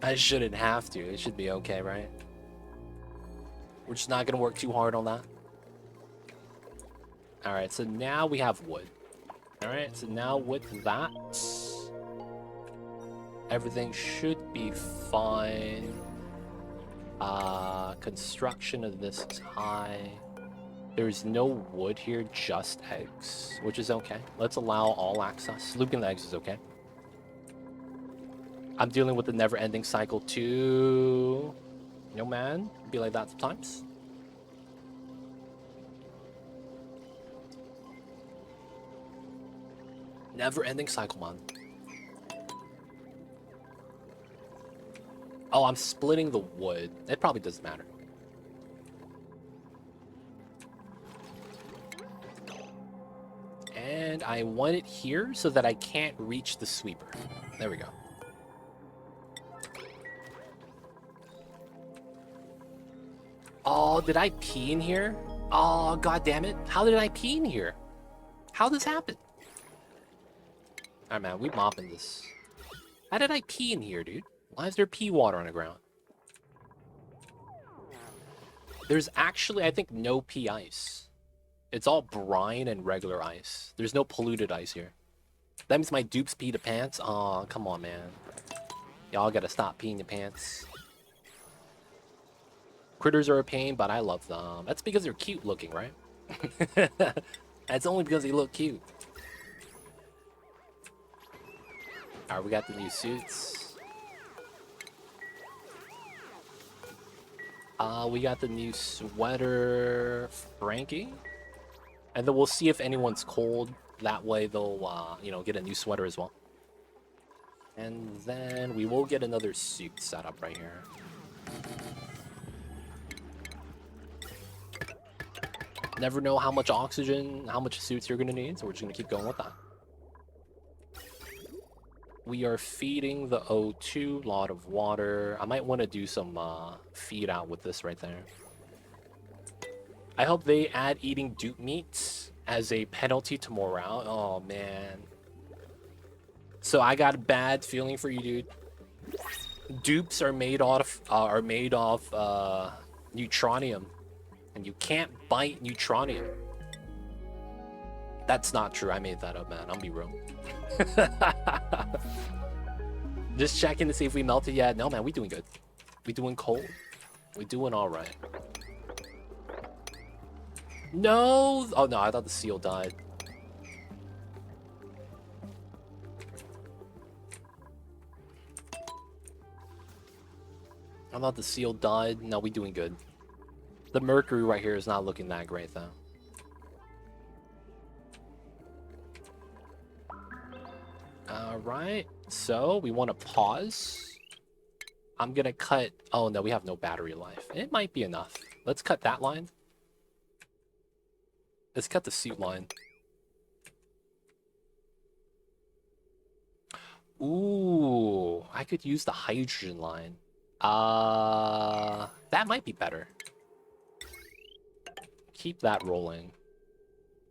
I shouldn't have to. It should be okay, right? We're just not gonna work too hard on that. Alright, so now we have wood. Alright, so now with that, everything should be fine. Construction of this is high. There's no wood here, just eggs, which is okay. Let's allow all access. Looping the eggs is okay. I'm dealing with the never-ending cycle too. No, man. Be like that sometimes. Never-ending cycle, man. Oh, I'm splitting the wood. It probably doesn't matter. And I want it here so that I can't reach the sweeper. There we go. Oh, did I pee in here? Oh, god damn it. How did I pee in here? How did this happen? Alright, man, we mopping this. How did I pee in here, dude? Why is there pee water on the ground? There's actually, I think, no pee ice. It's all brine and regular ice. There's no polluted ice here. That means my dupes pee the pants? Aw, come on, man. Y'all gotta stop peeing the pants. Critters are a pain, but I love them. That's because they're cute looking, right? That's only because they look cute. Alright, we got the new suits. We got the new sweater, Frankie. And then we'll see if anyone's cold. That way they'll, you know, get a new sweater as well. And then we will get another suit set up right here. Never know how much oxygen, how much suits you're gonna need, so we're just gonna keep going with that. We are feeding the O2, lot of water. I might want to do some feed out with this right there. I hope they add eating dupe meat as a penalty to morale. Oh man. So I got a bad feeling for you, dude. Dupes are made of neutronium, and you can't bite neutronium. That's not true. I made that up, man. I'll be real. Just checking to see if we melted yet. No, man, we doing good. We doing cold. We doing all right. No! Oh, no, I thought the seal died. I thought the seal died. No, we doing good. The mercury right here is not looking that great, though. right, so we want to pause. I'm gonna cut... Oh no, we have no battery life. It might be enough. Let's cut that line. Let's cut the suit line. Ooh, I could use the hydrogen line. That might be better. Keep that rolling.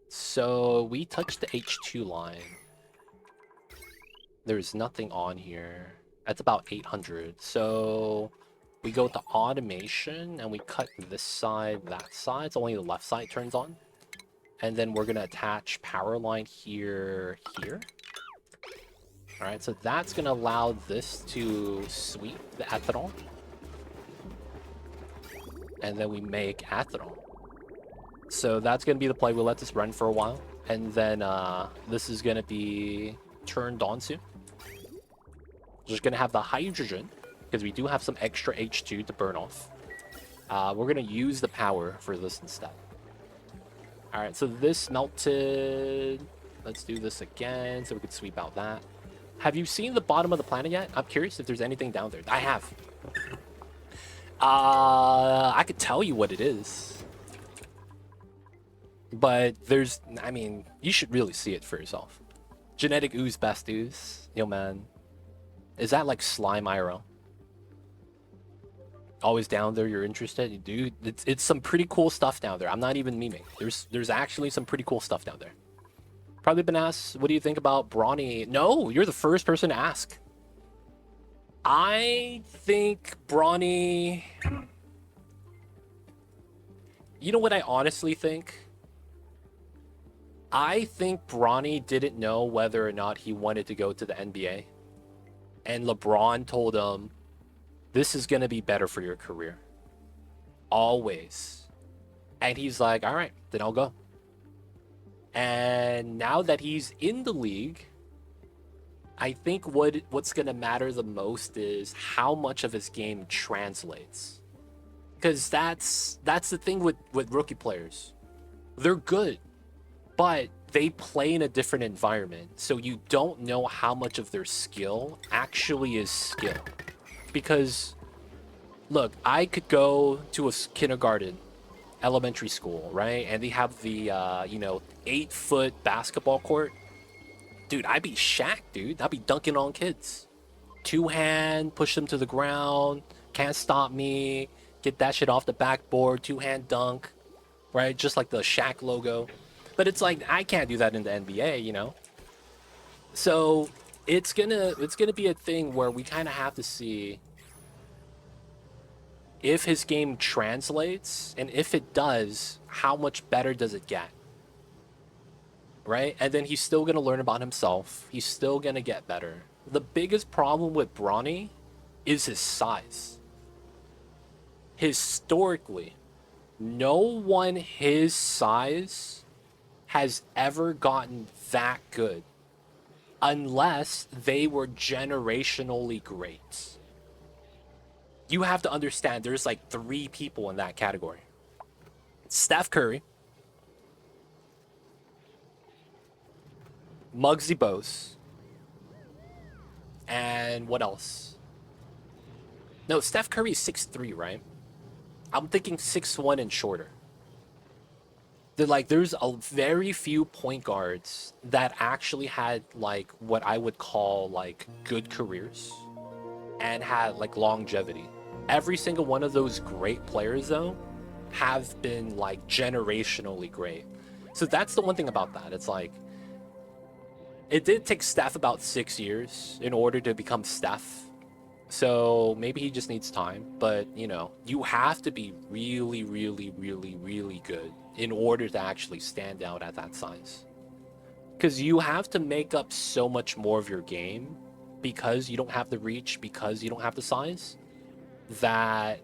So we touched the H2 line. There's nothing on here. That's about 800. So we go to automation and we cut this side, that side. So only the left side turns on. And then we're gonna attach power line here, here. All right, so that's gonna allow this to sweep the ethanol. And then we make ethanol. So that's gonna be the play. We'll let this run for a while. And then this is gonna be turned on soon. We're just gonna have the hydrogen, because we do have some extra H2 to burn off. We're gonna use the power for this instead. All right, so this melted. Let's do this again so we can sweep out that. Have you seen the bottom of the planet yet? I'm curious if there's anything down there. I have. I could tell you what it is. But there's, I mean, you should really see it for yourself. Genetic ooze, best ooze. Yo, man. Is that like slime IRL? Always down there, you're interested? Dude, it's some pretty cool stuff down there. I'm not even memeing. There's actually some pretty cool stuff down there. Probably been asked, what do you think about Brawny? No, you're the first person to ask. I think Brawny... You know what I honestly think? I think Brawny didn't know whether or not he wanted to go to the NBA. And LeBron told him, this is going to be better for your career. Always. And he's like, all right, then I'll go. And now that he's in the league, I think what's going to matter the most is how much of his game translates. Because that's the thing with rookie players. They're good, but they play in a different environment. So you don't know how much of their skill actually is skill. Because, look, I could go to a kindergarten, elementary school, right? And they have the, 8-foot basketball court. Dude, I'd be Shaq, dude. I'd be dunking on kids. Two-hand, push them to the ground, can't stop me, get that shit off the backboard, two-hand dunk, right? Just like the Shaq logo. But it's like, I can't do that in the NBA, you know? So it's gonna be a thing where we kind of have to see if his game translates, and if it does, how much better does it get? Right? And then he's still gonna learn about himself. He's still gonna get better. The biggest problem with Brawny is his size. Historically, no one his size has ever gotten that good unless they were generationally great. You have to understand there's like 3 people in that category. Steph Curry, Muggsy Bogues, and what else? No, Steph Curry is 6'3", right? I'm thinking 6'1" and shorter. There's a very few point guards that actually had like what I would call like good careers and had like longevity. Every single one of those great players though have been like generationally great. So that's the one thing about that. It's like, it did take Steph about 6 years in order to become Steph. So maybe he just needs time, but you have to be really, really, really, really good in order to actually stand out at that size. Because you have to make up so much more of your game because you don't have the reach, because you don't have the size, that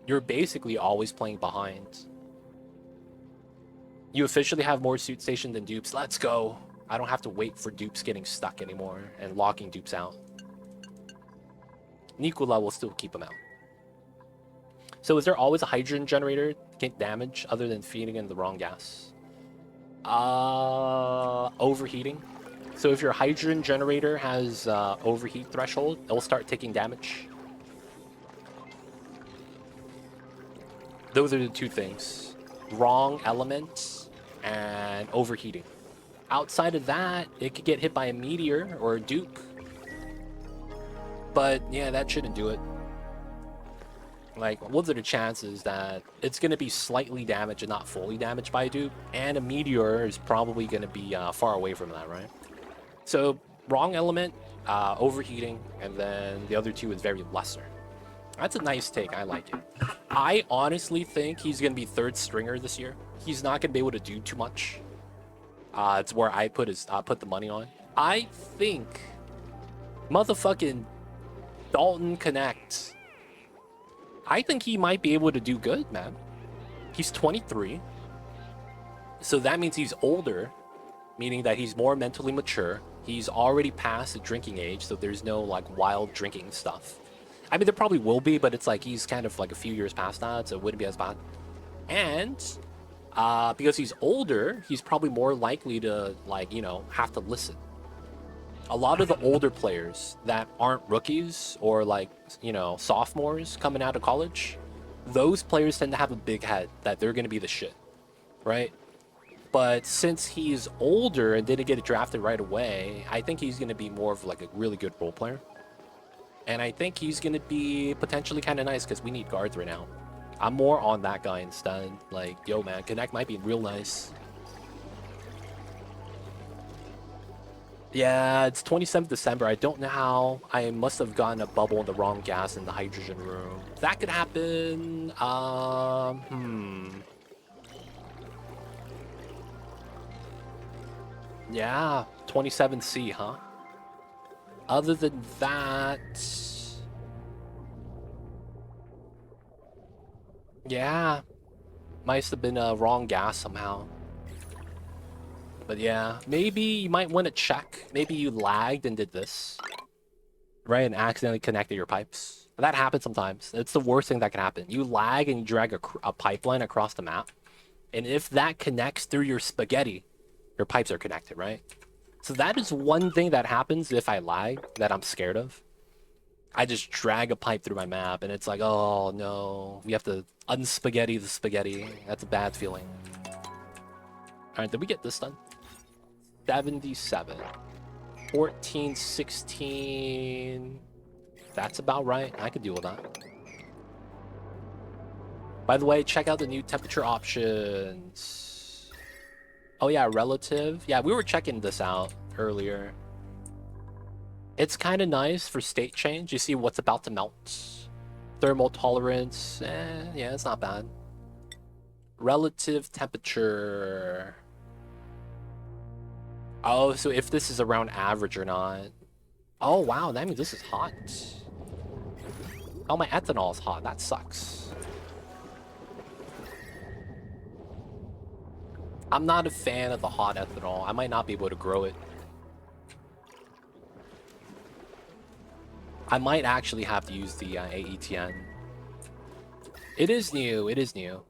you're basically always playing behind. You officially have more suit station than dupes. Let's go. I don't have to wait for dupes getting stuck anymore and locking dupes out. Nicola will still keep them out. So is there always a hydrogen generator to get damage other than feeding in the wrong gas? Overheating. So if your hydrogen generator has overheat threshold, it'll start taking damage. Those are the two things. Wrong elements and overheating. Outside of that, it could get hit by a meteor or a dupe. But yeah, that shouldn't do it. Like, what are the chances that it's going to be slightly damaged and not fully damaged by a dupe? And a meteor is probably going to be far away from that, right? So, wrong element, overheating, and then the other two is very lesser. That's a nice take. I like it. I honestly think he's going to be third stringer this year. He's not going to be able to do too much. It's where I put the money on. I think motherfucking Dalton Connect. I think he might be able to do good, man. He's 23. So that means he's older, meaning that he's more mentally mature. He's already past the drinking age, so there's no like wild drinking stuff. I mean, there probably will be, but it's like he's kind of like a few years past that, so it wouldn't be as bad. And because he's older, he's probably more likely to, like, you know, have to listen. A lot of the older players that aren't rookies or, like, you know, sophomores coming out of college, those players tend to have a big head that they're going to be the shit, right? But since he's older and didn't get drafted right away, I think he's going to be more of like a really good role player. And I think he's going to be potentially kind of nice because we need guards right now. I'm more on that guy instead. Like, yo, man, Connect might be real nice. Yeah, it's 27th December. I don't know how. I must have gotten a bubble in the wrong gas in the hydrogen room. That could happen. Yeah, 27C, huh? Other than that... Yeah. Must have been a wrong gas somehow. But yeah, maybe you might want to check. Maybe you lagged and did this. Right, and accidentally connected your pipes. That happens sometimes. It's the worst thing that can happen. You lag and you drag a pipeline across the map. And if that connects through your spaghetti, your pipes are connected, right? So that is one thing that happens if I lag that I'm scared of. I just drag a pipe through my map and it's like, oh no, we have to unspaghetti the spaghetti. That's a bad feeling. Alright, did we get this done? 77. 14, 16. That's about right. I could deal with that. By the way, check out the new temperature options. Oh yeah, relative. Yeah, we were checking this out earlier. It's kind of nice for state change. You see what's about to melt. Thermal tolerance. Yeah, it's not bad. Relative temperature. Oh, so if this is around average or not. Oh, wow, that means this is hot. Oh, my ethanol is hot. That sucks. I'm not a fan of the hot ethanol. I might not be able to grow it. I might actually have to use the AETN. It is new. It is new.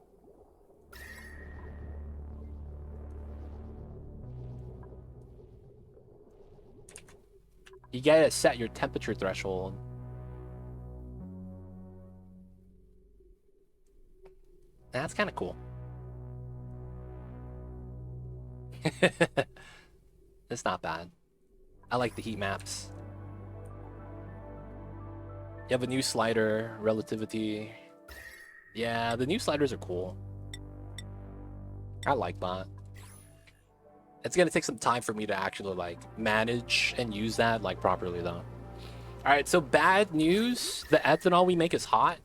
You gotta set your temperature threshold. That's kind of cool. It's not bad. I like the heat maps. You have a new slider, relativity. Yeah, the new sliders are cool. I like that. It's gonna take some time for me to actually like manage and use that like properly though. Alright, so bad news. The ethanol we make is hot.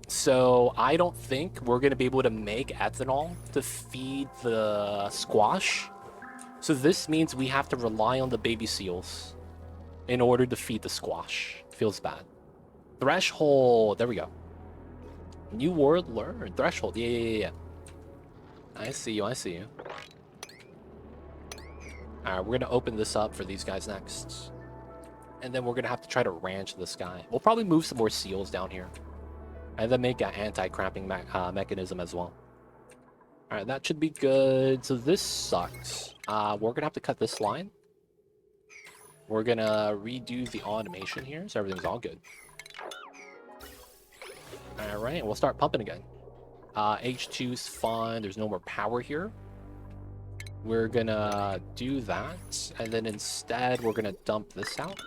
So I don't think we're gonna be able to make ethanol to feed the squash. So this means we have to rely on the baby seals in order to feed the squash. Feels bad. Threshold. There we go. New word learned. Threshold. Yeah. I see you. I see you. Alright, we're gonna open this up for these guys next. And then we're gonna have to try to ranch this guy. We'll probably move some more seals down here. And then make an anti-cramping mechanism as well. Alright, that should be good. So this sucks. We're gonna have to cut this line. We're gonna redo the automation here, so everything's all good. Alright, we'll start pumping again. H2's fine, there's no more power here. We're gonna do that, and then instead we're gonna dump this out.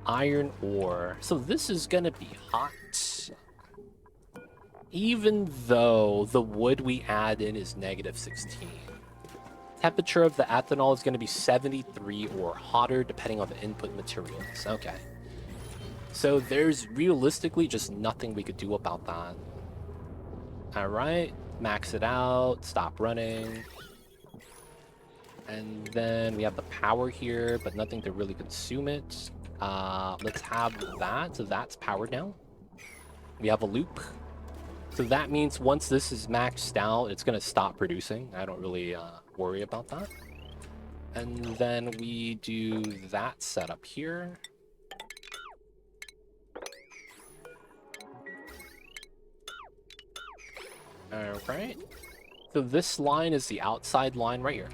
Iron ore. So this is gonna be hot. Even though the wood we add in is -16. Temperature of the ethanol is gonna be 73 or hotter depending on the input materials. Okay. So there's realistically just nothing we could do about that. Alright, max it out, stop running. And then we have the power here, but nothing to really consume it. Let's have that, so that's powered now. We have a loop. So that means once this is maxed out, it's gonna stop producing. I don't really worry about that. And then we do that setup here. Alright. So this line is the outside line right here.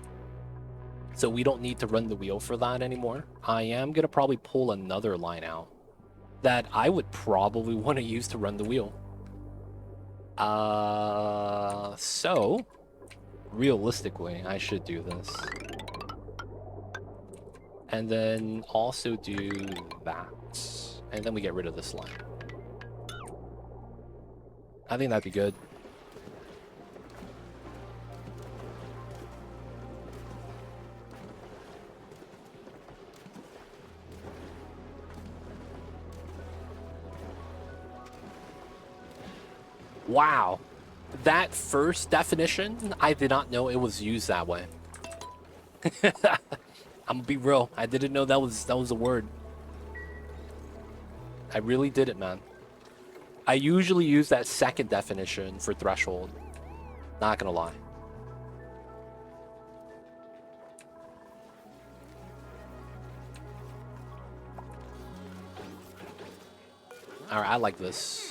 So we don't need to run the wheel for that anymore. I am going to probably pull another line out that I would probably want to use to run the wheel. So realistically, I should do this. And then also do that. And then we get rid of this line. I think that'd be good. Wow, that first definition, I did not know it was used that way. I'm gonna be real, I didn't know that was a word. I really didn't, man. I usually use that second definition for threshold. Not gonna lie. Alright, I like this.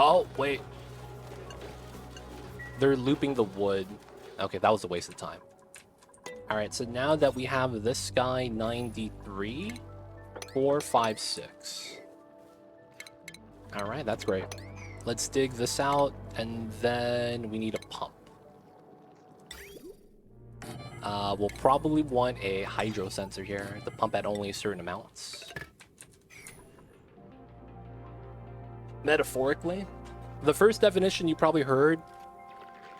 Oh, wait. They're looping the wood. Okay, that was a waste of time. Alright, so now that we have this guy, 93, 4, 5, 6. Alright, that's great. Let's dig this out, and then we need a pump. We'll probably want a hydro sensor here to pump at only certain amounts. Metaphorically, the first definition you probably heard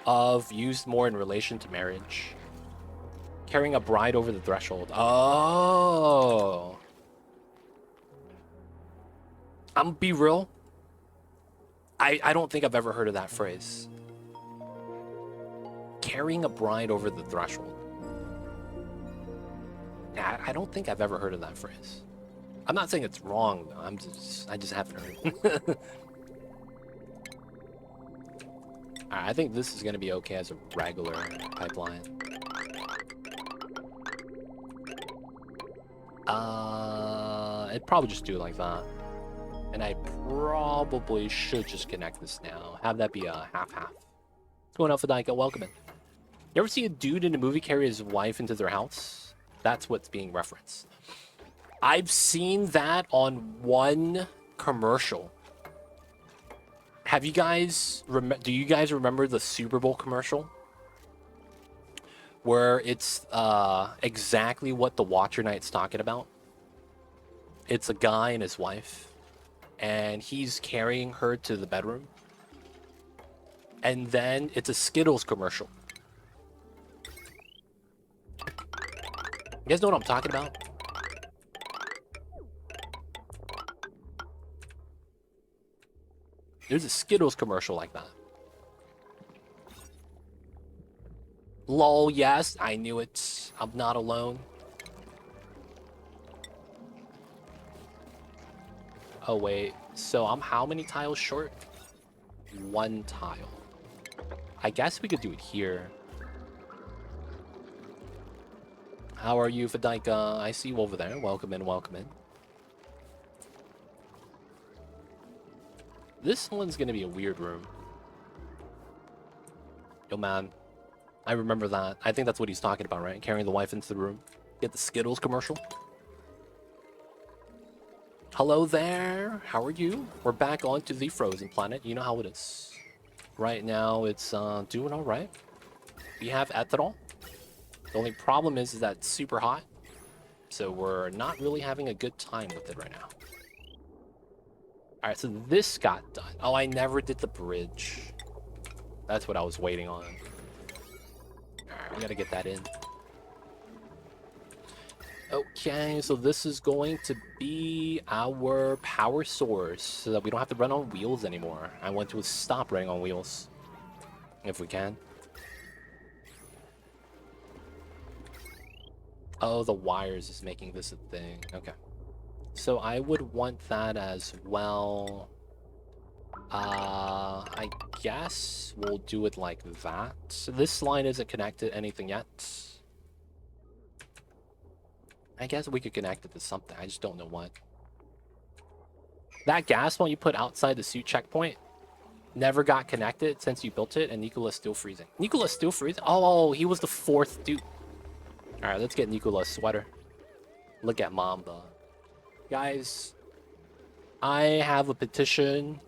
of used more in relation to marriage. Carrying a bride over the threshold. Oh. I'm gonna be real. I don't think I've ever heard of that phrase. Carrying a bride over the threshold. I don't think I've ever heard of that phrase. I'm not saying it's wrong, though. I just haven't heard. I think this is going to be okay as a regular pipeline. I'd probably just do it like that. And I probably should just connect this now. Have that be a half-half. What's going on, Fadaika? Welcome in. You ever see a dude in a movie carry his wife into their house? That's what's being referenced. I've seen that on one commercial. Have you guys do you guys remember the Super Bowl commercial? Where it's exactly what the Watcher Knight's talking about. It's a guy and his wife, and he's carrying her to the bedroom. And then it's a Skittles commercial. You guys know what I'm talking about? There's a Skittles commercial like that. Lol, yes, I knew it. I'm not alone. Oh, wait. So I'm how many tiles short? One tile. I guess we could do it here. How are you, Fadaika? I see you over there. Welcome in, welcome in. This one's gonna be a weird room. Yo, man. I remember that. I think that's what he's talking about, right? Carrying the wife into the room. Get the Skittles commercial. Hello there. How are you? We're back onto the frozen planet. You know how it is. Right now, it's doing all right. We have ethanol. The only problem is that it's super hot. So we're not really having a good time with it right now. All right, so this got done. Oh, I never did the bridge. That's what I was waiting on. All right, we gotta get that in. Okay, so this is going to be our power source so that we don't have to run on wheels anymore. I want to stop running on wheels if we can. Oh, the wires is making this a thing. Okay. So I would want that as well. I guess we'll do it like that. So this line isn't connected to anything yet. I guess we could connect it to something. I just don't know what. That gas one you put outside the suit checkpoint never got connected since you built it, and Nicola's still freezing. Nicola's still freezing? Oh, he was the 4th dude. All right, let's get Nicola's sweater. Look at Mamba. Guys, I have a petition.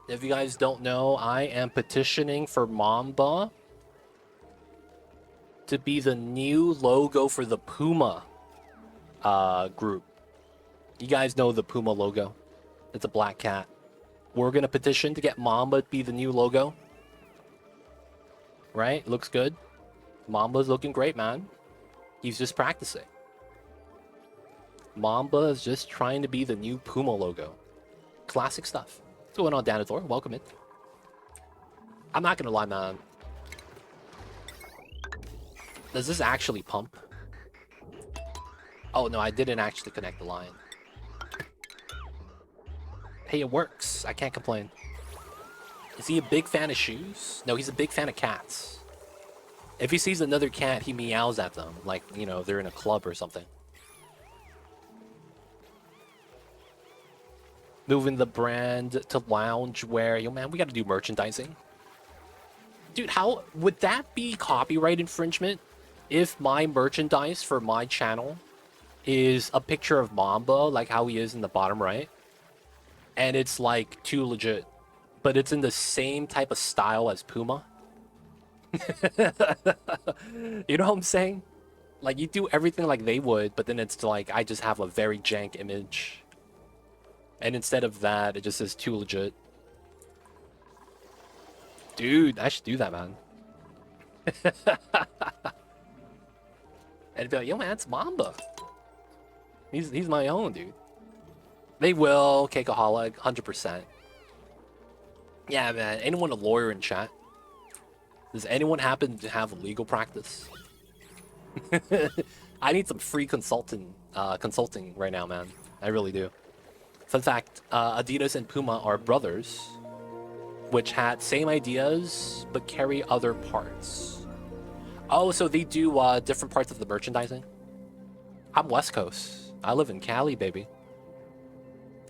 If you guys don't know, I am petitioning for Mamba to be the new logo for the Puma group. You guys know the Puma logo. It's a black cat. We're gonna petition to get Mamba to be the new logo. Right? Looks good. Mamba's looking great, man. He's just practicing. Mamba is just trying to be the new Puma logo. Classic stuff. What's going on, Danathor? Welcome in. I'm not gonna lie, man. Does this actually pump? Oh, no, I didn't actually connect the line. Hey, it works. I can't complain. Is he a big fan of shoes? No, he's a big fan of cats. If he sees another cat, he meows at them. Like, you know, they're in a club or something. Moving the brand to loungewear. Yo, man, we gotta do merchandising. Dude, how would that be copyright infringement if my merchandise for my channel is a picture of Mamba, like how he is in the bottom right, and it's like too legit, but it's in the same type of style as Puma? You know what I'm saying? Like, you do everything like they would, but then it's like I just have a very jank image. And instead of that, it just says too legit. Dude, I should do that, man. And be like, yo, man, it's Mamba. He's my own, dude. They will, Cakeaholic, 100%. Yeah, man. Anyone a lawyer in chat? Does anyone happen to have legal practice? I need some free consulting right now, man. I really do. Fun fact, Adidas and Puma are brothers, which had same ideas, but carry other parts. Oh, so they do different parts of the merchandising? I'm West Coast. I live in Cali, baby.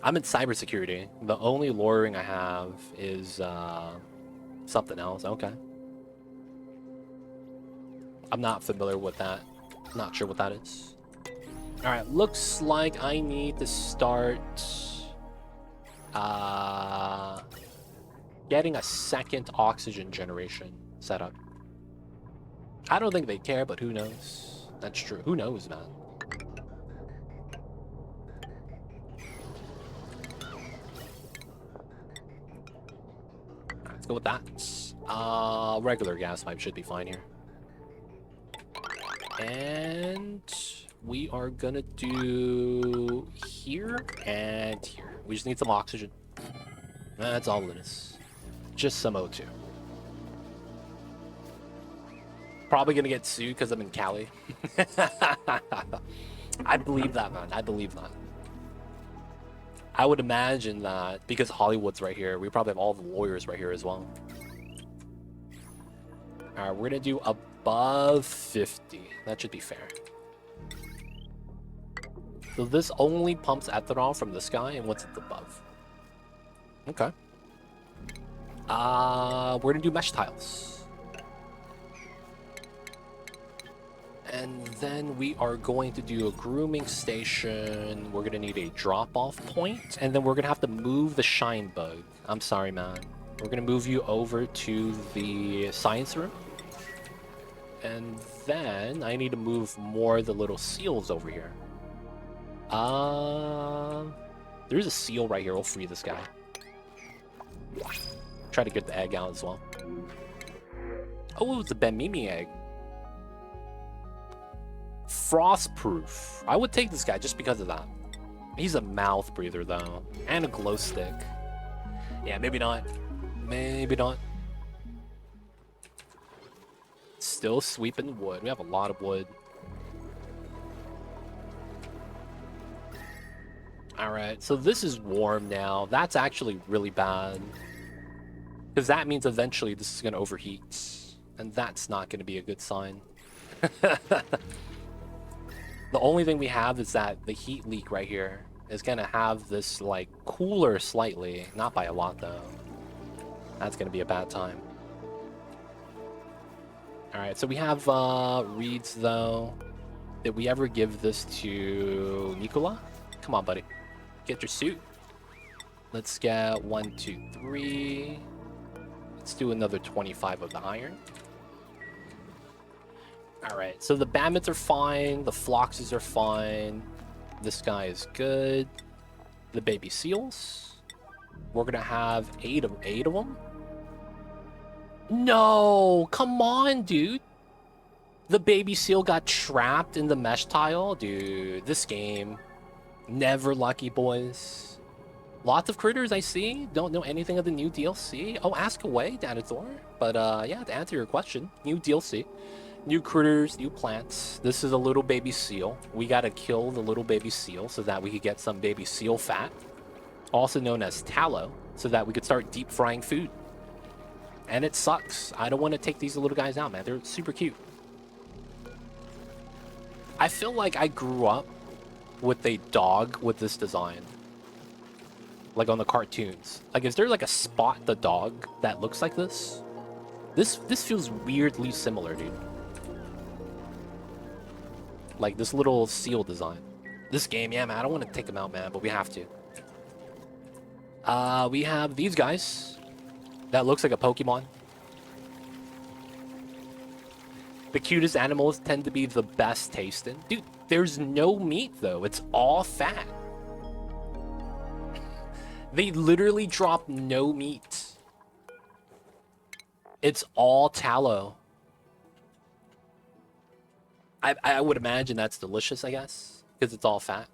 I'm in cybersecurity. The only lawyering I have is something else. Okay. I'm not familiar with that. Not sure what that is. Alright, looks like I need to start getting a second oxygen generation set up. I don't think they care, but who knows? That's true. Who knows, man? Let's go with that. Regular gas pipe should be fine here. And we are gonna do here and here. We just need some oxygen. That's all it is. Just some O2. Probably gonna get sued because I'm in Cali. I believe that, man. I believe that. I would imagine that because Hollywood's right here, we probably have all the lawyers right here as well. Alright, we're gonna do above 50. That should be fair. So this only pumps ethanol from this guy, and what's it above? Okay. We're gonna do mesh tiles. And then we are going to do a grooming station. We're gonna need a drop-off point, and then we're gonna have to move the shine bug. I'm sorry, man. We're gonna move you over to the science room. And then I need to move more of the little seals over here. There's a seal right here. We'll free this guy. Try to get the egg out as well. Oh, it's a Benmimi egg. Frostproof. I would take this guy just because of that. He's a mouth breather, though. And a glow stick. Yeah, maybe not. Maybe not. Still sweeping wood. We have a lot of wood. Alright, so this is warm now. That's actually really bad. Because that means eventually this is going to overheat. And that's not going to be a good sign. The only thing we have is that the heat leak right here is going to have this, like, cooler slightly. Not by a lot, though. That's going to be a bad time. Alright, so we have reeds, though. Did we ever give this to Nicola? Come on, buddy. Get your suit. Let's get 1, 2, 3. Let's do another 25 of the iron. Alright, so the Bammets are fine. The Floxes are fine. This guy is good. The baby seals. We're gonna have 8 of them. No! Come on, dude! The baby seal got trapped in the mesh tile? Dude, this game. Never lucky, boys. Lots of critters I see. Don't know anything of the new DLC. Oh, ask away, Danator. But yeah, to answer your question, new DLC. New critters, new plants. This is a little baby seal. We gotta kill the little baby seal so that we could get some baby seal fat. Also known as tallow, so that we could start deep frying food. And it sucks. I don't want to take these little guys out, man. They're super cute. I feel like I grew up with a dog with this design. Like on the cartoons. Like, is there like a Spot the dog that looks like this? This feels weirdly similar, dude. Like this little seal design. This game, yeah, man. I don't want to take them out, man, but we have to. We have these guys. That looks like a Pokemon. The cutest animals tend to be the best tasting. Dude, there's no meat, though. It's all fat. They literally drop no meat. It's all tallow. I would imagine that's delicious, I guess. Because it's all fat.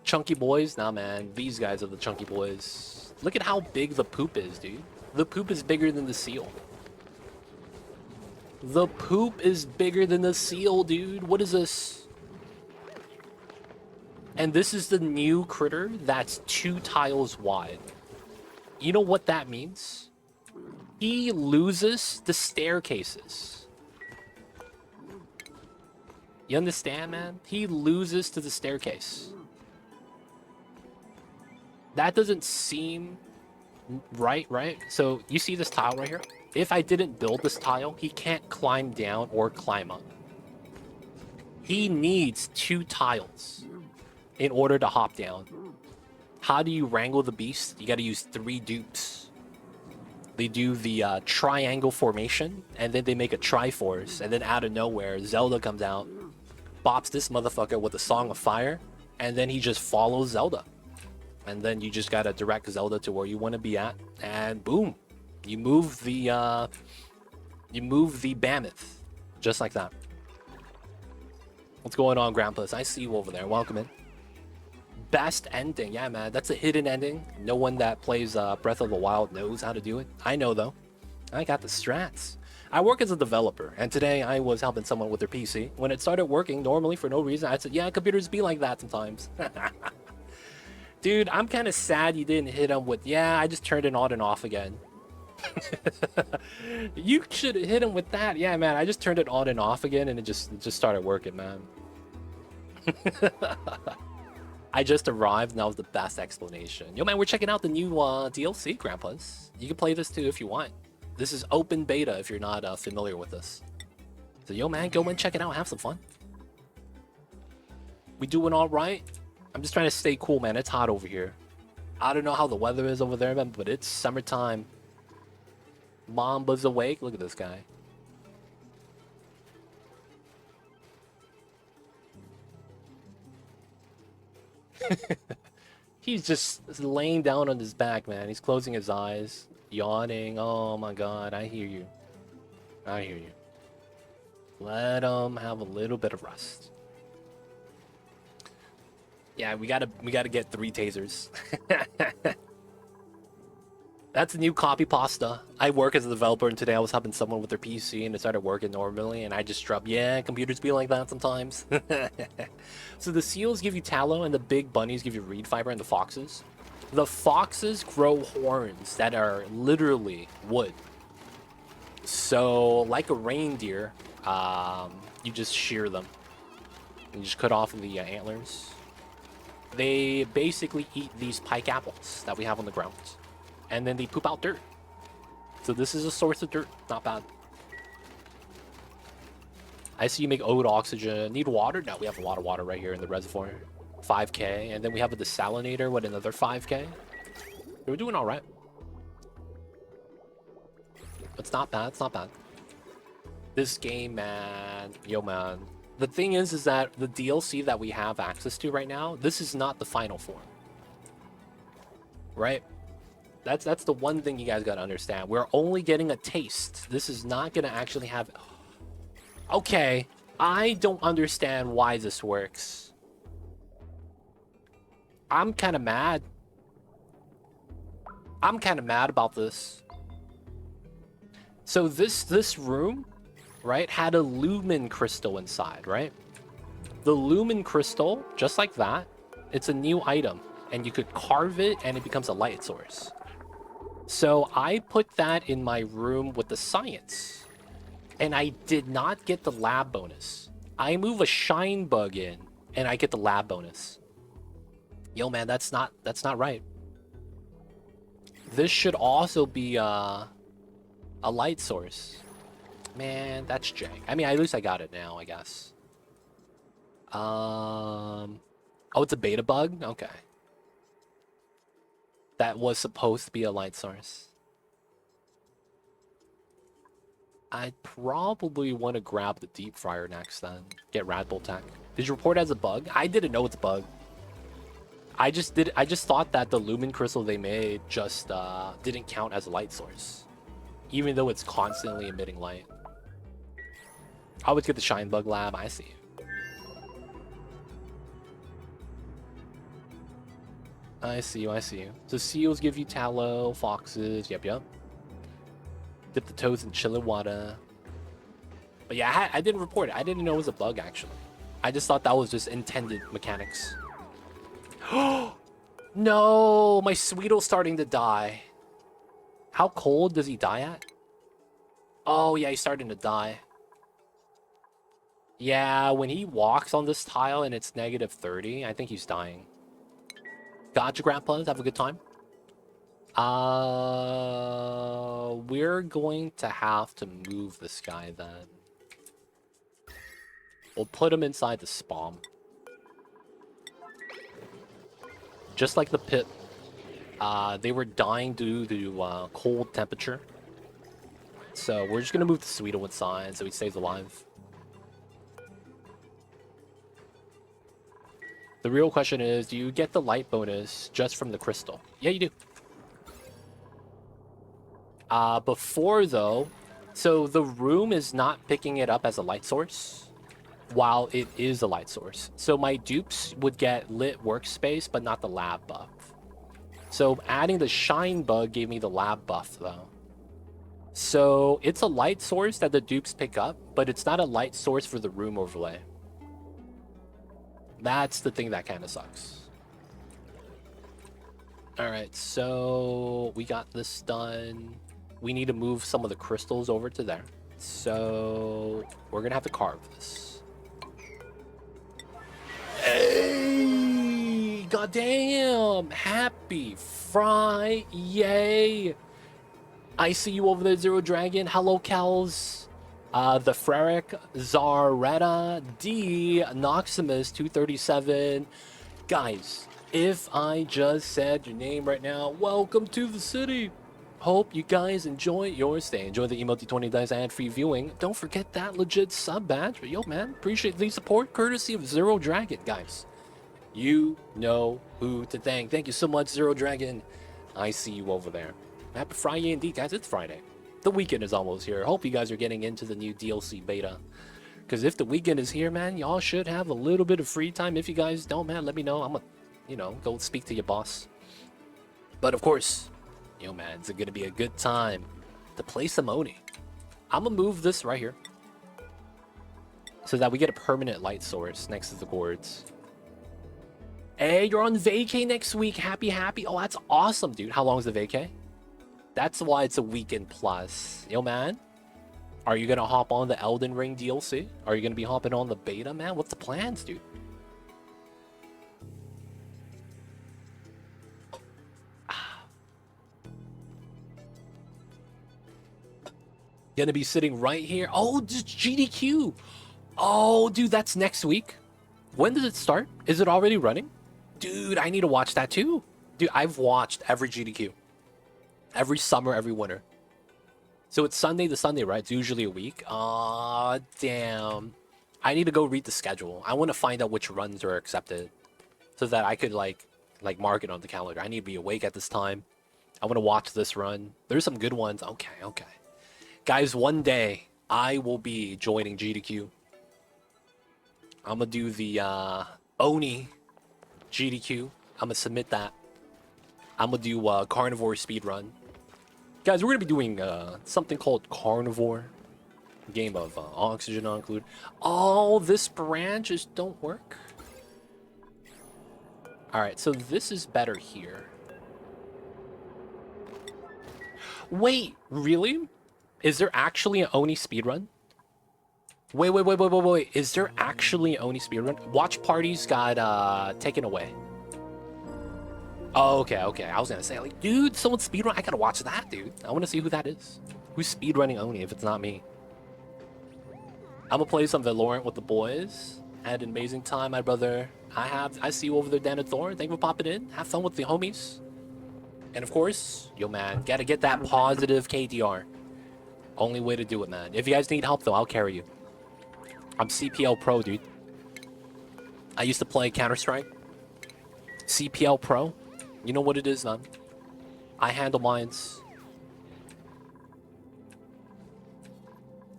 Chunky boys? Nah, man. These guys are the chunky boys. Look at how big the poop is, dude. The poop is bigger than the seal. The poop is bigger than the seal, dude. What is this? And this is the new critter that's 2 tiles wide. You know what that means? He loses the staircases. You understand, man? He loses to the staircase. That doesn't seem right? So you see this tile right here? If I didn't build this tile, he can't climb down or climb up. He needs 2 tiles in order to hop down. How do you wrangle the beast? You gotta use 3 dupes. They do the triangle formation, and then they make a Triforce, and then out of nowhere, Zelda comes out, bops this motherfucker with a Song of Fire, and then he just follows Zelda. And then you just gotta direct Zelda to where you want to be at, and boom, you move the Mammoth, just like that. What's going on, Grandpas? I see you over there. Welcome in. Best ending, yeah, man. That's a hidden ending. No one that plays Breath of the Wild knows how to do it. I know though. I got the strats. I work as a developer, and today I was helping someone with their PC. When it started working normally for no reason, I said, "Yeah, computers be like that sometimes." Dude, I'm kind of sad you didn't hit him with, "Yeah, I just turned it on and off again." You should hit him with that. "Yeah, man, I just turned it on and off again, and it just started working, man." I just arrived, and that was the best explanation. Yo, man, we're checking out the new DLC, Grandpas. You can play this too if you want. This is open beta if you're not familiar with this. So yo man, go and check it out, have some fun. We doing all right? I'm just trying to stay cool, man. It's hot over here. I don't know how the weather is over there, man, but it's summertime. Mamba's awake. Look at this guy. He's just laying down on his back, man. He's closing his eyes, yawning. Oh my god, I hear you. I hear you. Let him have a little bit of rest. Yeah, we gotta get 3 tasers. That's a new copy pasta. I work as a developer, and today I was helping someone with their PC, and it started working normally, and I just dropped, yeah, computers be like that sometimes. So the seals give you tallow, and the big bunnies give you reed fiber, and the foxes. The foxes grow horns that are literally wood. So, like a reindeer, you just shear them. You just cut off the antlers. They basically eat these pike apples that we have on the ground. And then they poop out dirt. So this is a source of dirt. Not bad. I see you make oat oxygen. Need water? No, we have a lot of water right here in the reservoir. 5k. And then we have a desalinator. What, another 5k? We're doing all right. It's not bad. It's not bad. This game, man. Yo, man. The thing is that the DLC that we have access to right now, this is not the final form. Right? That's the one thing you guys gotta understand. We're only getting a taste. This is not gonna actually have... Okay, I don't understand why this works. I'm kind of mad. I'm kind of mad about this. So this room, right, had a lumen crystal inside, right? The lumen crystal, just like that, it's a new item. And you could carve it and it becomes a light source. So I put that in my room with the science, and I did not get the lab bonus. I move a shine bug in, and I get the lab bonus. Yo, man, that's not right. This should also be a light source. Man, that's jank. I mean, at least I got it now, I guess. Oh, it's a beta bug? Okay. That was supposed to be a light source. I'd probably want to grab the deep fryer next then. Get Red Bull tech. Did you report it as a bug? I didn't know it's a bug. I just thought that the lumen crystal they made just didn't count as a light source. Even though it's constantly emitting light. I would get the shine bug lab, I see. I see you, I see you. So seals give you tallow, foxes, yep. Dip the toes in chilling water. But yeah, I didn't report it. I didn't know it was a bug, actually. I just thought that was just intended mechanics. No, my Sweetle's starting to die. How cold does he die at? Oh yeah, he's starting to die. Yeah, when he walks on this tile and it's -30, I think he's dying. Gotcha, grandpas. Have a good time. We're going to have to move this guy then. We'll put him inside the spawn. Just like the pit. They were dying due to cold temperature. So we're just gonna move the Sweetle inside so he stays alive. The real question is, do you get the light bonus just from the crystal? Yeah, you do. Before, though, so the room is not picking it up as a light source, while it is a light source. So my dupes would get lit workspace, but not the lab buff. So adding the shine bug gave me the lab buff, though. So it's a light source that the dupes pick up, but it's not a light source for the room overlay. That's the thing that kind of sucks. Alright, so we got this done. We need to move some of the crystals over to there. So we're going to have to carve this. Hey! Goddamn! Happy Friday! I see you over there, Zero Dragon. Hello, Kels. The Freric, Zaretta, D, Noximus, 237. Guys, if I just said your name right now, welcome to the city. Hope you guys enjoy your stay. Enjoy the emote 20 dice ad-free viewing. Don't forget that legit sub badge. But yo, man, appreciate the support courtesy of Zero Dragon, guys. You know who to thank. Thank you so much, Zero Dragon. I see you over there. Happy Friday indeed, guys. It's Friday. The weekend is almost here. Hope you guys are getting into the new DLC beta. Because if the weekend is here, man, y'all should have a little bit of free time. If you guys don't, man, let me know. I'm gonna, go speak to your boss. But of course, yo, man, it's gonna be a good time to play some Oni. I'm gonna move this right here so that we get a permanent light source next to the gourds. Hey, you're on vacay next week. Happy. Oh, that's awesome, dude. How long is the vacay? That's why it's a weekend plus. Yo, man. Are you going to hop on the Elden Ring DLC? Are you going to be hopping on the beta, man? What's the plans, dude? Gonna be sitting right here. Oh, just GDQ. Oh, dude, that's next week. When does it start? Is it already running? Dude, I need to watch that too. Dude, I've watched every GDQ. Every summer, every winter. So it's Sunday to Sunday, right? It's usually a week. Aw, damn. I need to go read the schedule. I want to find out which runs are accepted so that I could like mark it on the calendar. I need to be awake at this time. I want to watch this run. There's some good ones. Okay. Guys, one day I will be joining GDQ. I'm going to do the Oni GDQ. I'm going to submit that. I'm going to do Carnivore Speedrun. Guys, we're going to be doing something called Carnivore. Game of Oxygen not included. Oh, this branches don't work. Alright, so this is better here. Wait, really? Is there actually an Oni speedrun? Wait. Is there actually an Oni speedrun? Watch parties got taken away. Oh, okay. I was gonna say, like, dude, someone speedrun. I gotta watch that, dude. I wanna see who that is. Who's speedrunning Oni if it's not me? I'm gonna play some Valorant with the boys. Had an amazing time, my brother. I see you over there, Dan and Thor. Thank you for popping in. Have fun with the homies. And of course, yo, man, gotta get that positive KDR. Only way to do it, man. If you guys need help, though, I'll carry you. I'm CPL Pro, dude. I used to play Counter-Strike. CPL Pro. You know what it is, man. I handle mines.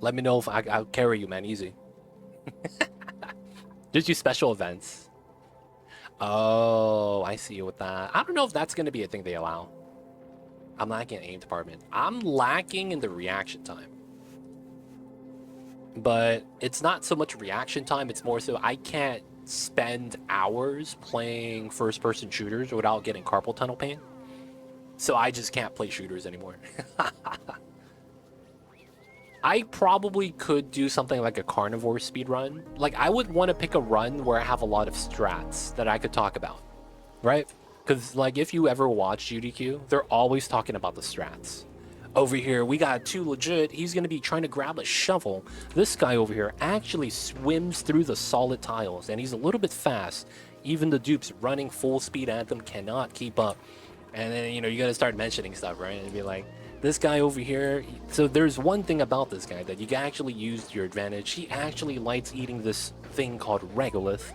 Let me know if I'll carry you, man. Easy. Just do special events. Oh, I see you with that. I don't know if that's going to be a thing they allow. I'm lacking in aim department. I'm lacking in the reaction time. But it's not so much reaction time. It's more so I can't spend hours playing first-person shooters without getting carpal tunnel pain. So I just can't play shooters anymore. I probably could do something like a carnivore speedrun. Like, I would want to pick a run where I have a lot of strats that I could talk about, right? Because, like, if you ever watch UDQ, they're always talking about the strats. Over here, we got two legit. He's going to be trying to grab a shovel. This guy over here actually swims through the solid tiles, and he's a little bit fast. Even the dupes running full speed at them cannot keep up. And then, you know, you got to start mentioning stuff, right? And be like, this guy over here. So there's one thing about this guy that you can actually use to your advantage. He actually likes eating this thing called regolith.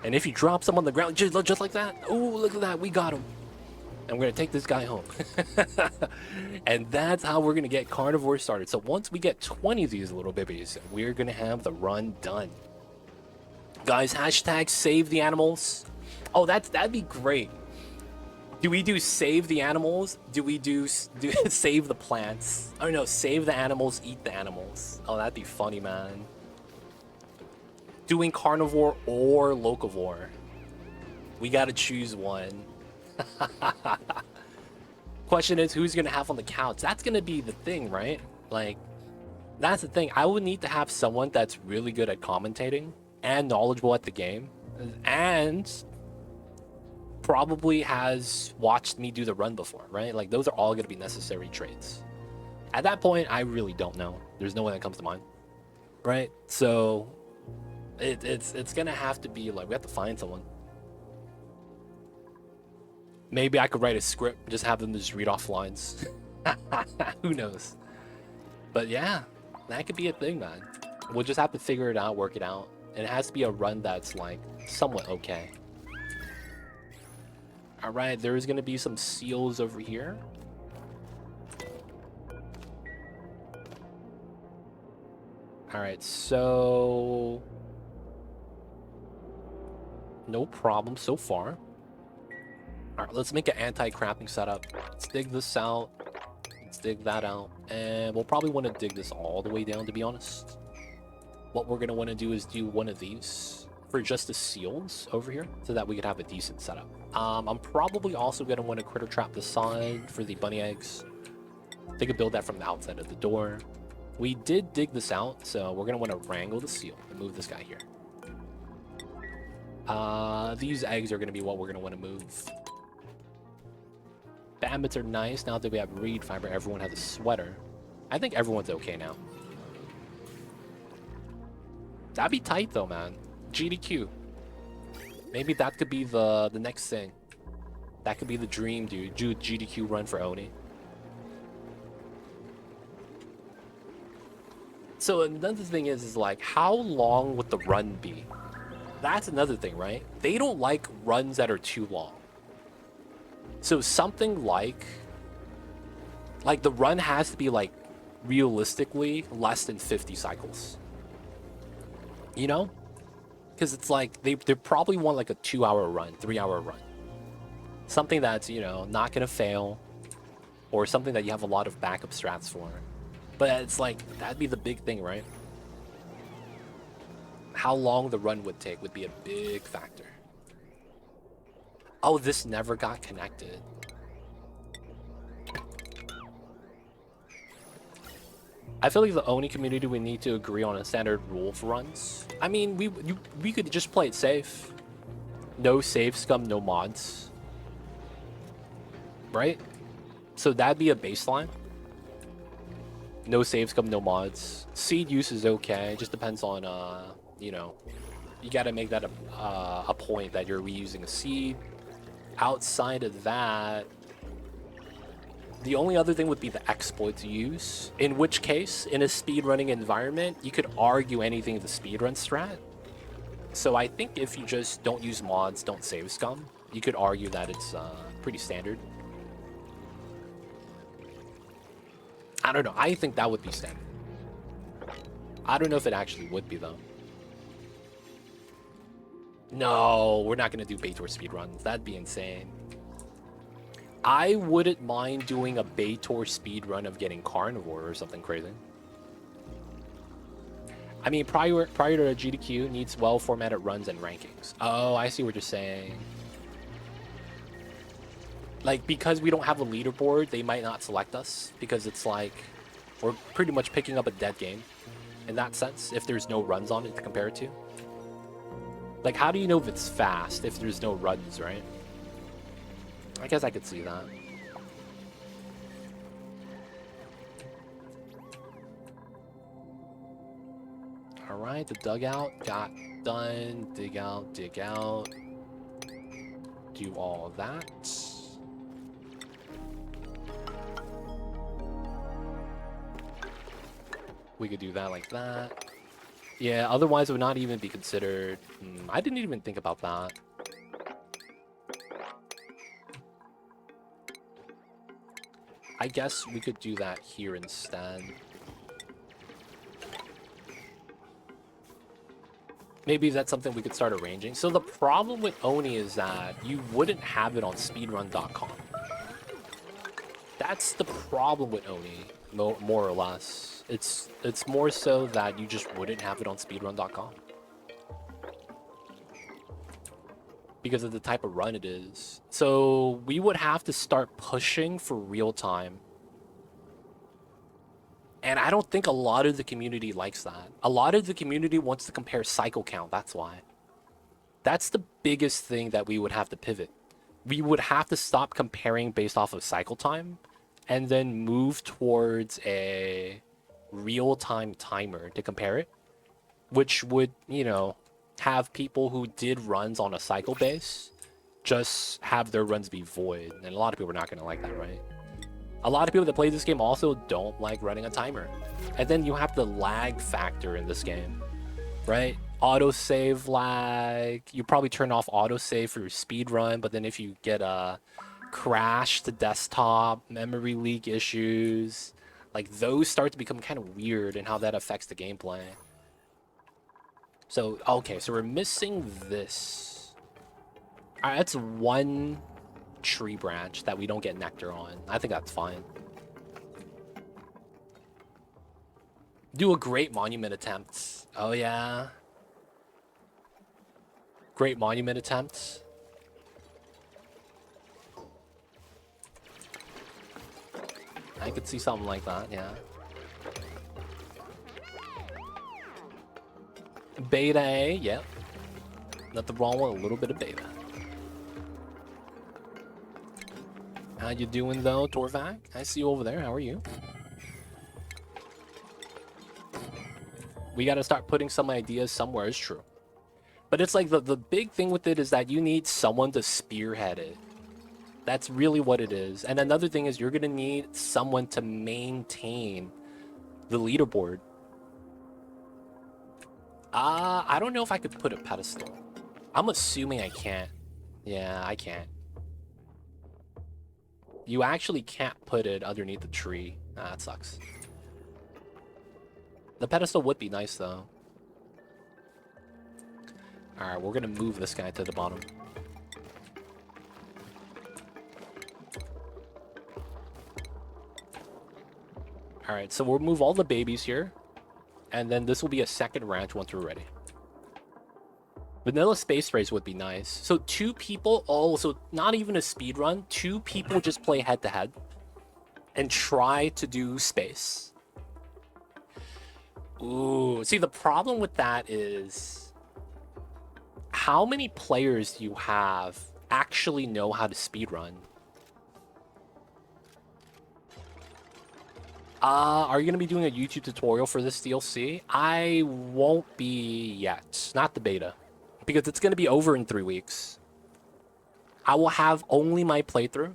And if you drop him on the ground, just like that, oh, look at that, we got him. And we're going to take this guy home. And that's how we're going to get carnivore started. So once we get 20 of these little bibbies, we're going to have the run done. Guys, hashtag save the animals. Oh, that'd be great. Do we do save the animals? Do we do save the plants? Oh no, save the animals, eat the animals. Oh, that'd be funny, man. Doing carnivore or locavore. We gotta choose one. Question is, who's gonna have on the couch? That's gonna be the thing, right? Like, that's the thing. I would need to have someone that's really good at commentating and knowledgeable at the game, and probably has watched me do the run before, right? Like, those are all going to be necessary traits. At that point, I really don't know. There's no one that comes to mind, right? So it's gonna have to be like we have to find someone. Maybe I could write a script, just have them just read off lines. Who knows? But yeah, that could be a thing, man. We'll just have to figure it out, work it out. And it has to be a run that's like somewhat okay. All right, there is gonna be some seals over here. All right, so no problem so far. All right, let's make an anti-crapping setup. Let's dig this out. Let's dig that out. And we'll probably want to dig this all the way down, to be honest. What we're going to want to do is do one of these for just the seals over here so that we could have a decent setup. I'm probably also going to want to critter trap the side for the bunny eggs. They could build that from the outside of the door. We did dig this out, so we're going to want to wrangle the seal and move this guy here. These eggs are going to be what we're going to want to move. Bandits are nice. Now that we have reed fiber, everyone has a sweater. I think everyone's okay now. That'd be tight though, man. GDQ. Maybe that could be the next thing. That could be the dream, dude. GDQ run for Oni. So another thing is like, how long would the run be? That's another thing, right? They don't like runs that are too long. So something like the run has to be like realistically less than 50 cycles. You know? Because it's like they probably want like a 2-hour run, 3-hour run. Something that's, you know, not gonna fail, or something that you have a lot of backup strats for. But it's like that'd be the big thing, right? How long the run would take would be a big factor. Oh, this never got connected. I feel like the Oni community, we need to agree on a standard rule for runs. I mean, we could just play it safe. No save scum, no mods. Right? So that'd be a baseline. No save scum, no mods. Seed use is okay. It just depends on, you know, you gotta make that a point that you're reusing a seed. Outside of that, the only other thing would be the exploits use, in which case, in a speedrunning environment, you could argue anything the speedrun strat. So I think if you just don't use mods, don't save scum, you could argue that it's pretty standard. I don't know, I think that would be standard. I don't know if it actually would be though. No, we're not gonna do Baitor speedruns. That'd be insane. I wouldn't mind doing a Baitor speedrun of getting Carnivore or something crazy. I mean, prior to a GDQ needs well-formatted runs and rankings. Oh, I see what you're saying. Like, because we don't have a leaderboard, they might not select us, because it's like, we're pretty much picking up a dead game, in that sense, if there's no runs on it to compare it to. Like, how do you know if it's fast if there's no runs, right? I guess I could see that. Alright, the dugout got done. Dig out, dig out. Do all of that. We could do that like that. Yeah, otherwise it would not even be considered. I didn't even think about that. I guess we could do that here instead. Maybe that's something we could start arranging. So the problem with Oni is that you wouldn't have it on speedrun.com. That's the problem with Oni, more or less. It's more so that you just wouldn't have it on speedrun.com. Because of the type of run it is. So we would have to start pushing for real time. And I don't think a lot of the community likes that. A lot of the community wants to compare cycle count, that's why. That's the biggest thing that we would have to pivot. We would have to stop comparing based off of cycle time and then move towards a real-time timer to compare it, which would, you know, have people who did runs on a cycle base just have their runs be void. And a lot of people are not going to like that, right? A lot of people that play this game also don't like running a timer. And then you have the lag factor in this game, right? Autosave lag. You probably turn off autosave for your speed run, but then if you get a crash to desktop, memory leak issues, like those start to become kind of weird in how that affects the gameplay. So, okay, so we're missing this. All right, that's one tree branch that we don't get nectar on. I think that's fine. Do a great monument attempt. Oh, yeah. Great monument attempt. I could see something like that, yeah. Beta A, yep. Nothing wrong with a little bit of beta. How you doing though, Torvak? I see you over there. How are you? We got to start putting some ideas somewhere, it's true. But it's like the big thing with it is that you need someone to spearhead it. That's really what it is. And another thing is you're going to need someone to maintain the leaderboard. I don't know if I could put a pedestal. I'm assuming I can't. Yeah, I can't. You actually can't put it underneath the tree. Ah, that sucks. The pedestal would be nice, though. Alright, we're gonna move this guy to the bottom. Alright, so we'll move all the babies here. And then this will be a second ranch once we're ready. Vanilla Space Race would be nice. So 2 people, oh, so not even a speed run. 2 people just play head-to-head and try to do space. Ooh, see, the problem with that is how many players do you have actually know how to speed run? Are you going to be doing a YouTube tutorial for this DLC? I won't be yet. Not the beta. Because it's going to be over in 3 weeks. I will have only my playthrough.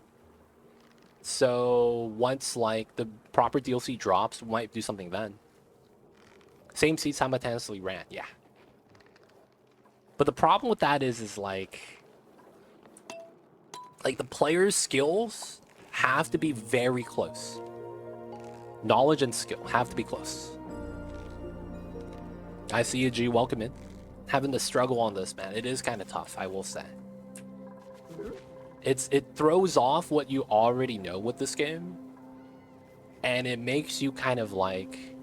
So once like the proper DLC drops, we might do something then. Same seed simultaneously ran, yeah. But the problem with that is like the player's skills have to be very close. Knowledge and skill have to be close. I see you, G. Welcome in. Having to struggle on this, man. It is kind of tough, I will say. It throws off what you already know with this game. And it makes you kind of like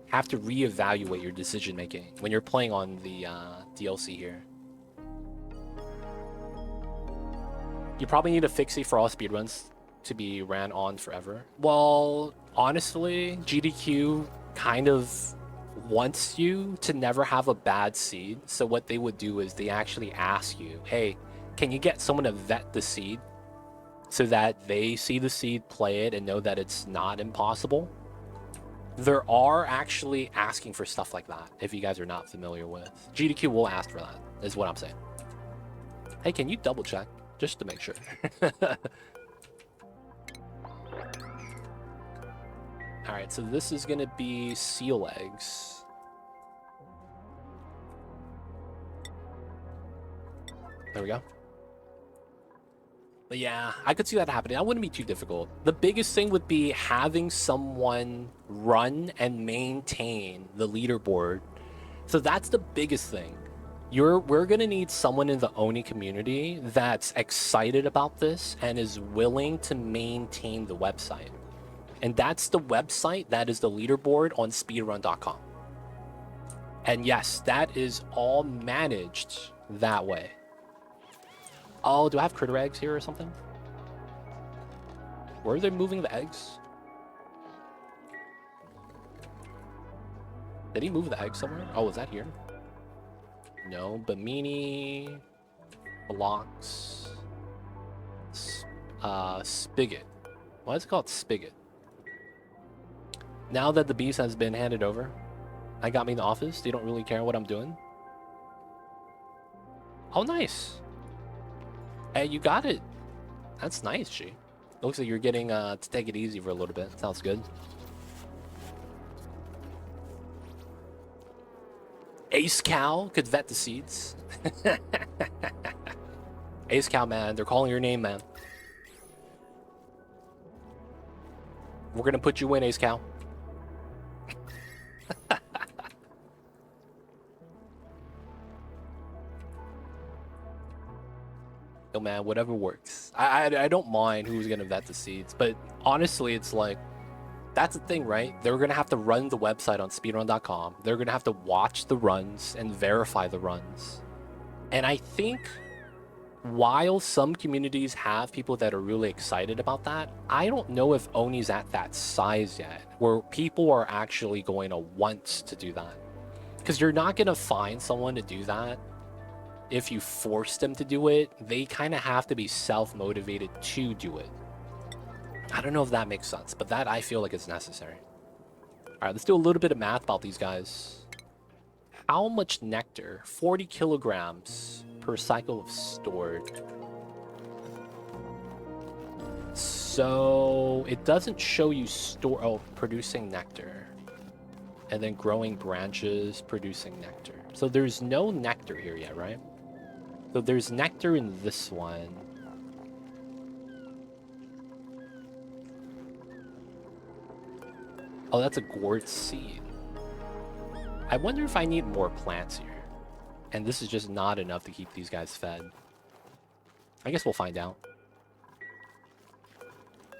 have to reevaluate your decision making when you're playing on the DLC here. You probably need a fixie for all speedruns to be ran on forever. Well, honestly, GDQ kind of wants you to never have a bad seed. So what they would do is they actually ask you, hey, can you get someone to vet the seed so that they see the seed, play it, and know that it's not impossible? There are actually asking for stuff like that, if you guys are not familiar with. GDQ will ask for that, is what I'm saying. Hey, can you double check? Just to make sure. Alright, so this is going to be seal eggs. There we go. But yeah, I could see that happening. That wouldn't be too difficult. The biggest thing would be having someone run and maintain the leaderboard. So that's the biggest thing. We're going to need someone in the Oni community that's excited about this and is willing to maintain the website. And that's the website that is the leaderboard on speedrun.com. And yes, that is all managed that way. Oh, do I have critter eggs here or something? Where are they moving the eggs? Did he move the egg somewhere? Oh, is that here? No, Bimini blocks Spigot. Why is it called Spigot? Now that the beast has been handed over, I got me in the office. They don't really care what I'm doing. Oh, nice. Hey, you got it. That's nice, G. Looks like you're getting to take it easy for a little bit. Sounds good. Ace Cow could vet the seeds. Ace Cow, man. They're calling your name, man. We're gonna put you in, Ace Cow. Yo, man, whatever works. I don't mind who's gonna vet the seeds, but honestly, it's like, that's the thing, right? They're gonna have to run the website on speedrun.com. They're gonna have to watch the runs and verify the runs. And I think while some communities have people that are really excited about that, I don't know if Oni's at that size yet, where people are actually going to want to do that. Because you're not gonna find someone to do that if you force them to do it. They kind of have to be self-motivated to do it. I don't know if that makes sense, but that I feel like is necessary. All right, let's do a little bit of math about these guys. How much nectar? 40 kilograms per cycle of stored. So it doesn't show you producing nectar. And then growing branches, producing nectar. So there's no nectar here yet, right? So there's nectar in this one. Oh, that's a gourd seed. I wonder if I need more plants here. And this is just not enough to keep these guys fed. I guess we'll find out.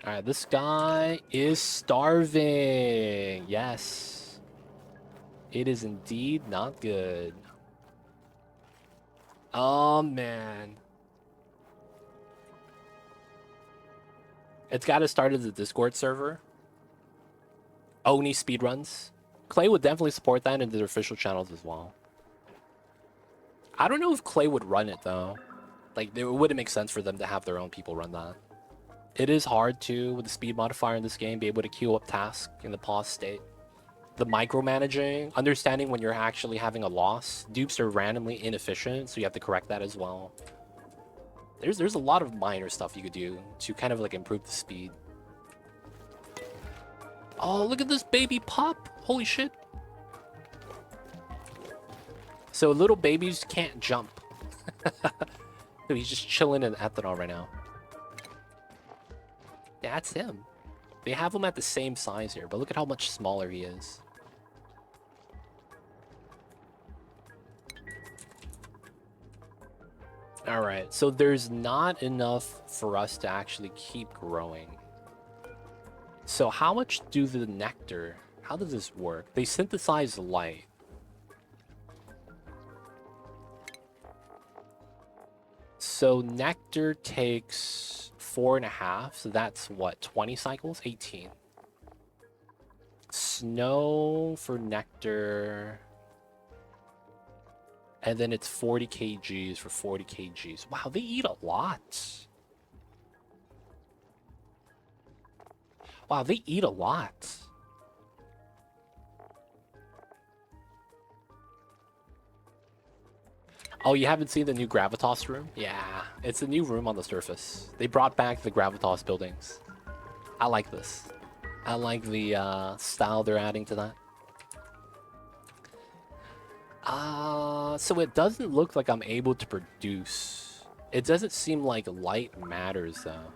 Alright, this guy is starving. Yes. It is indeed not good. Oh, man. It's got to start as a Discord server. Oni speedruns. Clay would definitely support that in their official channels as well. I don't know if Clay would run it, though. Like, it wouldn't make sense for them to have their own people run that. It is hard to, with the speed modifier in this game, be able to queue up tasks in the pause state. The micromanaging, understanding when you're actually having a loss. Dupes are randomly inefficient, so you have to correct that as well. There's a lot of minor stuff you could do to kind of like improve the speed. Oh, look at this baby pup! Holy shit! So little babies can't jump. So he's just chilling in ethanol right now. That's him. They have him at the same size here, but look at how much smaller he is. Alright, so there's not enough for us to actually keep growing. So how much do the nectar... How does this work? They synthesize light. So nectar takes 4.5, so that's what, 20 cycles? 18. Snow for nectar. And then it's 40 kgs for 40 kgs. Wow, they eat a lot. Wow, they eat a lot. Oh, you haven't seen the new Gravitas room? Yeah, it's a new room on the surface. They brought back the Gravitas buildings. I like this. I like the style they're adding to that. So it doesn't look like I'm able to produce. It doesn't seem like light matters, though.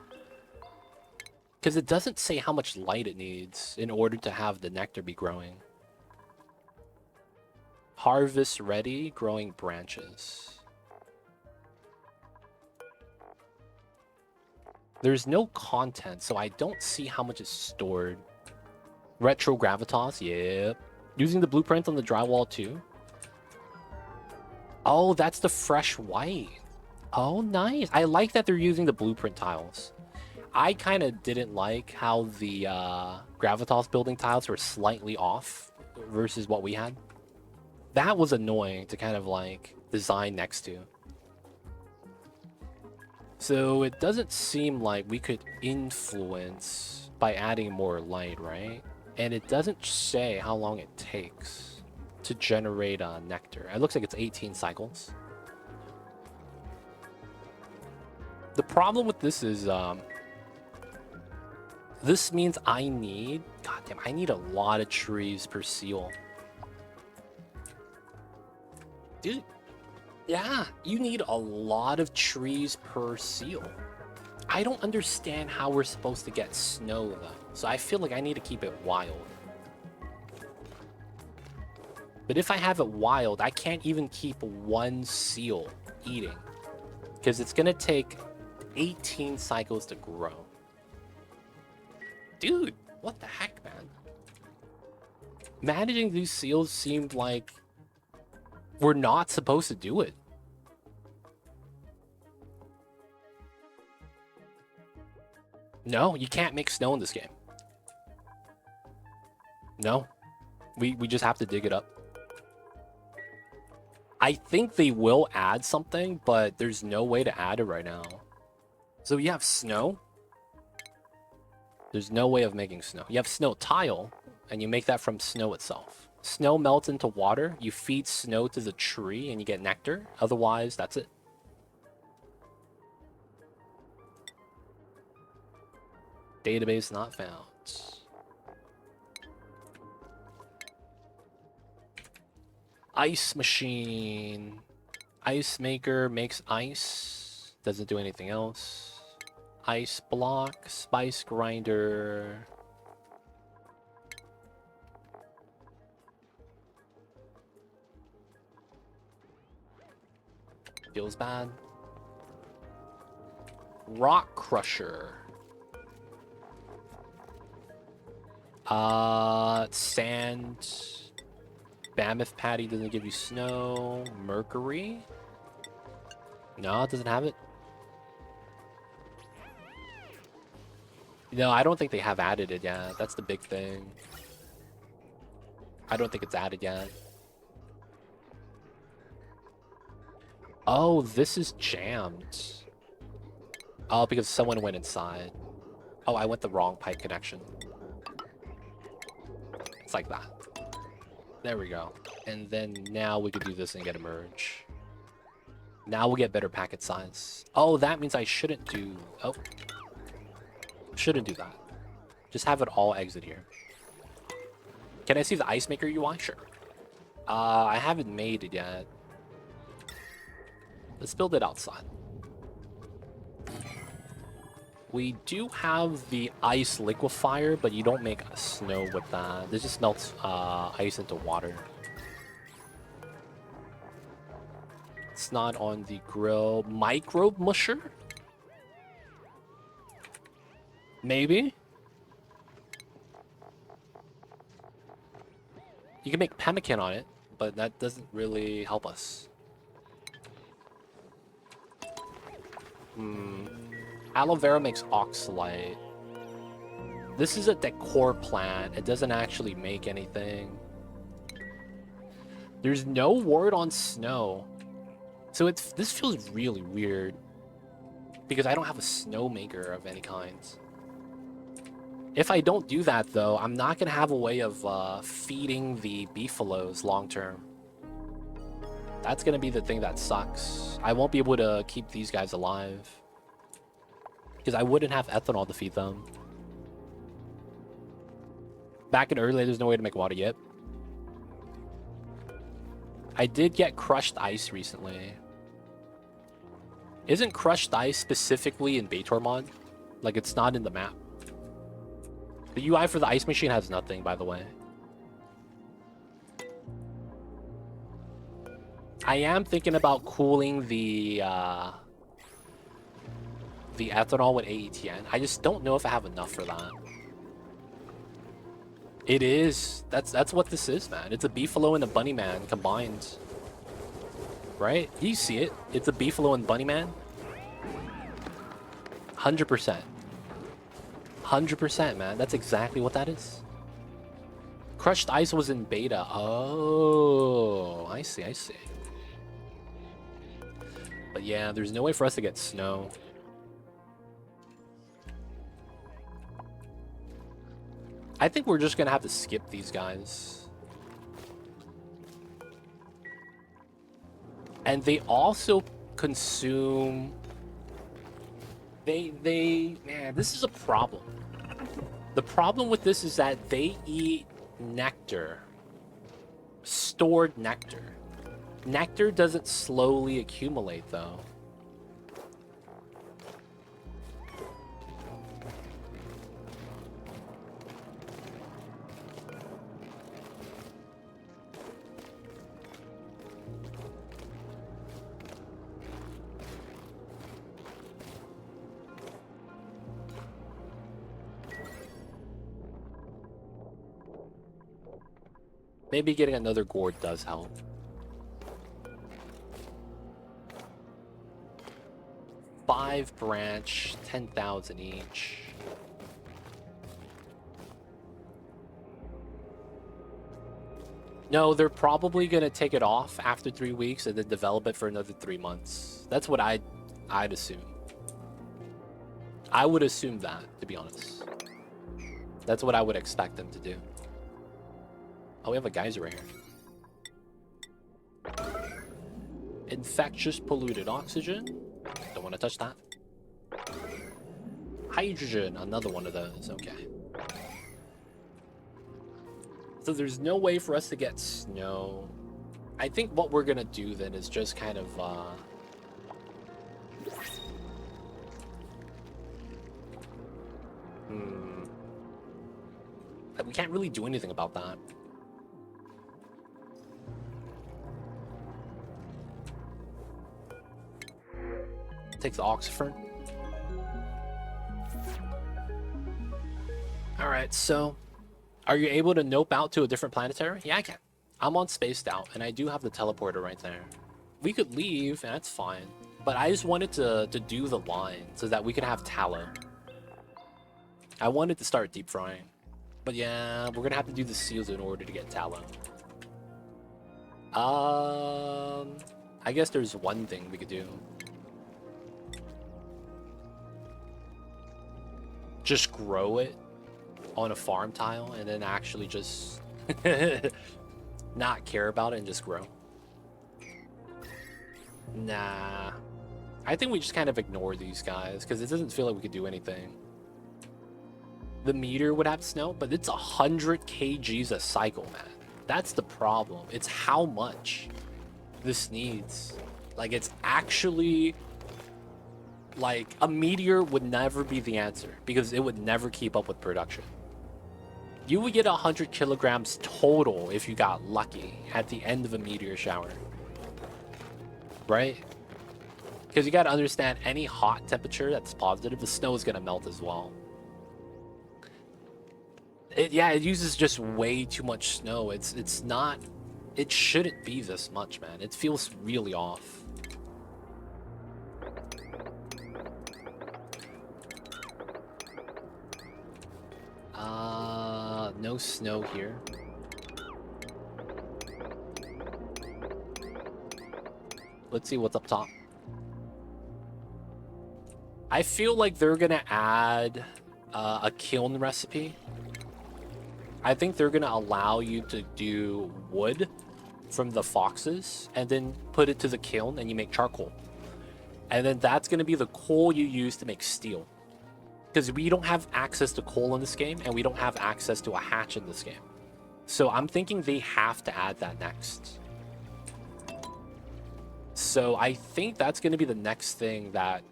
Because it doesn't say how much light it needs in order to have the nectar be growing. Harvest ready, growing branches. There's no content, so I don't see how much is stored. Retro Gravitas, yep. Using the blueprint on the drywall too. Oh, that's the fresh white. Oh, nice. I like that they're using the blueprint tiles. I kind of didn't like how the Gravitas building tiles were slightly off versus what we had. That was annoying to kind of like design next to. So it doesn't seem like we could influence by adding more light, right? And it doesn't say how long it takes to generate nectar. It looks like it's 18 cycles. The problem with this is, this means I need, goddamn, I need a lot of trees per seal. Dude, yeah, you need a lot of trees per seal. I don't understand how we're supposed to get snow, though. So I feel like I need to keep it wild. But if I have it wild, I can't even keep one seal eating. Because it's going to take 18 cycles to grow. Dude, what the heck, man? Managing these seals seemed like we're not supposed to do it. No, you can't make snow in this game. No. We just have to dig it up. I think they will add something, but there's no way to add it right now. So you have snow. There's no way of making snow. You have snow tile, and you make that from snow itself. Snow melts into water. You feed snow to the tree, and you get nectar. Otherwise, that's it. Database not found. Ice machine. Ice maker makes ice. Doesn't do anything else. Ice block. Spice grinder. Feels bad. Rock crusher. Sand. Mammoth patty doesn't give you snow. Mercury? No, it doesn't have it. No, I don't think they have added it yet. That's the big thing. I don't think it's added yet. Oh, this is jammed. Oh, because someone went inside. Oh, I went the wrong pipe connection. It's like that. There we go. And then now we could do this and get a merge. Now we'll get better packet size. Oh, that means I shouldn't do... Oh. Shouldn't do that. Just have it all exit here. Can I see the Ice Maker UI? Sure. I haven't made it yet. Let's build it outside. We do have the ice liquefier, but you don't make snow with that. This just melts ice into water. It's not on the grill. Microbe musher? Maybe? You can make pemmican on it, but that doesn't really help us. Aloe vera makes oxalite. This is a decor plant. It doesn't actually make anything. There's no word on snow. So this feels really weird. Because I don't have a snow maker of any kind. If I don't do that, though, I'm not going to have a way of feeding the beefaloes long term. That's going to be the thing that sucks. I won't be able to keep these guys alive. Because I wouldn't have ethanol to feed them. Back in early, there's no way to make water yet. I did get crushed ice recently. Isn't crushed ice specifically in Baitor mod? Like, it's not in the map. The UI for the ice machine has nothing, by the way. I am thinking about cooling the ethanol with AETN. I just don't know if I have enough for that. It is. That's what this is, man. It's a beefalo and a bunny man combined. Right? You see it. It's a beefalo and bunny man. 100%. 100%, man. That's exactly what that is. Crushed ice was in beta. Oh, I see, I see. But yeah, there's no way for us to get snow. I think we're just gonna have to skip these guys. And they also consume... Man, this is a problem. The problem with this is that they eat nectar. Stored nectar. Nectar doesn't slowly accumulate, though. Maybe getting another gourd does help. Five branch, 10,000 each. No, they're probably gonna take it off after 3 weeks and then develop it for another 3 months. That's what I'd assume. I would assume that, to be honest. That's what I would expect them to do. Oh, we have a geyser right here. Infectious polluted oxygen. Don't want to touch that. Hydrogen, another one of those. Okay. So there's no way for us to get snow. I think what we're gonna do then is just kind of we can't really do anything about that. Takes the oxygen. Alright, so are you able to nope out to a different planetary? Yeah, I can. I'm on Spaced Out, and I do have the teleporter right there. We could leave, and that's fine. But I just wanted to do the line so that we could have tallow. I wanted to start deep frying. But yeah, we're gonna have to do the seals in order to get tallow. I guess there's one thing we could do. Just grow it on a farm tile and then actually just not care about it and just grow. Nah. I think we just kind of ignore these guys because it doesn't feel like we could do anything. The meter would have snow, but it's 100 kgs a cycle, man. That's the problem. It's how much this needs. Like, it's actually... Like, a meteor would never be the answer because it would never keep up with production. You would get 100 kilograms total if you got lucky at the end of a meteor shower. Right? Because you got to understand, any hot temperature that's positive, the snow is going to melt as well. Yeah, it uses just way too much snow. It's not... It shouldn't be this much, man. It feels really off. No snow here. Let's see what's up top. I feel like they're gonna add a kiln recipe. I think they're gonna allow you to do wood from the foxes and then put it to the kiln and you make charcoal. And then that's gonna be the coal you use to make steel. Because we don't have access to coal in this game, and we don't have access to a hatch in this game. So I'm thinking they have to add that next. So I think that's going to be the next thing that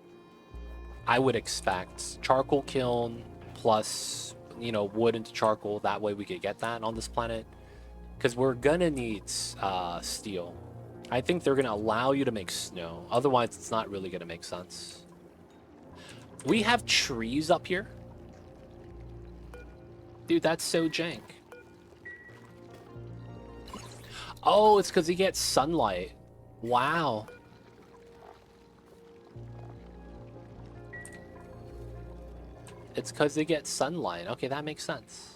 I would expect. Charcoal kiln plus, you know, wood into charcoal. That way we could get that on this planet. Because we're going to need steel. I think they're going to allow you to make snow. Otherwise, it's not really going to make sense. We have trees up here. Dude, that's so jank. Oh, it's because he gets sunlight. Wow. It's because they get sunlight. Okay, that makes sense.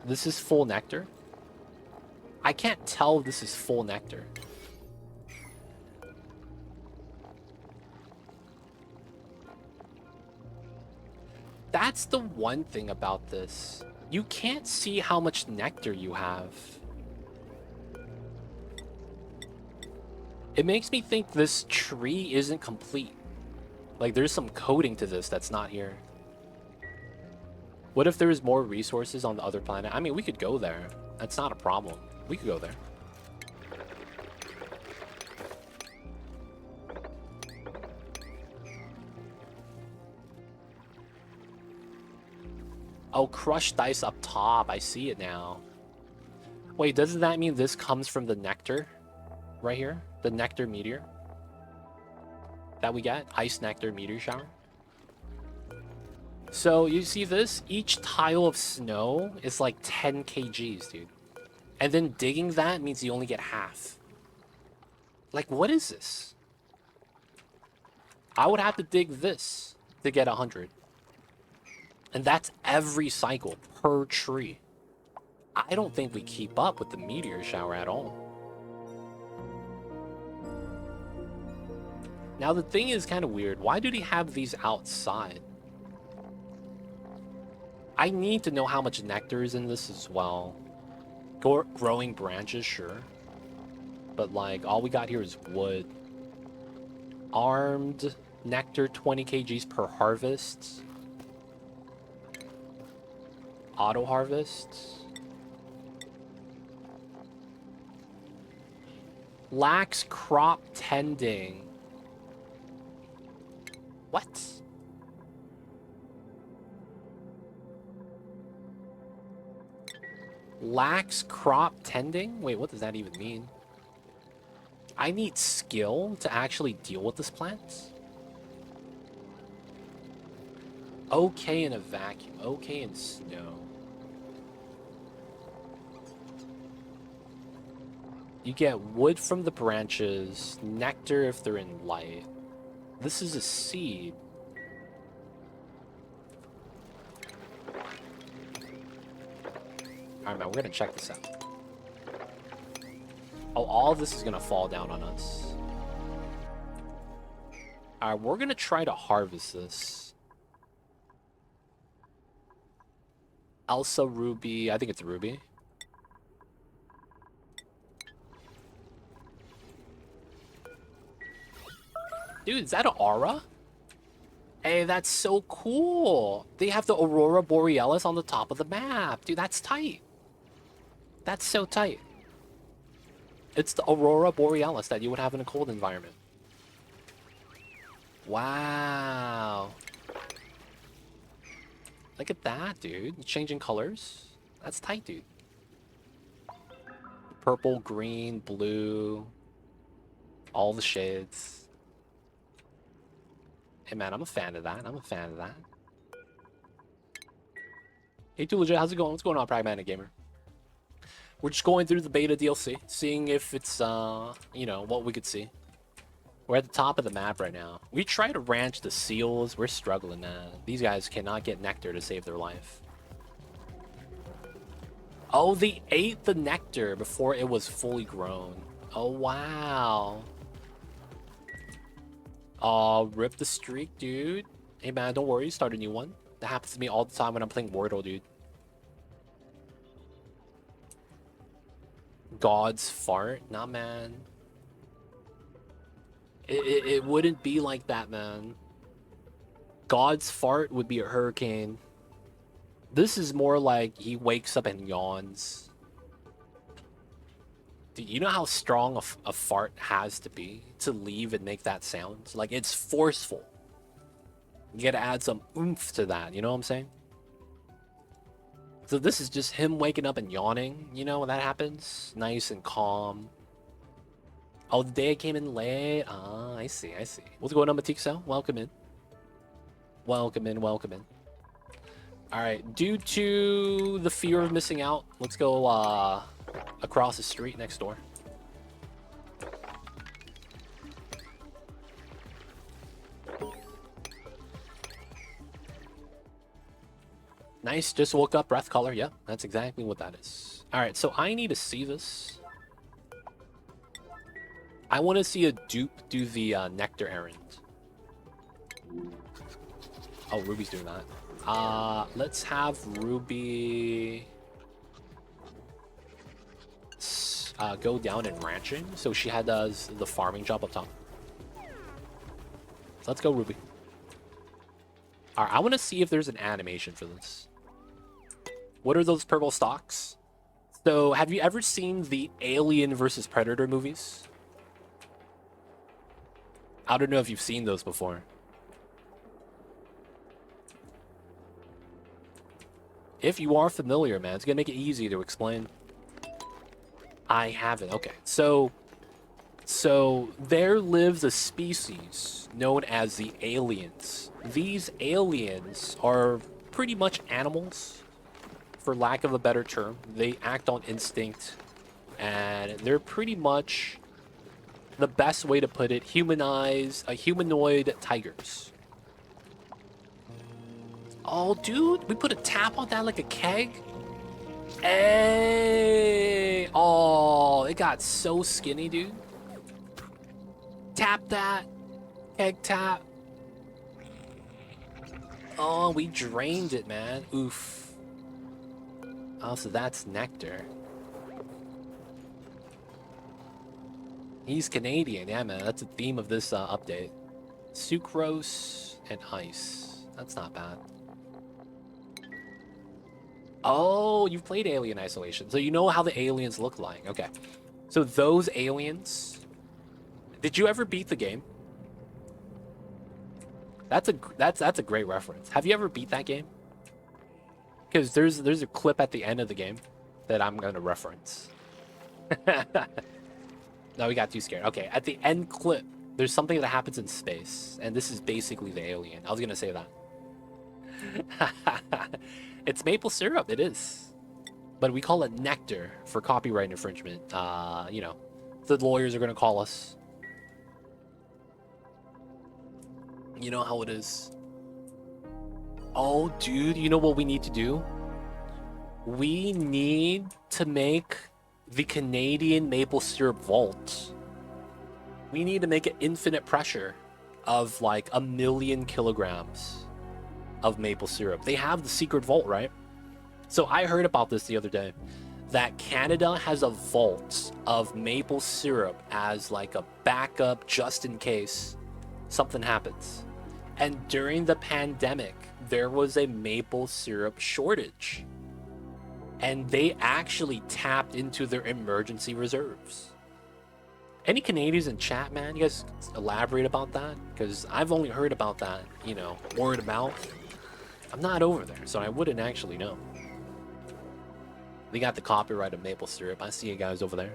This is full nectar? I can't tell if this is full nectar. That's the one thing about this. You can't see how much nectar you have. It makes me think this tree isn't complete. Like, there's some coding to this that's not here. What if there was more resources on the other planet? I mean, we could go there. That's not a problem. We could go there. Oh, crushed dice up top. I see it now. Wait, doesn't that mean this comes from the nectar? Right here? The nectar meteor? That we get? Ice nectar meteor shower? So, you see this? Each tile of snow is like 10 kgs, dude. And then digging that means you only get half. Like, what is this? I would have to dig this to get 100. And that's every cycle per tree. I don't think we keep up with the meteor shower at all. Now, the thing is kind of weird. Why do they have these outside? I need to know how much nectar is in this as well. Growing branches, sure. But, like, all we got here is wood. Armed nectar, 20 kgs per harvest. Auto harvest. Lacks crop tending. What? Lacks crop tending? Wait, what does that even mean? I need skill to actually deal with this plant? Okay in a vacuum. Okay in snow. You get wood from the branches, nectar if they're in light. This is a seed. Alright, man, we're gonna check this out. Oh, all of this is gonna fall down on us. Alright, we're gonna try to harvest this. Elsa Ruby, I think it's Ruby. Dude, is that an aura? Hey, that's so cool. They have the Aurora Borealis on the top of the map. Dude, that's tight. That's so tight. It's the Aurora Borealis that you would have in a cold environment. Wow. Look at that, dude. Changing colors. That's tight, dude. Purple, green, blue. All the shades. Hey, man, I'm a fan of that. I'm a fan of that. Hey, Too Legit, how's it going? What's going on, Pragmatic Gamer? We're just going through the beta DLC, seeing if it's, you know, what we could see. We're at the top of the map right now. We try to ranch the seals. We're struggling, man. These guys cannot get nectar to save their life. Oh, they ate the nectar before it was fully grown. Oh, wow. Oh, rip the streak, dude. Hey, man, don't worry. Start a new one. That happens to me all the time when I'm playing Wordle, dude. God's fart? Nah, man. It wouldn't be like that, man. God's fart would be a hurricane. This is more like he wakes up and yawns. Dude, you know how strong a fart has to be to leave and make that sound? Like, it's forceful. You gotta add some oomph to that, you know what I'm saying? So this is just him waking up and yawning, you know, when that happens. Nice and calm. Oh, the day I came in late. Ah, I see, I see. What's going on, Matikso? Welcome in. Welcome in, welcome in. Alright, due to the fear of missing out, let's go across the street next door. Nice, just woke up, breath color. Yeah, that's exactly what that is. Alright, so I need to see this. I want to see a dupe do the nectar errand. Oh, Ruby's doing that. Let's have Ruby go down in ranching. So she does the farming job up top. So let's go, Ruby. All right, I want to see if there's an animation for this. What are those purple stalks? So, have you ever seen the Alien versus Predator movies? I don't know if you've seen those before. If you are familiar, man, it's gonna make it easy to explain. I haven't. Okay, so there lives a species known as the aliens. These aliens are pretty much animals, for lack of a better term. They act on instinct, and they're pretty much, the best way to put it, humanoid tigers. Oh, dude, we put a tap on that like a keg? Hey! Oh, it got so skinny, dude. Tap that. Keg tap. Oh, we drained it, man. Oof. Oh, so that's Nectar. He's Canadian. Yeah, man. That's the theme of this update. Sucrose and ice. That's not bad. Oh, you've played Alien Isolation, so you know how the aliens look like. Okay. So those aliens... Did you ever beat the game? That's a great reference. Have you ever beat that game? Because there's a clip at the end of the game that I'm gonna reference. No, we got too scared. Okay, at the end clip, there's something that happens in space, and this is basically the alien. I was gonna say that. It's maple syrup. It is, but we call it nectar for copyright infringement. You know, the lawyers are gonna call us. You know how it is. Oh, dude, you know what we need to do? We need to make the Canadian maple syrup vault. We need to make an infinite pressure of like 1,000,000 kilograms of maple syrup. They have the secret vault, right? So I heard about this the other day, that Canada has a vault of maple syrup as like a backup just in case something happens. And during the pandemic, there was a maple syrup shortage. And they actually tapped into their emergency reserves. Any Canadians in chat, man? You guys elaborate about that? Because I've only heard about that, you know, word of mouth. I'm not over there, so I wouldn't actually know. They got the copyright of maple syrup. I see you guys over there.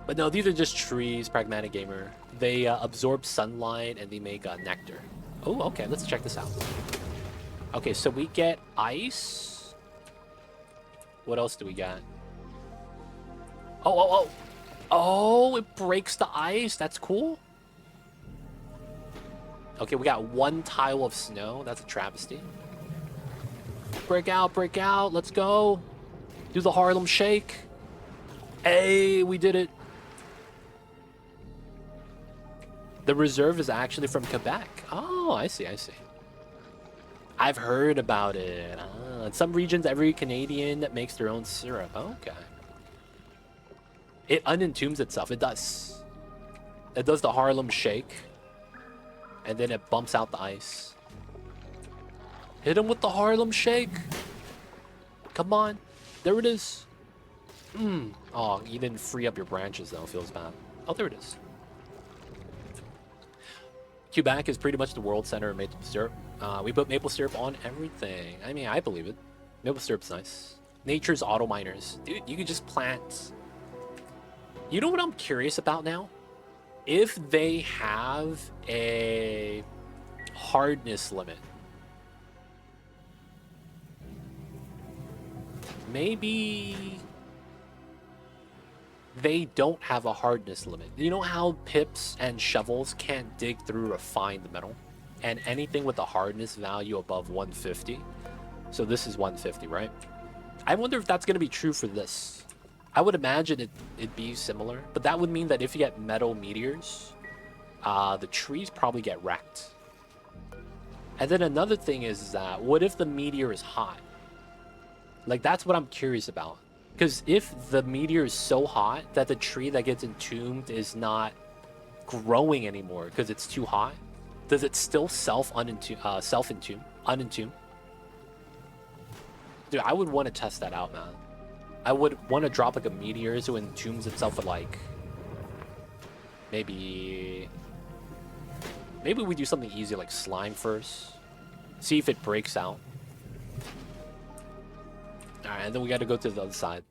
But no, these are just trees, Pragmatic Gamer. They absorb sunlight and they make nectar. Oh, okay, let's check this out. Okay, so we get ice. What else do we got? Oh, it breaks the ice. That's cool. Okay, we got one tile of snow. That's a travesty. Break out. Let's go. Do the Harlem Shake. Hey, we did it. The reserve is actually from Quebec. Oh, I see. I've heard about it. In some regions, every Canadian makes their own syrup. Okay. It unentombs itself. It does. It does the Harlem Shake. And then it bumps out the ice. Hit him with the Harlem Shake. Come on. There it is. Oh, you didn't free up your branches, though. Feels bad. Oh, there it is. Quebec is pretty much the world center of maple syrup. We put maple syrup on everything. I mean, I believe it. Maple syrup's nice. Nature's auto miners. Dude, you could just plant... You know what I'm curious about now? If they have a hardness limit. Maybe they don't have a hardness limit. You know how pips and shovels can't dig through refined metal? And anything with a hardness value above 150. So this is 150, right? I wonder if that's going to be true for this. I would imagine it'd be similar, but that would mean that if you get metal meteors, the trees probably get wrecked. And then another thing is that, what if the meteor is hot? Like, that's what I'm curious about. Because if the meteor is so hot that the tree that gets entombed is not growing anymore because it's too hot, does it still unentomb? Dude, I would want to test that out, man. I would want to drop like a meteor so it entombs itself with like maybe we do something easy like slime first. See if it breaks out. Alright, and then we gotta go to the other side.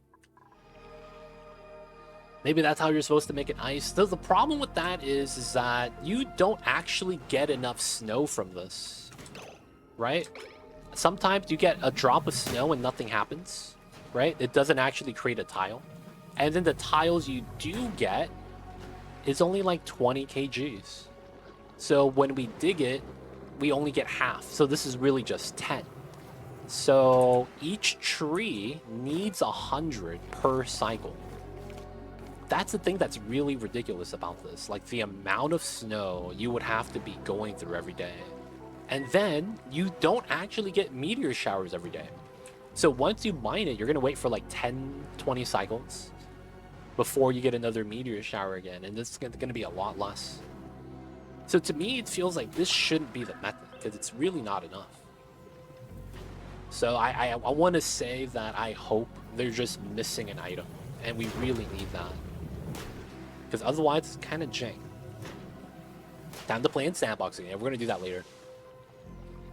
Maybe that's how you're supposed to make it ice. The problem with that is that you don't actually get enough snow from this. Right? Sometimes you get a drop of snow and nothing happens. Right? It doesn't actually create a tile. And then the tiles you do get is only like 20 kgs. So when we dig it, we only get half. So this is really just 10. So each tree needs 100 per cycle. That's the thing that's really ridiculous about this. Like the amount of snow you would have to be going through every day. And then you don't actually get meteor showers every day. So once you mine it, you're going to wait for like 10, 20 cycles before you get another meteor shower again. And this is going to be a lot less. So to me, it feels like this shouldn't be the method because it's really not enough. So I want to say that I hope they're just missing an item. And we really need that. Because otherwise, it's kind of jank. Time to play in sandboxing. Yeah, we're going to do that later.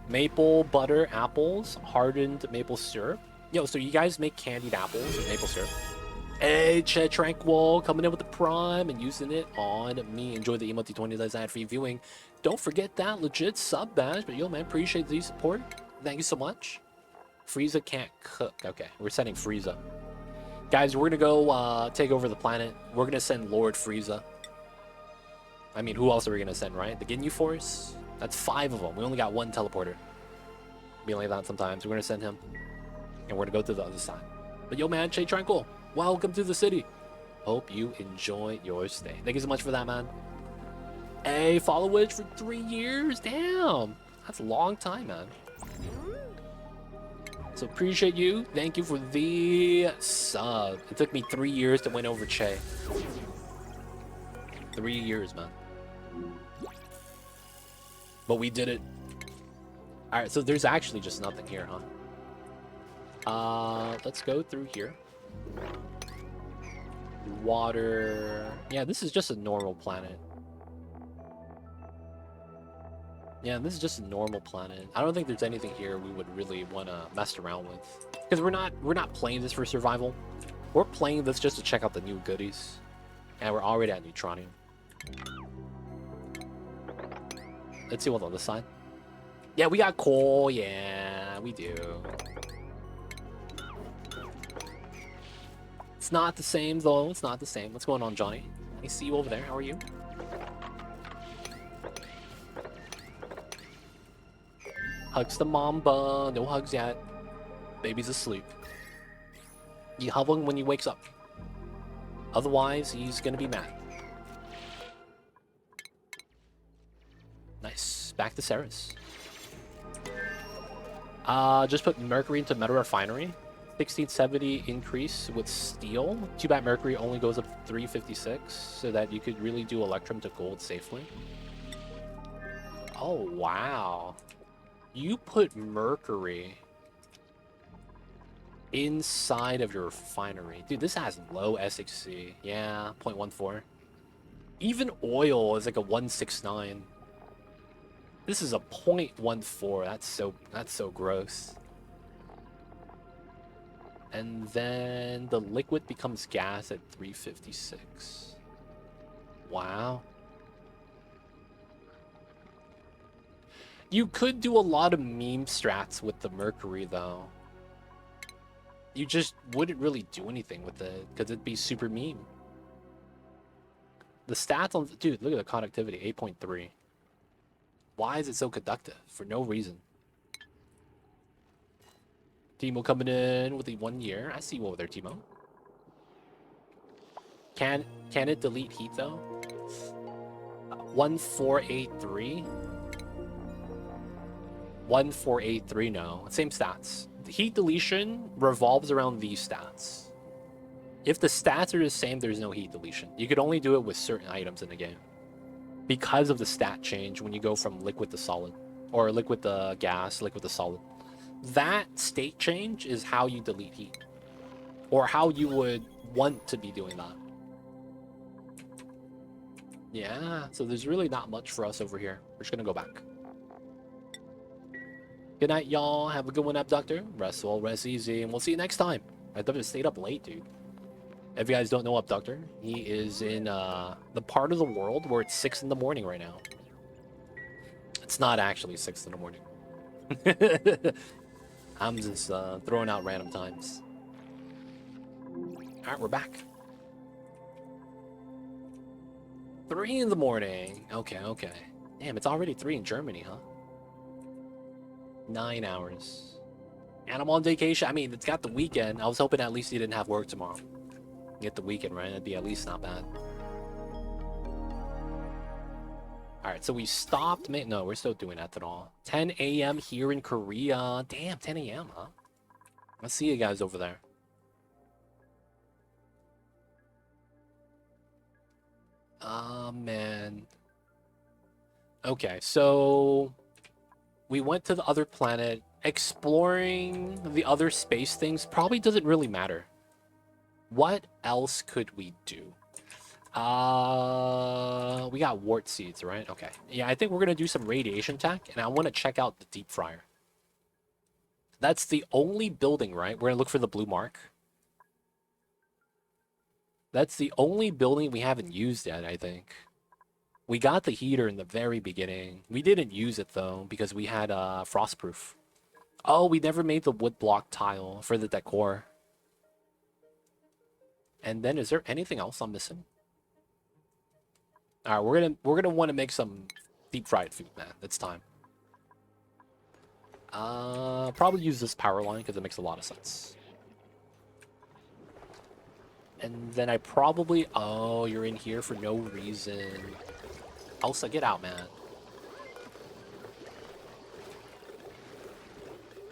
Maple butter apples, hardened maple syrup. Yo, so you guys make candied apples with maple syrup? Hey, Chet Tranquil coming in with the Prime and using it on me. Enjoy the emote 20 that's ad free viewing. Don't forget that legit sub badge. But yo, man, appreciate the support. Thank you so much. Frieza can't cook. Okay, we're sending Frieza. Guys, we're gonna go take over the planet. We're gonna send Lord Frieza. I mean, who else are we gonna send, right? The Ginyu Force? That's 5 of them. We only got 1 teleporter. Be like that sometimes. We're gonna send him. And we're gonna go to the other side. But yo, man, Che Tranquil, welcome to the city. Hope you enjoy your stay. Thank you so much for that, man. Hey, followage for 3 years? Damn. That's a long time, man. So appreciate you. Thank you for the sub. It took me 3 years to win over Che. 3 years, man. But we did it. Alright, so there's actually just nothing here, huh? Let's go through here. Water. Yeah, this is just a normal planet. Yeah, this is just a normal planet. I don't think there's anything here we would really want to mess around with. Because we're not playing this for survival. We're playing this just to check out the new goodies. And we're already at Neutronium. Let's see what's on this side. Yeah, we got coal. Yeah, we do. It's not the same, though. It's not the same. What's going on, Johnny? I see you over there. How are you? Hugs the mamba. No hugs yet. Baby's asleep. You hug him when he wakes up. Otherwise, he's gonna be mad. Nice. Back to Ceres. Just put Mercury into Metal Refinery. 1670 increase with steel. Too bad Mercury only goes up to 356, so that you could really do Electrum to gold safely. Oh, wow. You put Mercury inside of your refinery. Dude, this has low SHC. Yeah, 0.14. Even oil is like a 169. This is a 0.14. That's so gross. And then the liquid becomes gas at 356. Wow. You could do a lot of meme strats with the Mercury, though. You just wouldn't really do anything with it, because it'd be super meme. The stats on... Dude, look at the conductivity, 8.3. Why is it so conductive? For no reason. Timo coming in with the 1 year. I see you over there, Timo. Can it delete heat, though? 1483? 1483, no. Same stats. The heat deletion revolves around these stats. If the stats are the same, there's no heat deletion. You could only do it with certain items in the game. Because of the stat change when you go from liquid to solid. Or liquid to gas, liquid to solid. That state change is how you delete heat. Or how you would want to be doing that. Yeah, so there's really not much for us over here. We're just gonna go back. Good night, y'all. Have a good one, Abductor. Rest well, rest easy, and we'll see you next time. I thought I stayed up late, dude. If you guys don't know Abductor, he is in the part of the world where it's 6 in the morning right now. It's not actually 6 in the morning. I'm just throwing out random times. Alright, we're back. 3 in the morning. Okay, okay. Damn, it's already 3 in Germany, huh? 9 hours. And I'm on vacation. I mean, it's got the weekend. I was hoping at least you didn't have work tomorrow. Get the weekend, right? That'd be at least not bad. Alright, so we stopped. No, we're still doing ethanol. 10 a.m. here in Korea. Damn, 10 a.m., huh? I'll see you guys over there. Man. Okay, so we went to the other planet. Exploring the other space things probably doesn't really matter. What else could we do? We got wart seeds, right? Okay. Yeah, I think we're gonna do some radiation tech, and I want to check out the deep fryer. That's the only building, right? We're gonna look for the blue mark. That's the only building we haven't used yet, I think. We got the heater in the very beginning. We didn't use it, though, because we had frostproof. Oh, we never made the wood block tile for the decor. And then, is there anything else I'm missing? All right, we're gonna want to make some deep fried food, man. It's time. Probably use this power line because it makes a lot of sense. And then I probably... Oh, you're in here for no reason. Elsa, get out, man.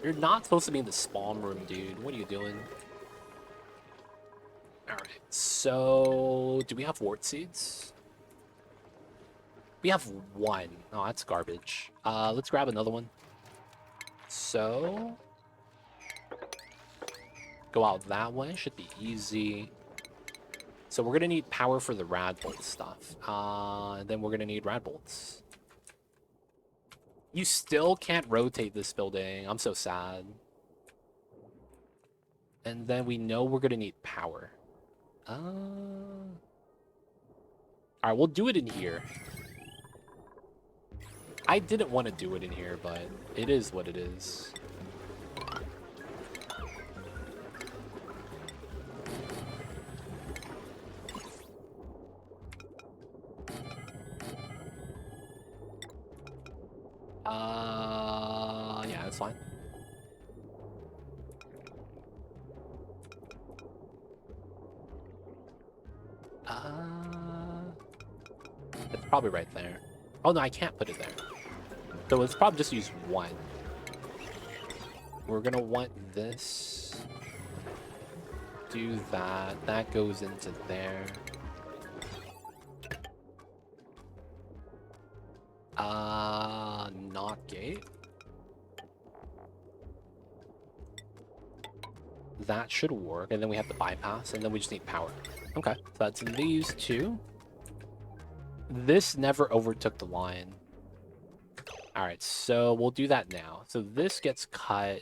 You're not supposed to be in the spawn room, dude. What are you doing? Alright, so... Do we have wart seeds? We have 1. Oh, that's garbage. Let's grab another one. So... Go out that way. Should be easy. So we're going to need power for the rad bolt stuff. And then we're going to need rad bolts. You still can't rotate this building. I'm so sad. And then we know we're going to need power. Alright, we'll do it in here. I didn't want to do it in here, but it is what it is. Yeah, that's fine. It's probably right there. Oh no, I can't put it there. So let's probably just use 1. We're gonna want this. Do that. That goes into there. Not gate. That should work, and then we have the bypass, and then we just need power. Okay, so that's these 2. This never overtook the line. Alright, so we'll do that now. So this gets cut.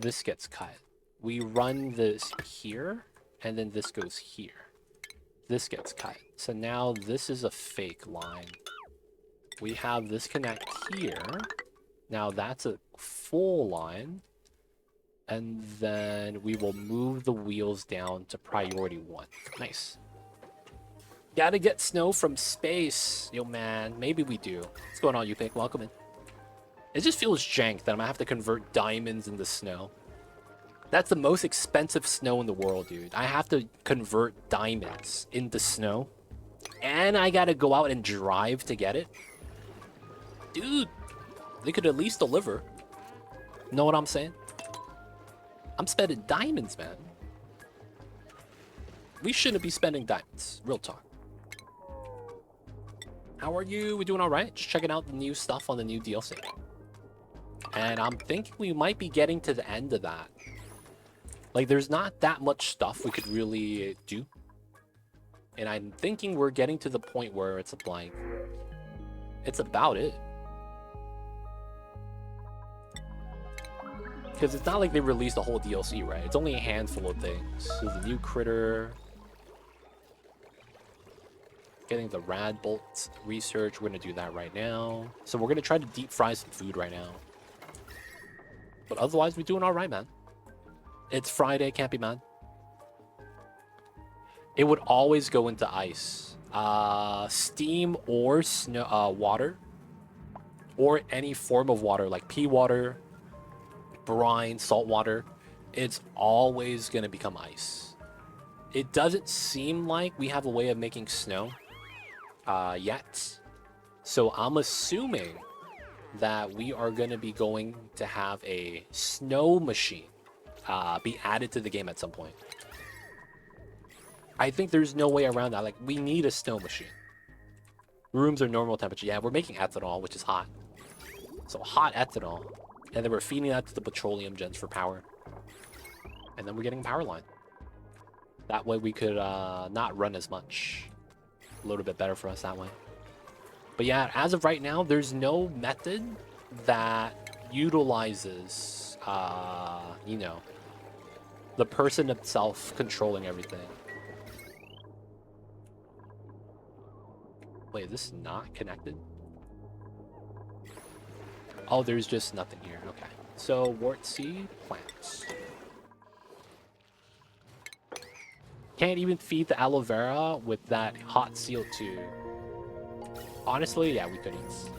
This gets cut. We run this here, and then this goes here. This gets cut. So now this is a fake line. We have this connect here. Now that's a full line. And then we will move the wheels down to priority 1. Nice. Gotta get snow from space. Yo, man. Maybe we do. What's going on, Upik? Welcome in. It just feels jank that I'm gonna have to convert diamonds into snow. That's the most expensive snow in the world, dude. I have to convert diamonds into snow. And I gotta go out and drive to get it. Dude, they could at least deliver. Know what I'm saying? I'm spending diamonds, man. We shouldn't be spending diamonds. Real talk. How are you? We doing all right? Just checking out the new stuff on the new DLC. And I'm thinking we might be getting to the end of that. Like, there's not that much stuff we could really do. And I'm thinking we're getting to the point where it's like, it's about it. Because it's not like they released a whole DLC, right? It's only a handful of things. There's a new critter. Getting the rad bolt research. We're going to do that right now. So we're going to try to deep fry some food right now. But otherwise, we're doing all right, man. It's Friday, can't be mad. It would always go into ice. Steam or snow, water. Or any form of water, like pea water, brine, salt water. It's always going to become ice. It doesn't seem like we have a way of making snow yet. So I'm assuming that we are going to be going to have a snow machine be added to the game at some point. I think there's no way around that. Like, we need a snow machine. Rooms are normal temperature. Yeah, we're making ethanol, which is hot. So hot ethanol. And then we're feeding that to the petroleum gens for power. And then we're getting a power line. That way we could not run as much. A little bit better for us that way. But yeah, as of right now, there's no method that utilizes, you know, the person itself controlling everything. Wait, is this not connected? Oh, there's just nothing here. Okay. So, wart seed, plants. Can't even feed the aloe vera with that hot CO2. Honestly, yeah, we couldn't.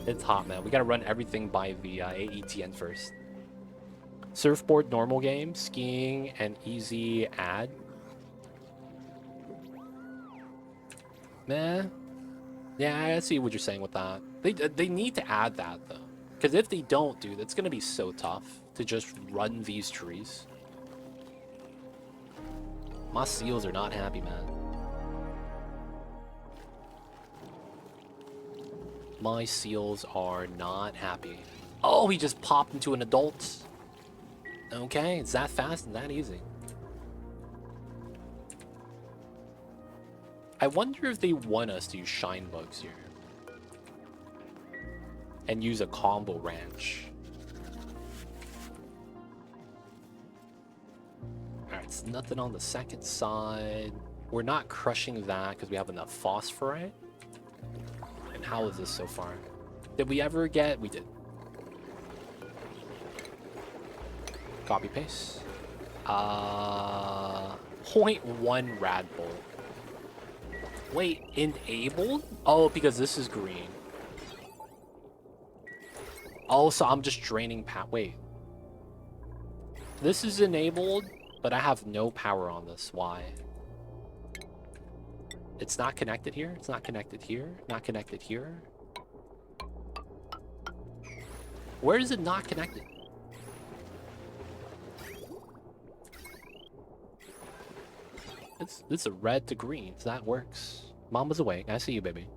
It's hot, man. We gotta run everything by the AETN first. Surfboard, normal game. Skiing, and easy add. Meh. Yeah, I see what you're saying with that. They need to add that, though. Because if they don't, dude, it's gonna be so tough to just run these trees. My seals are not happy, man. My seals are not happy. Oh, he just popped into an adult. Okay, it's that fast and that easy. I wonder if they want us to use shine bugs here. And use a combo ranch. Alright, it's nothing on the second side. We're not crushing that because we have enough phosphorite. And how is this so far? Did we ever get... We did. Copy paste. 0.1 rad bolt. Wait, enabled? Oh, because this is green. Oh, so I'm just draining power. Wait. This is enabled, but I have no power on this. Why? It's not connected here. It's not connected here. Not connected here. Where is it not connected? It's a red to green, so that works. Mama's awake. I see you, baby.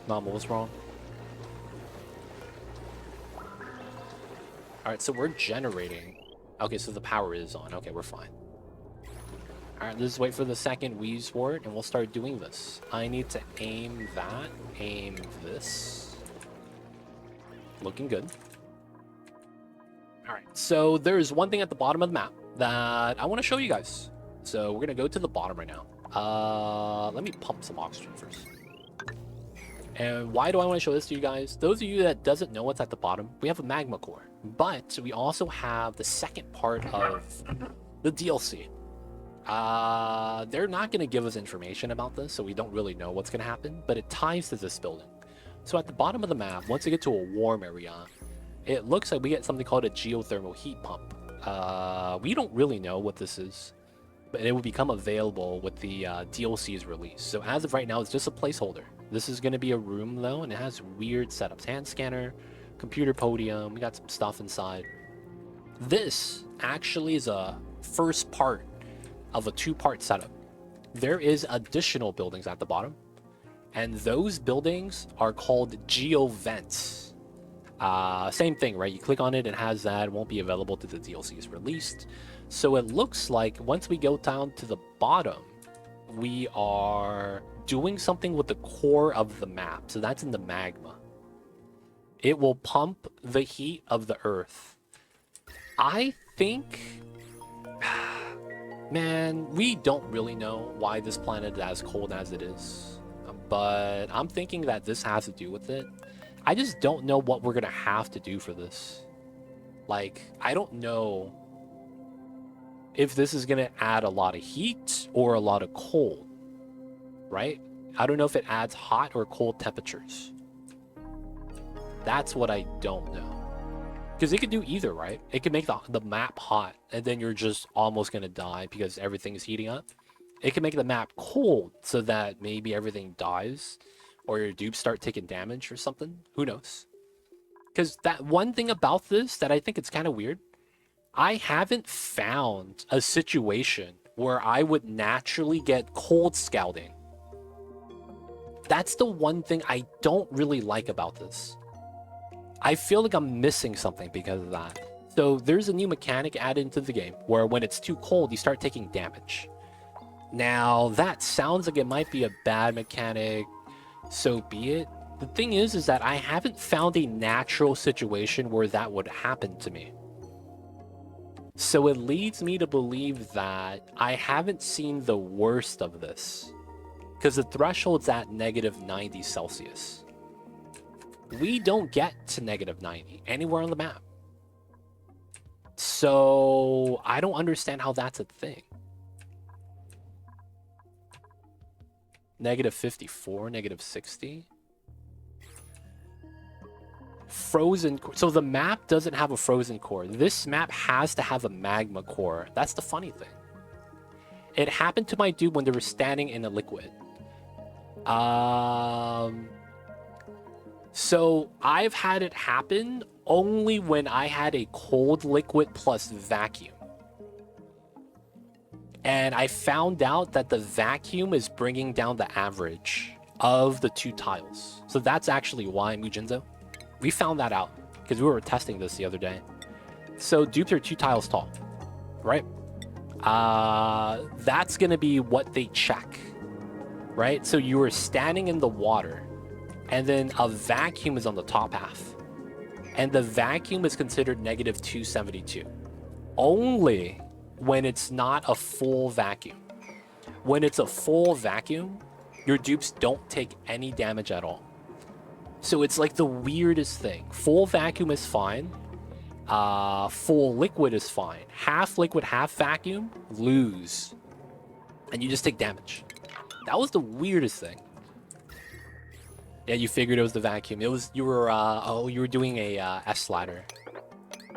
Mama, what's wrong? Alright, so we're generating. Okay, so the power is on. Okay, we're fine. Alright, let's wait for the second wheeze word, and we'll start doing this. I need to aim that. Aim this. Looking good. Alright, so there's one thing at the bottom of the map that I want to show you guys. So we're going to go to the bottom right now. Let me pump some oxygen first. And why do I want to show this to you guys? Those of you that doesn't know what's at the bottom, we have a magma core. But we also have the second part of the DLC. They're not going to give us information about this, so we don't really know what's going to happen. But it ties to this building. So at the bottom of the map, once we get to a warm area, it looks like we get something called a geothermal heat pump. We don't really know what this is, but it will become available with the DLC's release. So as of right now, it's just a placeholder. This is going to be a room, though, and it has weird setups. Hand scanner, computer podium, we got some stuff inside. This actually is a first part of a two-part setup. There is additional buildings at the bottom, and those buildings are called geovents. Same thing, right? You click on it, it has that. It won't be available to the DLC is released. So it looks like once we go down to the bottom, we are doing something with the core of the map. So that's in the magma. It will pump the heat of the earth. I think... Man, we don't really know why this planet is as cold as it is. But I'm thinking that this has to do with it. I just don't know what we're going to have to do for this. Like, I don't know if this is going to add a lot of heat or a lot of cold, right? I don't know if it adds hot or cold temperatures. That's what I don't know. Because it could do either, right? It could make the map hot, and then you're just almost going to die because everything is heating up. It can make the map cold so that maybe everything dies, or your dupes start taking damage or something. Who knows? Because that one thing about this that I think it's kind of weird, I haven't found a situation where I would naturally get cold scouting. That's the one thing I don't really like about this. I feel like I'm missing something because of that. So there's a new mechanic added into the game where when it's too cold, you start taking damage. Now, that sounds like it might be a bad mechanic, so be it. The thing is that I haven't found a natural situation where that would happen to me. So it leads me to believe that I haven't seen the worst of this, because the threshold's at -90 Celsius. We don't get to -90 anywhere on the map. So I don't understand how that's a thing. -54, -60. Frozen core. So the map doesn't have a frozen core. This map has to have a magma core. That's the funny thing. It happened to my dude when they were standing in a liquid. So I've had it happen only when I had a cold liquid plus vacuum. And I found out that the vacuum is bringing down the average of the two tiles. So that's actually why, Mujinzo. We found that out because we were testing this the other day. So dupes are 2 tiles tall, right? That's going to be what they check, right? So you were standing in the water, and then a vacuum is on the top half. And the vacuum is considered -272. Only when it's not a full vacuum. When it's a full vacuum, your dupes don't take any damage at all. So it's like the weirdest thing. Full vacuum is fine. Full liquid is fine. Half liquid, half vacuum, lose. And you just take damage. That was the weirdest thing. Yeah, you figured it was the vacuum. It was, you were doing a S ladder,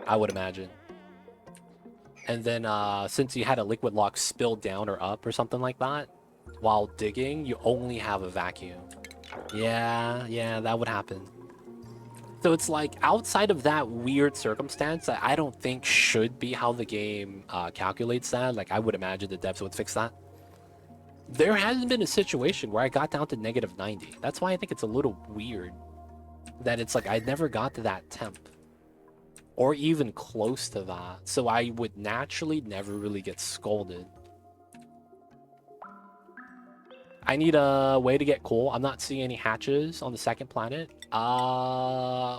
I would imagine. And then since you had a liquid lock spill down or up or something like that, while digging, you only have a vacuum. Yeah, that would happen. So it's like, outside of that weird circumstance that I don't think should be how the game calculates that, like I would imagine the devs would fix that. There hasn't been a situation where I got down to -90. That's why I think it's a little weird that it's like I never got to that temp. Or even close to that. So I would naturally never really get scolded. I need a way to get coal. I'm not seeing any hatches on the second planet.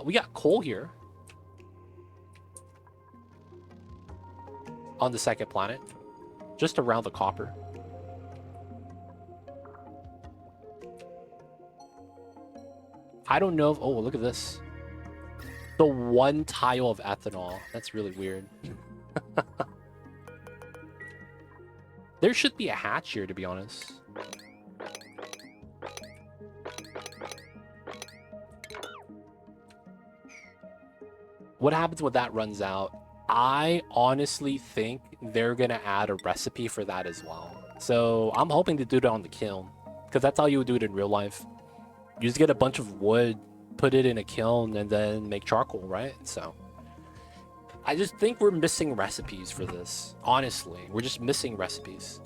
We got coal here. On the second planet. Just around the copper. I don't know if... Oh, look at this. The one tile of ethanol. That's really weird. There should be a hatch here, to be honest. What happens when that runs out? I honestly think they're going to add a recipe for that as well. So I'm hoping to do it on the kiln, because that's how you would do it in real life. You just get a bunch of wood, put it in a kiln, and then make charcoal, right? So I just think we're missing recipes for this. Honestly, we're just missing recipes.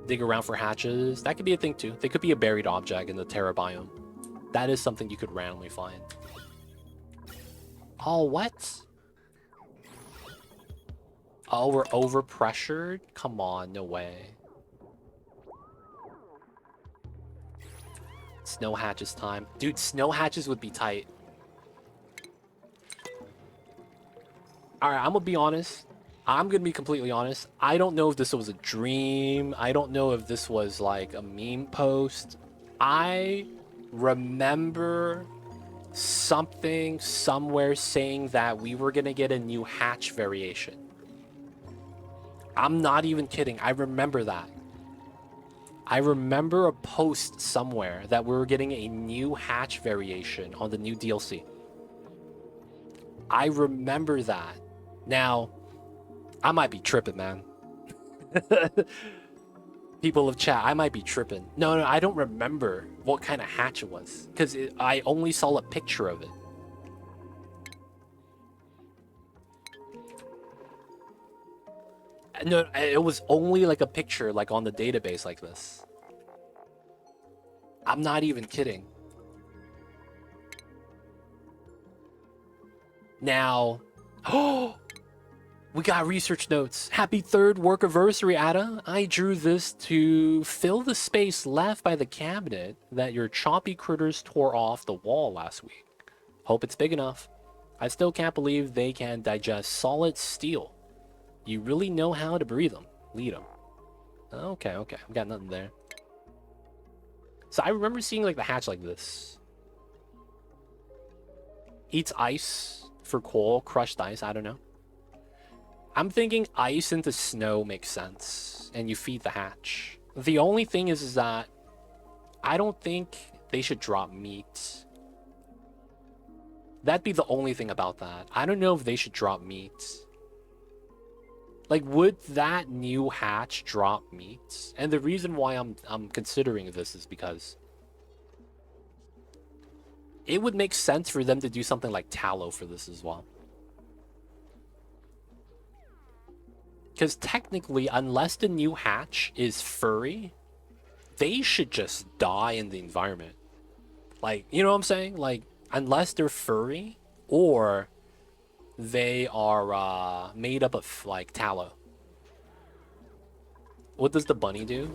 Dig around for hatches. That could be a thing too. They could be a buried object in the Terra biome. That is something you could randomly find. Oh, what? Oh, we're overpressured? Come on, no way. Snow hatches time. Dude, snow hatches would be tight. Alright, I'm gonna be honest. I'm gonna be completely honest. I don't know if this was a dream. I don't know if this was like a meme post. I remember something somewhere saying that we were gonna get a new hatch variation. I'm not even kidding. I remember that. I remember a post somewhere that we were getting a new hatch variation on the new DLC. I remember that. Now, I might be tripping, man. People of chat, I might be tripping. No, I don't remember what kind of hatch it was. Because I only saw a picture of it. No, it was only like a picture, like on the database like this. I'm not even kidding. Now, oh, we got research notes. Happy 3rd work anniversary, Ada. I drew this to fill the space left by the cabinet that your choppy critters tore off the wall last week. Hope it's big enough. I still can't believe they can digest solid steel. You really know how to breed them. Lead them. Okay. I've got nothing there. So I remember seeing like the hatch like this. Eats ice for coal, crushed ice, I don't know. I'm thinking ice into snow makes sense. And you feed the hatch. The only thing is that I don't think they should drop meat. That'd be the only thing about that. I don't know if they should drop meat. Like, would that new hatch drop meat? And the reason why I'm considering this is because it would make sense for them to do something like tallow for this as well. Because technically, unless the new hatch is furry, they should just die in the environment. Like, you know what I'm saying? Like, unless they're furry or they are made up of like tallow. What does the bunny do?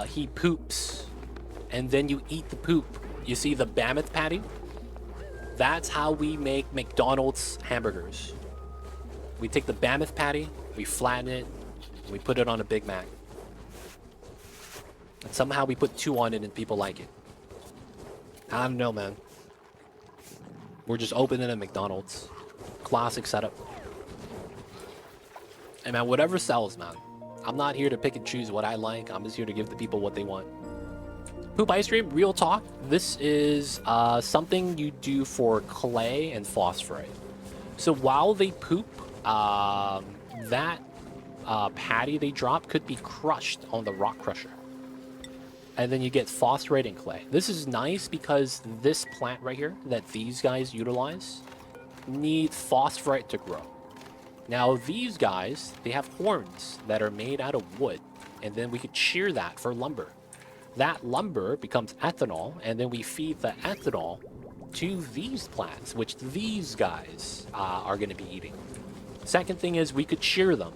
He poops, and then you eat the poop. You see the mammoth patty? That's how we make McDonald's hamburgers. We take the mammoth patty, we flatten it, and we put it on a Big Mac. And somehow we put 2 on it and people like it. I don't know, man. We're just opening a McDonald's. Classic setup. Hey man, whatever sells, man. I'm not here to pick and choose what I like. I'm just here to give the people what they want. Poop ice cream, real talk. This is something you do for clay and phosphorite. So while they poop, that patty they drop could be crushed on the rock crusher. And then you get phosphorite and clay. This is nice because this plant right here that these guys utilize need phosphorite to grow. Now these guys, they have horns that are made out of wood, and then we could shear that for lumber. That lumber becomes ethanol, and then we feed the ethanol to these plants, which these guys are going to be eating. Second thing is we could shear them,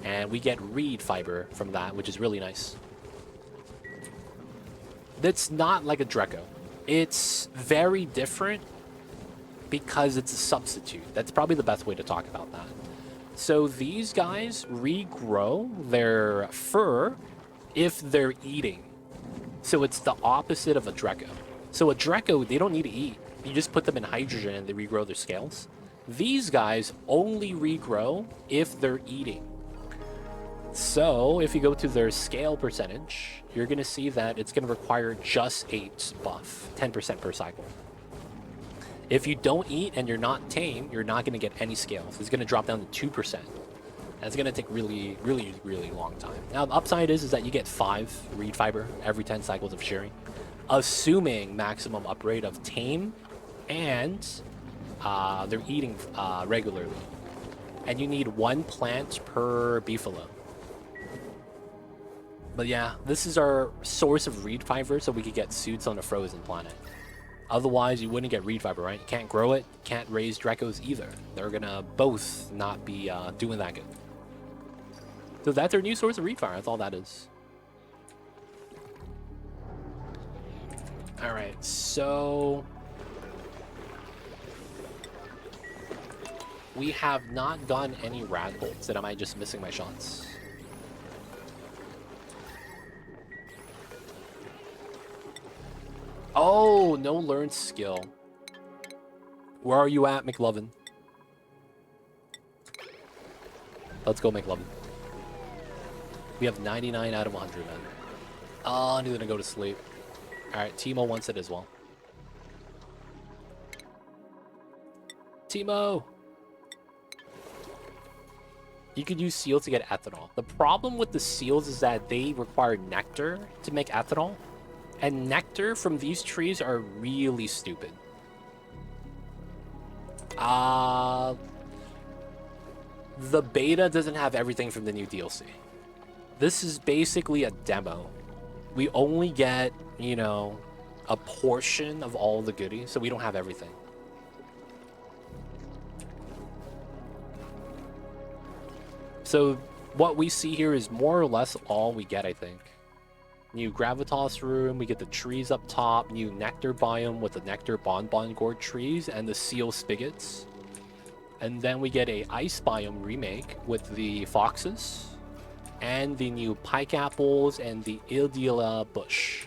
and we get reed fiber from that, which is really nice. That's not like a Draco. It's very different because it's a substitute. That's probably the best way to talk about that. So these guys regrow their fur if they're eating. So it's the opposite of a Draco. So a Draco, they don't need to eat. You just put them in hydrogen and they regrow their scales. These guys only regrow if they're eating. So if you go to their scale percentage, you're going to see that it's going to require just 8 buff, 10% per cycle. If you don't eat and you're not tame, you're not going to get any scales. It's going to drop down to 2%. And it's gonna take really, really, really long time. Now the upside is that you get 5 reed fiber every 10 cycles of shearing, assuming maximum uprate of tame, and they're eating regularly. And you need 1 plant per beefalo. But yeah, this is our source of reed fiber so we could get suits on a frozen planet. Otherwise, you wouldn't get reed fiber, right? You can't grow it, can't raise Drekos either. They're gonna both not be doing that good. So that's our new source of reed fiber. That's all that is. All right, so we have not gotten any rad bolts. Am I just missing my shots? Oh, no learned skill. Where are you at, McLovin? Let's go, McLovin. We have 99 out of 100, man. Oh, I'm gonna go to sleep. Alright, Timo wants it as well. Timo! You could use seal to get ethanol. The problem with the seals is that they require nectar to make ethanol. And nectar from these trees are really stupid. The beta doesn't have everything from the new DLC. This is basically a demo. We only get, you know, a portion of all the goodies, so we don't have everything. So what we see here is more or less all we get, I think. New gravitas room, we get the trees up top, new nectar biome with the nectar bonbon gourd trees and the seal spigots. And then we get a ice biome remake with the foxes and the new pike apples and the Ildila bush.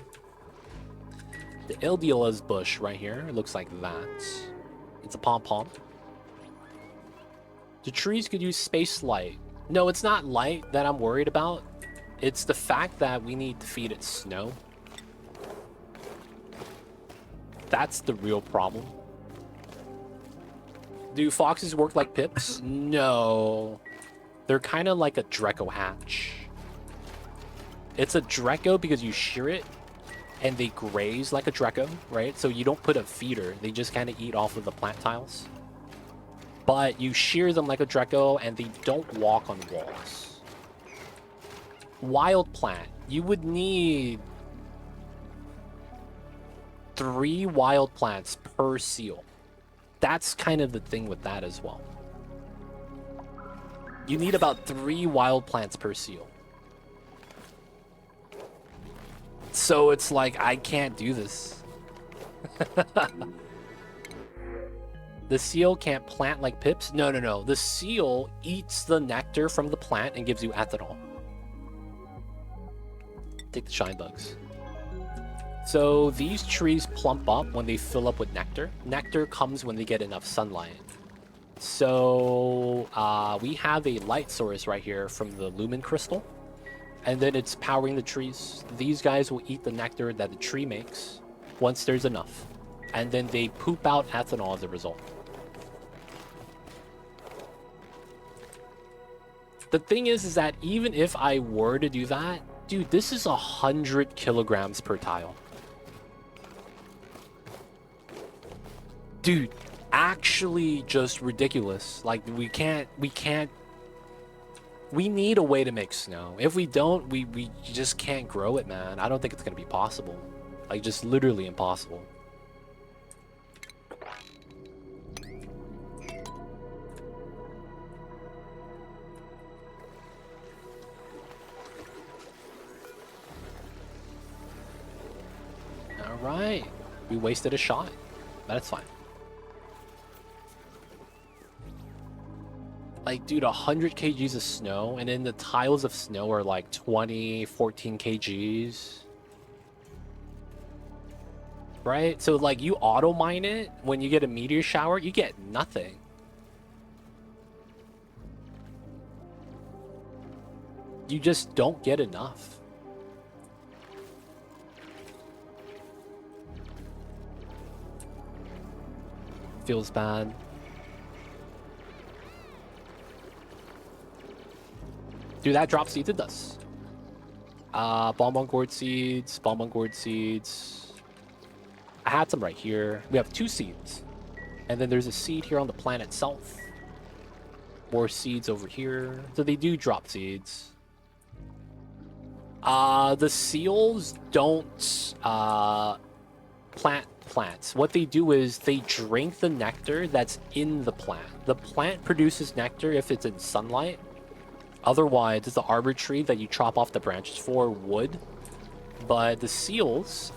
The Ildila's bush right here, it looks like that. It's a pom-pom. The trees could use space light. No, it's not light that I'm worried about. It's the fact that we need to feed it snow. That's the real problem. Do foxes work like pips? No. They're kind of like a Dreco hatch. It's a Dreco because you shear it and they graze like a Dreco, right? So you don't put a feeder. They just kind of eat off of the plant tiles. But you shear them like a Dreco and they don't walk on walls. Wild plant, you would need 3 wild plants per seal. That's kind of the thing with that as well. You need about 3 wild plants per seal. So it's like, I can't do this. The seal can't plant like pips? No, no, no. The seal eats the nectar from the plant and gives you ethanol. Take the shine bugs. So these trees plump up when they fill up with nectar. Nectar comes when they get enough sunlight. So we have a light source right here from the lumen crystal. And then it's powering the trees. These guys will eat the nectar that the tree makes once there's enough. And then they poop out ethanol as a result. The thing is that even if I were to do that, dude, this is 100 kilograms per tile. Dude, actually just ridiculous. Like, we need a way to make snow. If we don't, we just can't grow it, man. I don't think it's gonna be possible. Like, just literally impossible. Alright. We wasted a shot. But that's fine. Like, dude, 100 kgs of snow, and then the tiles of snow are like 20, 14 kgs. Right? So, like, you auto-mine it, when you get a meteor shower, you get nothing. You just don't get enough. Feels bad. Do that drop seeds? It does. Bonbon gourd seeds, bonbon gourd seeds. I had some right here. We have 2 seeds. And then there's a seed here on the planet itself. More seeds over here. So they do drop seeds. The seals don't plant plants. What they do is they drink the nectar that's in the plant. The plant produces nectar if it's in sunlight. Otherwise, it's the arbor tree that you chop off the branches for wood. But the seals,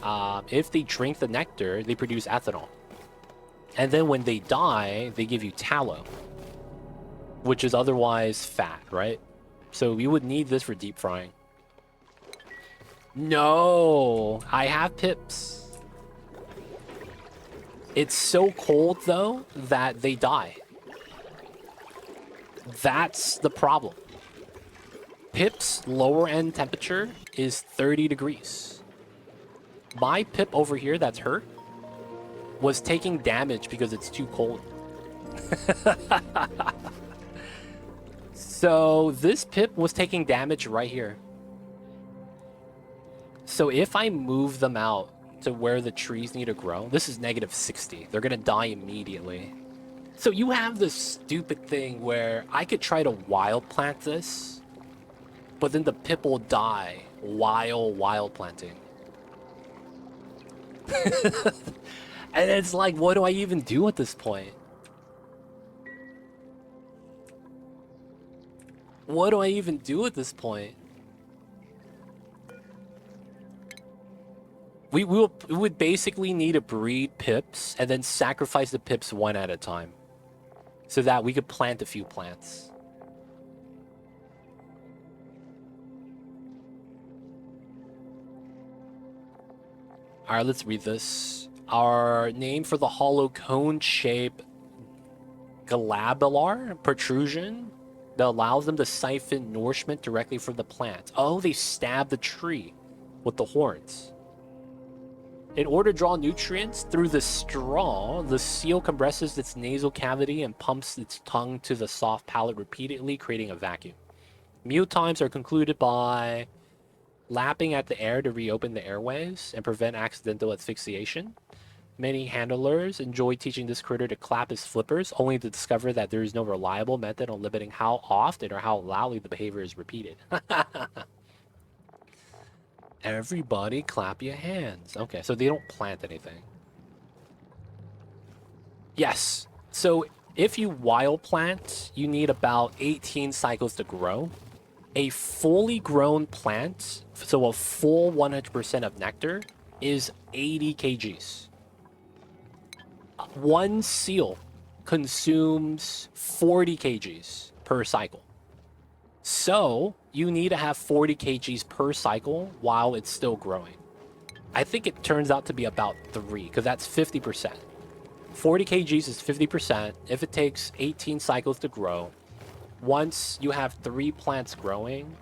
if they drink the nectar, they produce ethanol. And then when they die, they give you tallow, which is otherwise fat, right? So you would need this for deep frying. No, I have pips. It's so cold, though, that they die. That's the problem. Pip's lower end temperature is 30 degrees. My pip over here that's hurt was taking damage because it's too cold. So this pip was taking damage right here. So if I move them out to where the trees need to grow, this is negative 60. They're gonna die immediately. So you have this stupid thing where I could try to wild plant this, but then the pip will die while wild planting. And it's like, what do I even do at this point? What do I even do at this point? We would basically need to breed pips and then sacrifice the pips one at a time, so that we could plant a few plants. Alright, let's read this. Our name for the hollow cone shape glabular protrusion that allows them to siphon nourishment directly from the plant. Oh, they stab the tree with the horns. In order to draw nutrients through the straw, the seal compresses its nasal cavity and pumps its tongue to the soft palate repeatedly, creating a vacuum. Meal times are concluded by lapping at the air to reopen the airways and prevent accidental asphyxiation. Many handlers enjoy teaching this critter to clap his flippers, only to discover that there is no reliable method on limiting how often or how loudly the behavior is repeated. Everybody clap your hands. Okay, so they don't plant anything. Yes. So if you wild plant, you need about 18 cycles to grow. A fully grown plant, so a full 100% of nectar, is 80 kgs. One seal consumes 40 kgs per cycle. So you need to have 40 kgs per cycle while it's still growing. I think it turns out to be about 3, because that's 50%. 40 kgs is 50% if it takes 18 cycles to grow. Once you have 3 plants growing,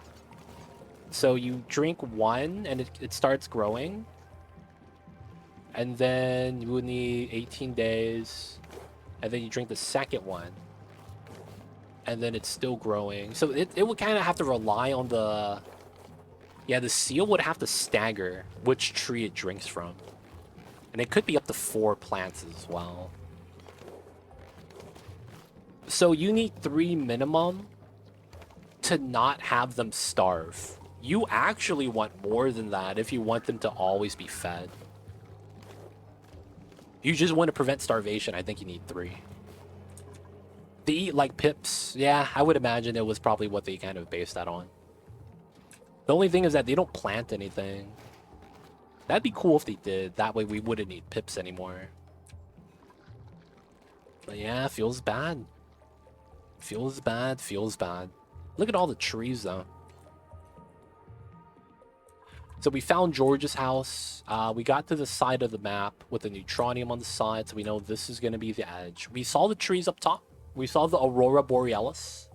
so you drink one and it starts growing, and then you would need 18 days, and then you drink the second one, and then it's still growing. So it would kind of have to rely on the... Yeah, the seal would have to stagger which tree it drinks from. And it could be up to 4 plants as well. So you need 3 minimum to not have them starve. You actually want more than that if you want them to always be fed. You just want to prevent starvation, I think you need 3. They eat like pips. Yeah, I would imagine it was probably what they kind of based that on. The only thing is that they don't plant anything. That'd be cool if they did. That way we wouldn't need pips anymore. But yeah, feels bad. Feels bad, feels bad. Look at all the trees, though. So we found George's house. We got to the side of the map with the neutronium on the side, so we know this is going to be the edge. We saw the trees up top. We saw the Aurora Borealis.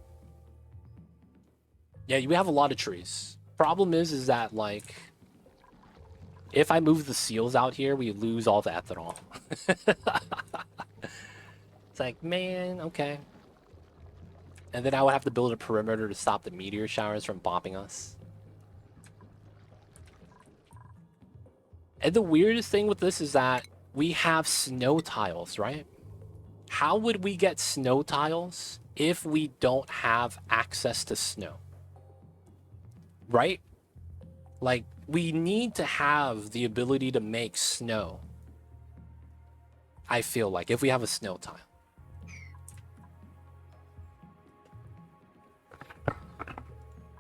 Yeah, we have a lot of trees. Problem is that, like, if I move the seals out here, we lose all the ethanol. It's like, man, okay. And then I would have to build a perimeter to stop the meteor showers from bopping us. And the weirdest thing with this is that we have snow tiles, right? How would we get snow tiles if we don't have access to snow? Right? Like, we need to have the ability to make snow. I feel like, if we have a snow tile.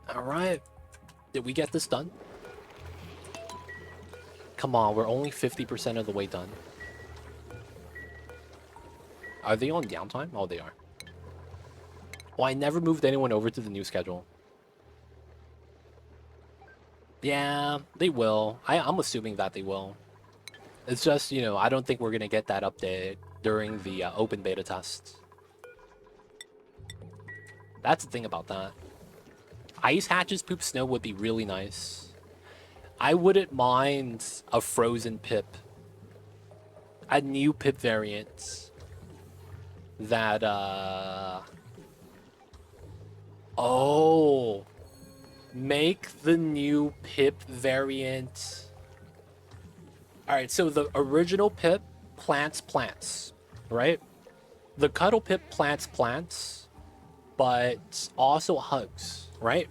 Alright. Did we get this done? Come on, we're only 50% of the way done. Are they on downtime? Oh, they are. Well, I never moved anyone over to the new schedule. Yeah, they will. I'm assuming that they will. It's just, you know, I don't think we're going to get that update during the open beta test. That's the thing about that. Ice hatches poop snow would be really nice. I wouldn't mind a frozen pip. A new pip variant. That, oh. Make the new pip variant. Alright, so the original pip plants plants, right? The cuddle pip plants plants, but also hugs, right?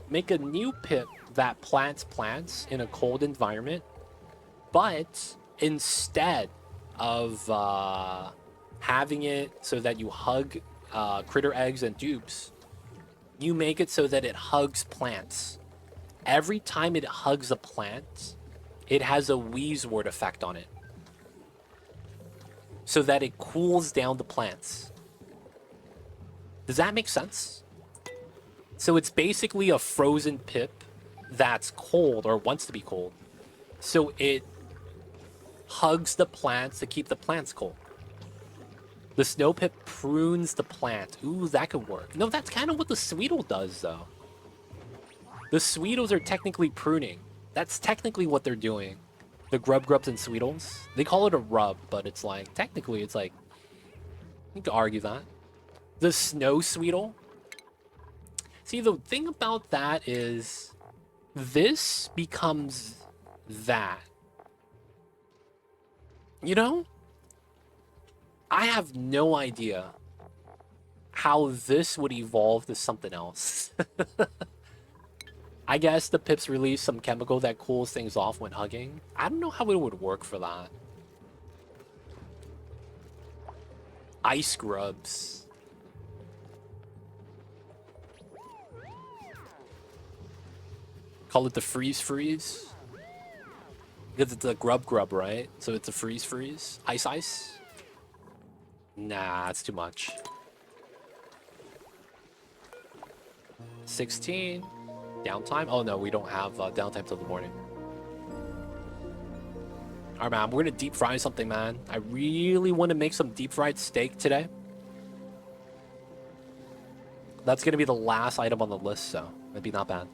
Make a new pip that plants plants in a cold environment, but instead of having it so that you hug critter eggs and dupes, you make it so that it hugs plants. Every time it hugs a plant, it has a Wheezewort effect on it, so that it cools down the plants. Does that make sense? So it's basically a frozen pip that's cold or wants to be cold. So it hugs the plants to keep the plants cold. The snow pip prunes the plant. Ooh, that could work. No, that's kind of what the Sweetle does, though. The Sweetles are technically pruning. That's technically what they're doing. The Grubs and Sweetles. They call it a rub, but it's like, technically, it's like, you could argue that. The Snow Sweetle. See, the thing about that is, this becomes that. You know? I have no idea how this would evolve to something else. I guess the pips release some chemical that cools things off when hugging. I don't know how it would work for that. Ice grubs. Call it the freeze. Because it's a grub, right? So it's a freeze. Ice. Nah, that's too much. 16. Downtime? Oh no, we don't have downtime till the morning. Alright, man, we're gonna deep fry something, man. I really want to make some deep fried steak today. That's gonna be the last item on the list, so that'd be not bad.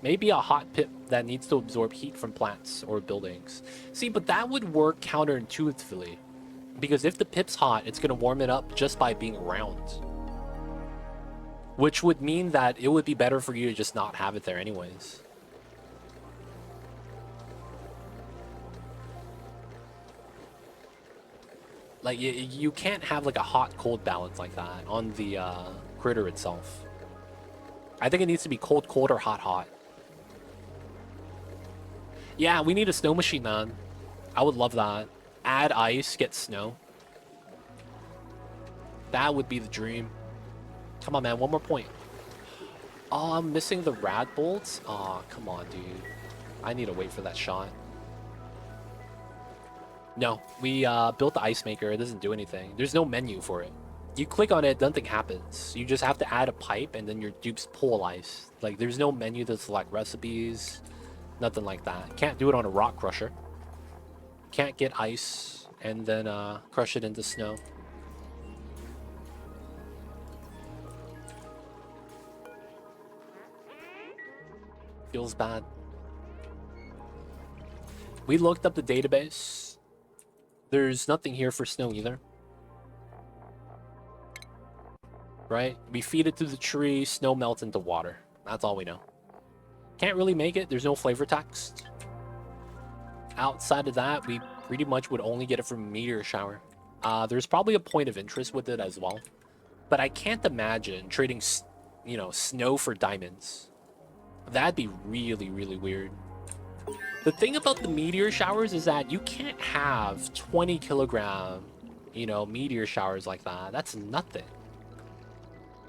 Maybe a hot pip that needs to absorb heat from plants or buildings. See, but that would work counterintuitively. Because if the pip's hot, it's gonna warm it up just by being around. Which would mean that it would be better for you to just not have it there anyways. Like, you can't have like a hot-cold balance like that on the critter itself. I think it needs to be cold or hot. Yeah, we need a snow machine, man. I would love that. Add ice, get snow. That would be the dream. Come on, man, one more point. Oh, I'm missing the rad bolts? Oh, come on, dude. I need to wait for that shot. No, we built the ice maker. It doesn't do anything. There's no menu for it. You click on it, nothing happens. You just have to add a pipe, and then your dupes pull ice. Like, there's no menu to select recipes. Nothing like that. Can't do it on a rock crusher. Can't get ice and then crush it into snow. Feels bad. We looked up the database. There's nothing here for snow either. right? We feed it to the tree, snow melts into water. That's all we know. Can't really make it. There's no flavor text. Outside of that, we pretty much would only get it from meteor shower. There's probably a point of interest with it as well. But I can't imagine trading, you know, snow for diamonds. That'd be really, really weird. The thing about the meteor showers is that you can't have 20 kilogram, you know, meteor showers like that. That's nothing.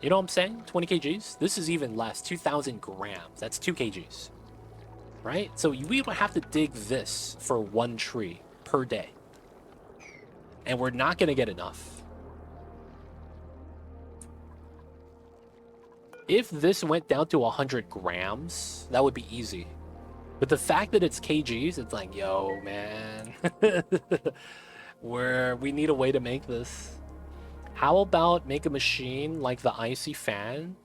You know what I'm saying? 20 kgs? This is even less. 2,000 grams. That's 2 kgs. Right? So we would have to dig this for 1 tree per day. And we're not going to get enough. If this went down to 100 grams, that would be easy. But the fact that it's kgs, it's like, yo, man. We need a way to make this. How about make a machine like the icy fan?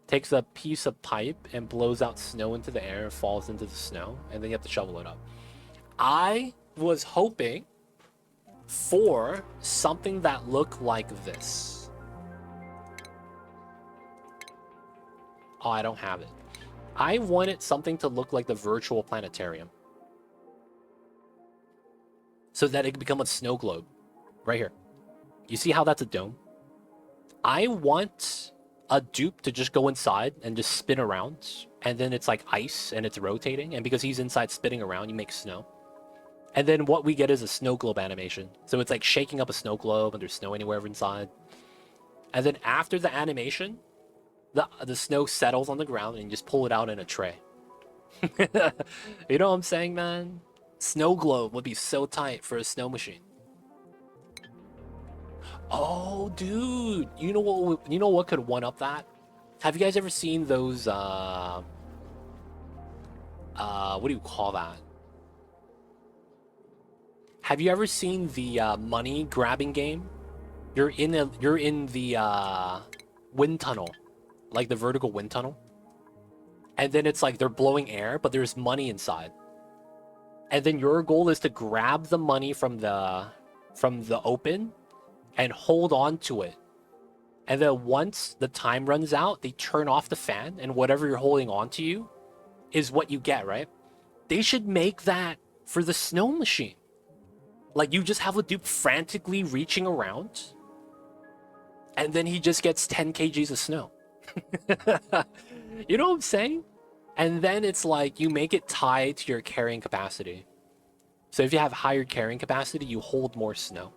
Takes a piece of pipe and blows out snow into the air, falls into the snow, and then you have to shovel it up. I was hoping for something that looked like this. Oh, I don't have it. I wanted something to look like the virtual planetarium. So that it could become a snow globe. Right here. You see how that's a dome? I want a dupe to just go inside and just spin around. And then it's like ice and it's rotating. And because he's inside spinning around, you make snow. And then what we get is a snow globe animation. So it's like shaking up a snow globe and there's snow anywhere inside. And then after the animation, the snow settles on the ground and you just pull it out in a tray. You know what I'm saying, man? Snow globe would be so tight for a snow machine. Oh, dude. You know what could one up that? Have you guys ever seen those what do you call that? Have you ever seen the money grabbing game? You're in the wind tunnel. Like the vertical wind tunnel. And then it's like they're blowing air, but there's money inside. And then your goal is to grab the money from the open and hold on to it. And then once the time runs out, they turn off the fan and whatever you're holding on to you is what you get, right? They should make that for the snow machine. Like you just have a dude frantically reaching around and then he just gets 10 kgs of snow. You know what I'm saying? And then it's like you make it tied to your carrying capacity. So if you have higher carrying capacity, you hold more snow.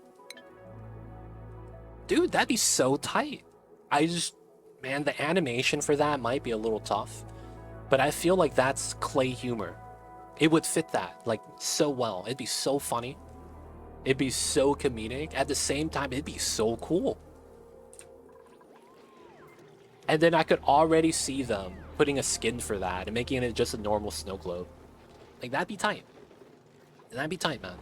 Dude, that'd be so tight. Man, the animation for that might be a little tough. But I feel like that's clay humor. It would fit that, like, so well. It'd be so funny. It'd be so comedic. At the same time, it'd be so cool. And then I could already see them putting a skin for that and making it just a normal snow globe. Like, that'd be tight. That'd be tight, man.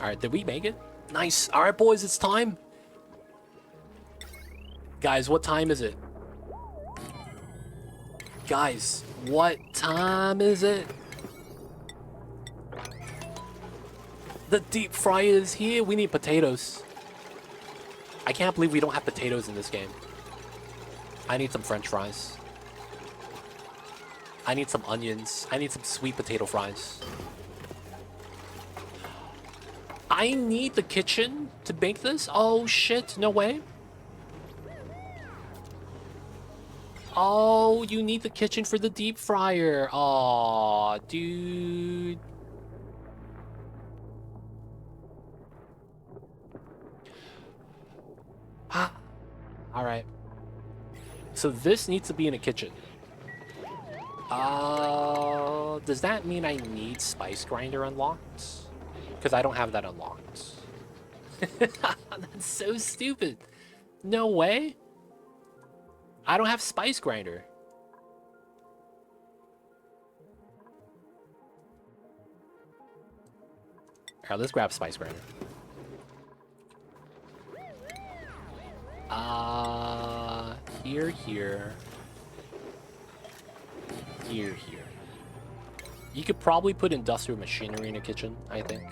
Alright, did we make it? Nice. Alright, boys, it's time. Guys, what time is it? Guys, what time is it? The deep fryer is here. We need potatoes. I can't believe we don't have potatoes in this game. I need some French fries. I need some onions. I need some sweet potato fries. I need the kitchen to bake this? Oh shit, no way. Oh, you need the kitchen for the deep fryer. Aw, dude. Alright. So this needs to be in a kitchen. Does that mean I need Spice Grinder unlocked? Because I don't have that unlocked. That's so stupid. No way. I don't have Spice Grinder. Alright, let's grab Spice Grinder. Here. You could probably put industrial machinery in a kitchen, I think.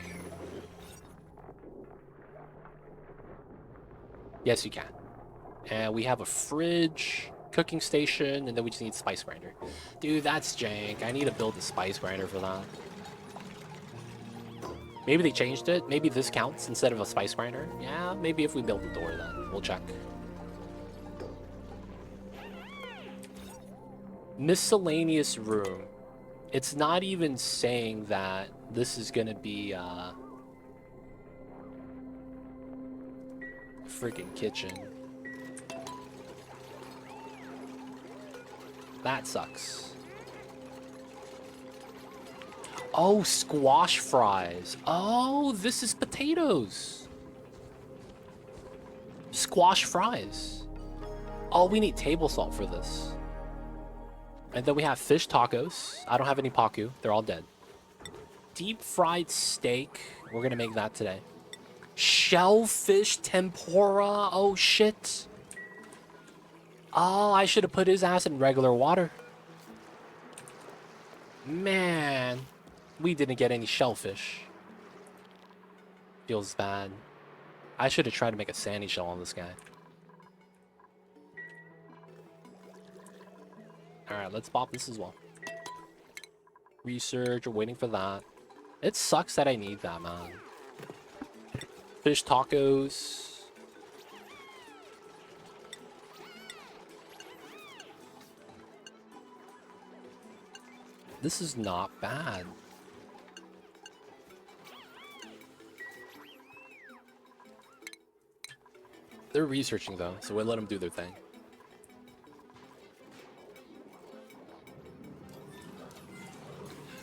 Yes, you can. And we have a fridge, cooking station, and then we just need spice grinder. Dude, that's jank. I need to build a spice grinder for that. Maybe they changed it. Maybe this counts instead of a spice grinder. Yeah, maybe if we build the door then. We'll check. Miscellaneous room. It's not even saying that this is gonna be freaking kitchen. That sucks. Oh, squash fries. Oh, this is potatoes. Squash fries. Oh, we need table salt for this. And then we have fish tacos. I don't have any paku. They're all dead. Deep fried steak. We're going to make that today. Shellfish tempura. Oh, shit. Oh, I should have put his ass in regular water. Man. We didn't get any shellfish. Feels bad. I should have tried to make a sandy shell on this guy. Alright, let's pop this as well. Research, we're waiting for that. It sucks that I need that, man. Fish tacos. This is not bad. They're researching though, so we'll let them do their thing.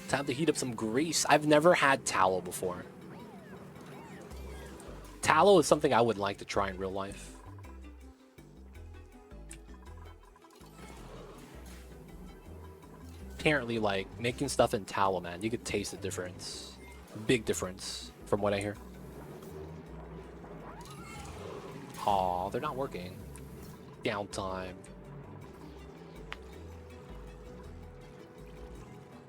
Time to heat up some grease. I've never had tallow before. Tallow is something I would like to try in real life. Apparently, like, making stuff in tallow, man, you could taste the difference. Big difference, from what I hear. Aw, they're not working. Downtime.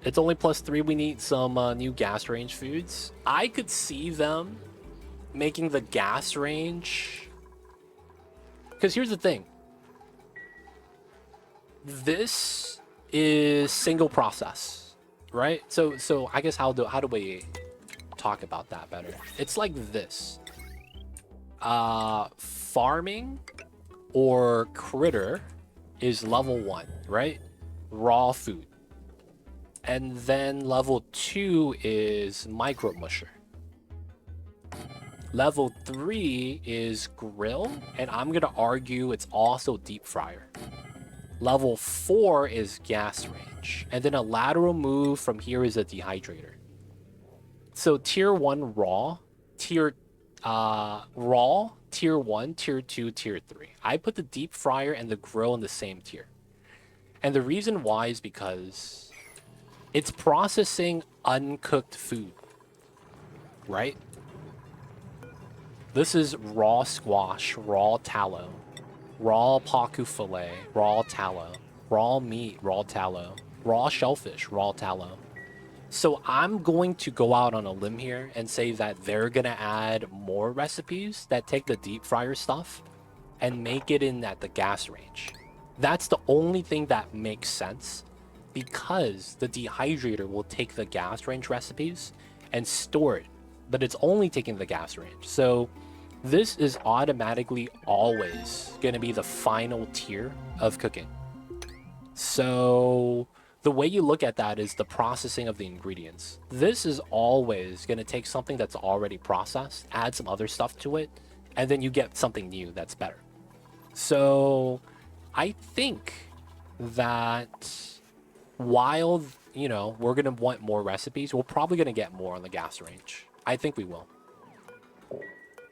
It's only +3. We need some new gas range foods. I could see them making the gas range. Because here's the thing. This is single process, right? So I guess how do we talk about that better? It's like this. Farming or critter is level 1, right? Raw food. And then level 2 is micro musher. Level 3 is grill, and I'm gonna argue it's also deep fryer. Level 4 is gas range, and then a lateral move from here is a dehydrator. So tier 1 raw, tier 1, tier 2, tier 3. I put the deep fryer and the grill in the same tier. And the reason why is because it's processing uncooked food, right? This is raw squash, raw tallow, raw paku fillet, raw tallow, raw meat, raw tallow, raw shellfish, raw tallow. So I'm going to go out on a limb here and say that they're going to add more recipes that take the deep fryer stuff and make it in at the gas range. That's the only thing that makes sense, because the dehydrator will take the gas range recipes and store it, but it's only taking the gas range. So this is automatically always going to be the final tier of cooking. So the way you look at that is the processing of the ingredients. This is always going to take something that's already processed, add some other stuff to it, and then you get something new that's better. So I think that while, you know, we're going to want more recipes, we're probably going to get more on the gas range. I think we will.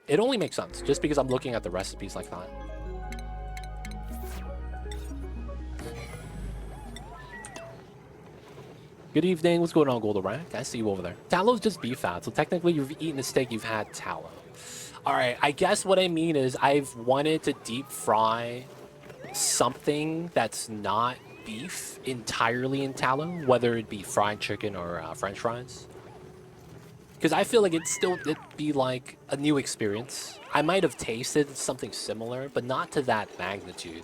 It only makes sense just because I'm looking at the recipes like that. Good evening. What's going on, Goldorak? I see you over there. Tallow's just beef fat, so technically you've eaten a steak, you've had tallow. All right, I guess what I mean is I've wanted to deep fry something that's not beef entirely in tallow, whether it be fried chicken or French fries. Because I feel like it'd be like a new experience. I might have tasted something similar, but not to that magnitude.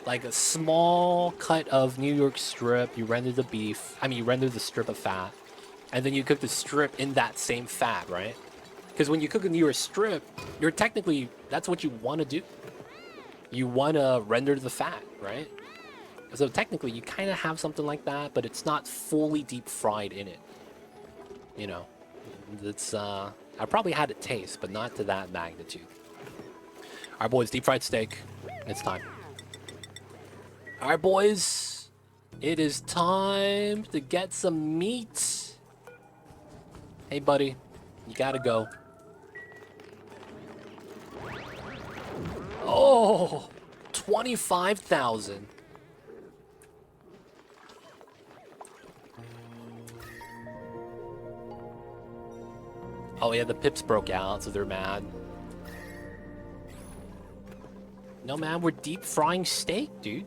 Like a small cut of New York strip, you render the beef, you render the strip of fat, and then you cook the strip in that same fat, right? Because when you cook a New York strip, you're technically, that's what you want to do. You want to render the fat, right? So technically, you kind of have something like that, but it's not fully deep fried in it. You know, it's, I probably had it taste, but not to that magnitude. All right, boys, deep fried steak. It's time. All right, boys. It is time to get some meat. Hey, buddy. You gotta go. Oh, 25,000. Oh yeah, the pips broke out, so they're mad. No, man, we're deep frying steak, dude.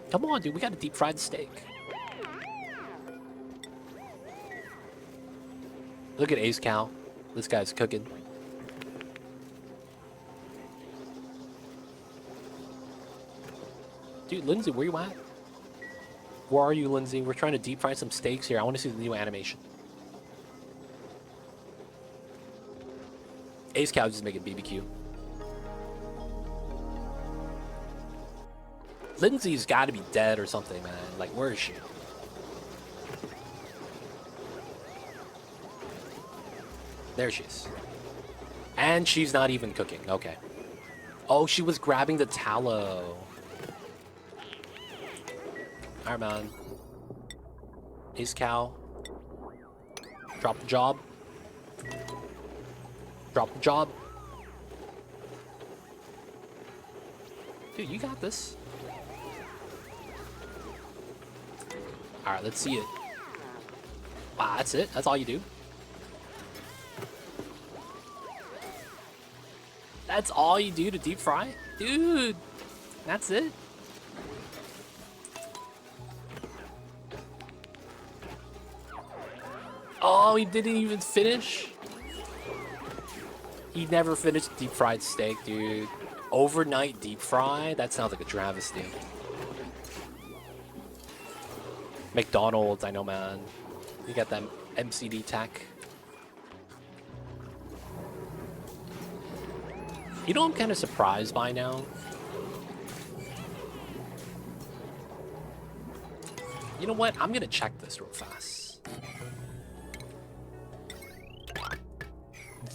Come on, dude, we got a deep fried steak. Look at Ace Cow. This guy's cooking. Dude, Lindsay, where you at? Where are you, Lindsay? We're trying to deep fry some steaks here. I want to see the new animation. Ace Cow just making BBQ. Lindsay's got to be dead or something, man. Like, where is she? There she is. And she's not even cooking. Okay. Oh, she was grabbing the tallow. Alright, man. Ace Cow. Drop the job. Drop the job. Dude, you got this. Alright, let's see it. Wow, that's it? That's all you do? That's all you do to deep fry? Dude, that's it? Oh, he didn't even finish? He never finished deep fried steak, dude. Overnight deep fry? That sounds like a travesty. McDonald's, I know, man. You got that MCD tech. You know, I'm kind of surprised by now. You know what? I'm gonna check this real fast.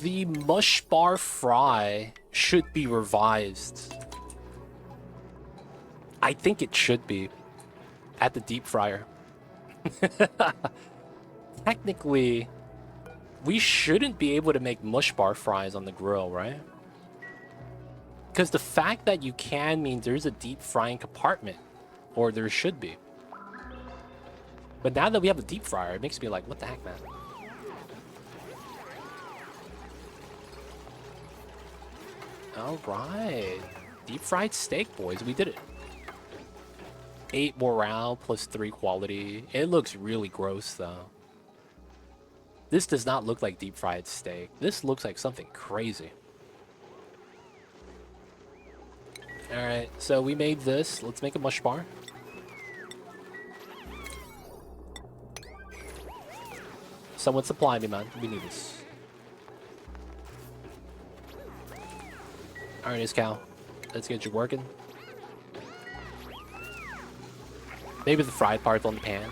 The mush bar fry should be revised. I think it should be at the deep fryer. Technically, we shouldn't be able to make mush bar fries on the grill, right? Because the fact that you can means there's a deep frying compartment, or there should be. But now that we have a deep fryer, it makes me like, what the heck, man? All right, deep fried steak, boys. We did it. 8 morale plus 3 quality. It looks really gross, though. This does not look like deep fried steak. This looks like something crazy. Alright, so we made this. Let's make a mush bar. Someone supply me, man. We need this. Alright, Ace Cow. Let's get you working. Maybe the fried part's on the pan.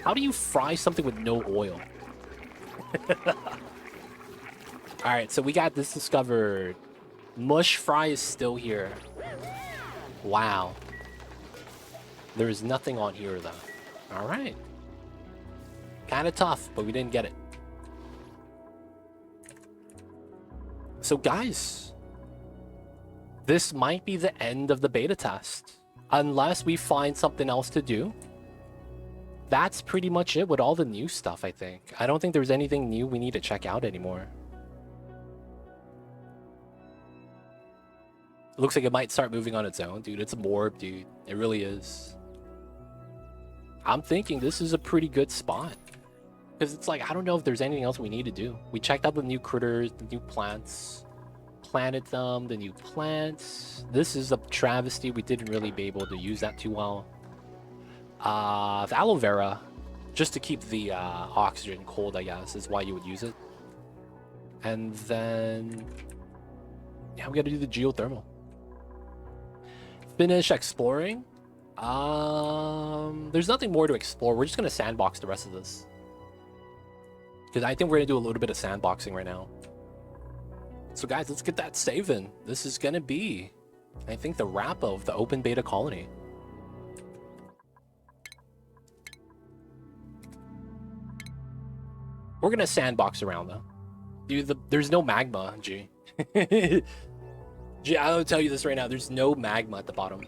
How do you fry something with no oil? Alright, so we got this discovered. Mush fry is still here. Wow. There is nothing on here, though. Alright. Kind of tough, but we didn't get it. So, guys, this might be the end of the beta test. Unless we find something else to do. That's pretty much it with all the new stuff, I think. I don't think there's anything new we need to check out anymore. It looks like it might start moving on its own, dude. It's a morb, dude. It really is. I'm thinking this is a pretty good spot. Because it's like, I don't know if there's anything else we need to do. We checked out the new critters, the new plants, planted them, the new plants. This is a travesty. We didn't really be able to use that too well. The aloe vera, just to keep the oxygen cold, I guess, is why you would use it. And then, yeah, we got to do the geothermal. Finish exploring. There's nothing more to explore. We're just gonna sandbox the rest of this. Because I think we're gonna do a little bit of sandboxing right now. So guys, let's get that saving. This is gonna be, I think, the wrap of the open beta colony. We're gonna sandbox around though. Dude, there's no magma, G. G, I'll tell you this right now. There's no magma at the bottom.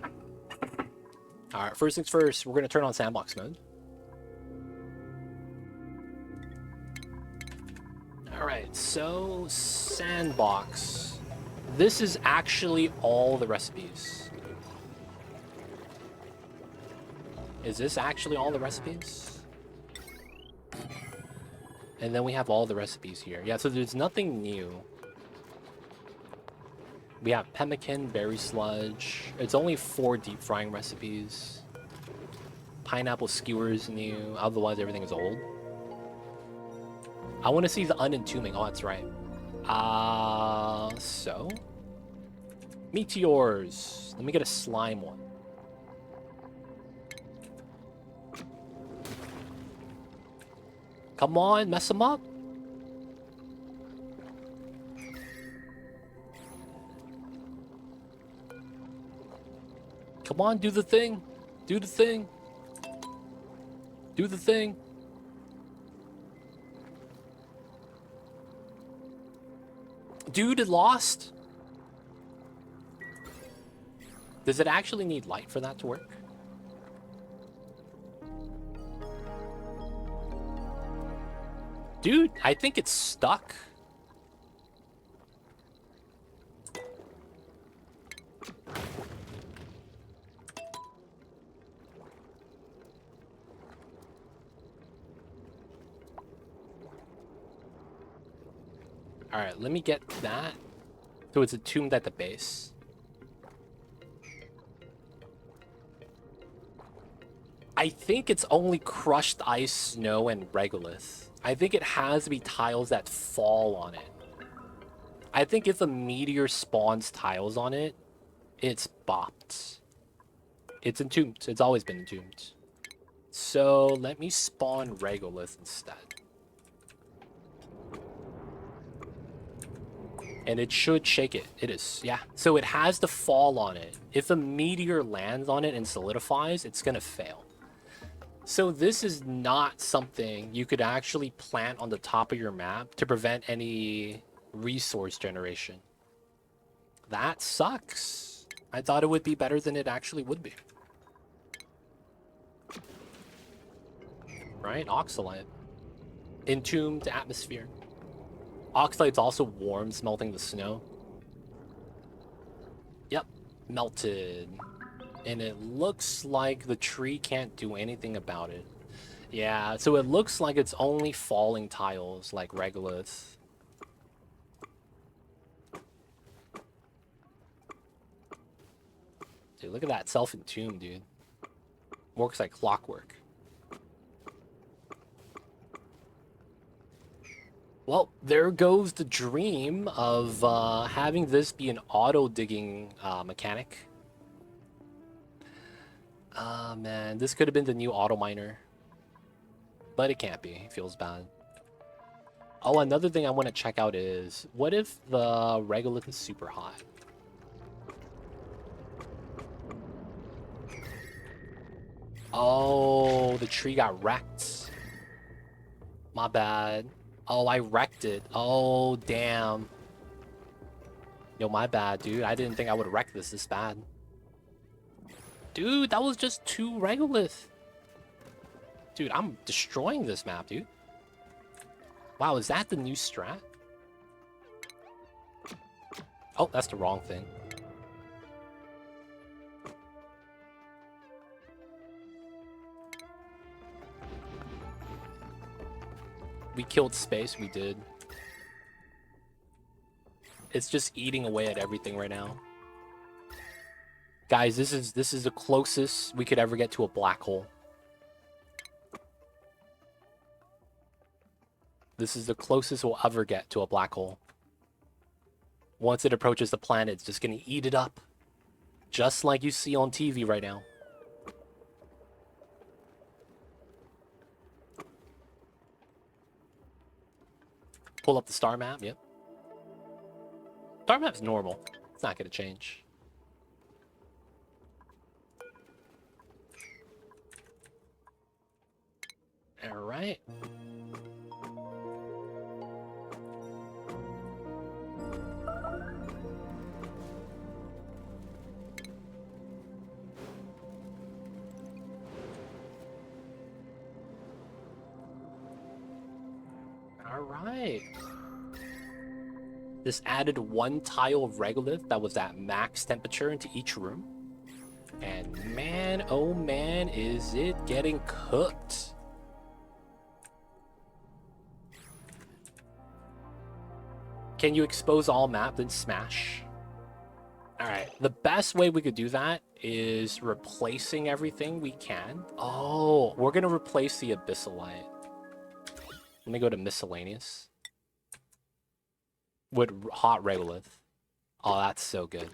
Alright, first things first, we're gonna turn on sandbox mode. Alright, so sandbox. This is actually all the recipes. Is this actually all the recipes? And then we have all the recipes here. Yeah, so there's nothing new. We have pemmican, berry sludge. It's only 4 deep frying recipes. Pineapple skewer is new. Otherwise, everything is old. I want to see the unentombing. Oh, that's right. So meteors. Let me get a slime one. Come on, mess them up. Come on, do the thing. Do the thing. Do the thing. Dude, it lost. Does it actually need light for that to work? Dude, I think it's stuck. Alright, let me get that. So it's entombed at the base. I think it's only crushed ice, snow, and regolith. I think it has to be tiles that fall on it. I think if a meteor spawns tiles on it, it's bopped. It's entombed. It's always been entombed. So let me spawn regolith instead. And it should shake it. It is, yeah. So it has to fall on it. If a meteor lands on it and solidifies, it's gonna fail. So this is not something you could actually plant on the top of your map to prevent any resource generation. That sucks. I thought it would be better than it actually would be. Right? Oxalite. Entombed atmosphere. Oxalite's also warm, melting the snow. Yep, melted. And it looks like the tree can't do anything about it. Yeah, so it looks like it's only falling tiles like regolith. Dude, look at that self-entomb, dude. Works like clockwork. Well, there goes the dream of having this be an auto-digging mechanic. Ah, man, this could have been the new auto miner. But it can't be. It feels bad. Oh, another thing I want to check out is, what if the regolith is super hot? Oh, the tree got wrecked. My bad. Oh, I wrecked it. Oh, damn. Yo, my bad, dude. I didn't think I would wreck this bad. Dude, that was just 2 regolith. Dude, I'm destroying this map, dude. Wow, is that the new strat? Oh, that's the wrong thing. We killed space, we did. It's just eating away at everything right now. Guys, this is the closest we could ever get to a black hole. This is the closest we'll ever get to a black hole. Once it approaches the planet, it's just gonna eat it up. Just like you see on TV right now. Pull up the star map, yep. Star map's normal. It's not gonna change. Alright. Alright. This added 1 tile of regolith that was at max temperature into each room. And man, oh man, is it getting cooked. Can you expose all map, then smash? Alright, the best way we could do that is replacing everything we can. Oh, we're gonna replace the abyssalite. Let me go to miscellaneous. With hot regolith. Oh, that's so good.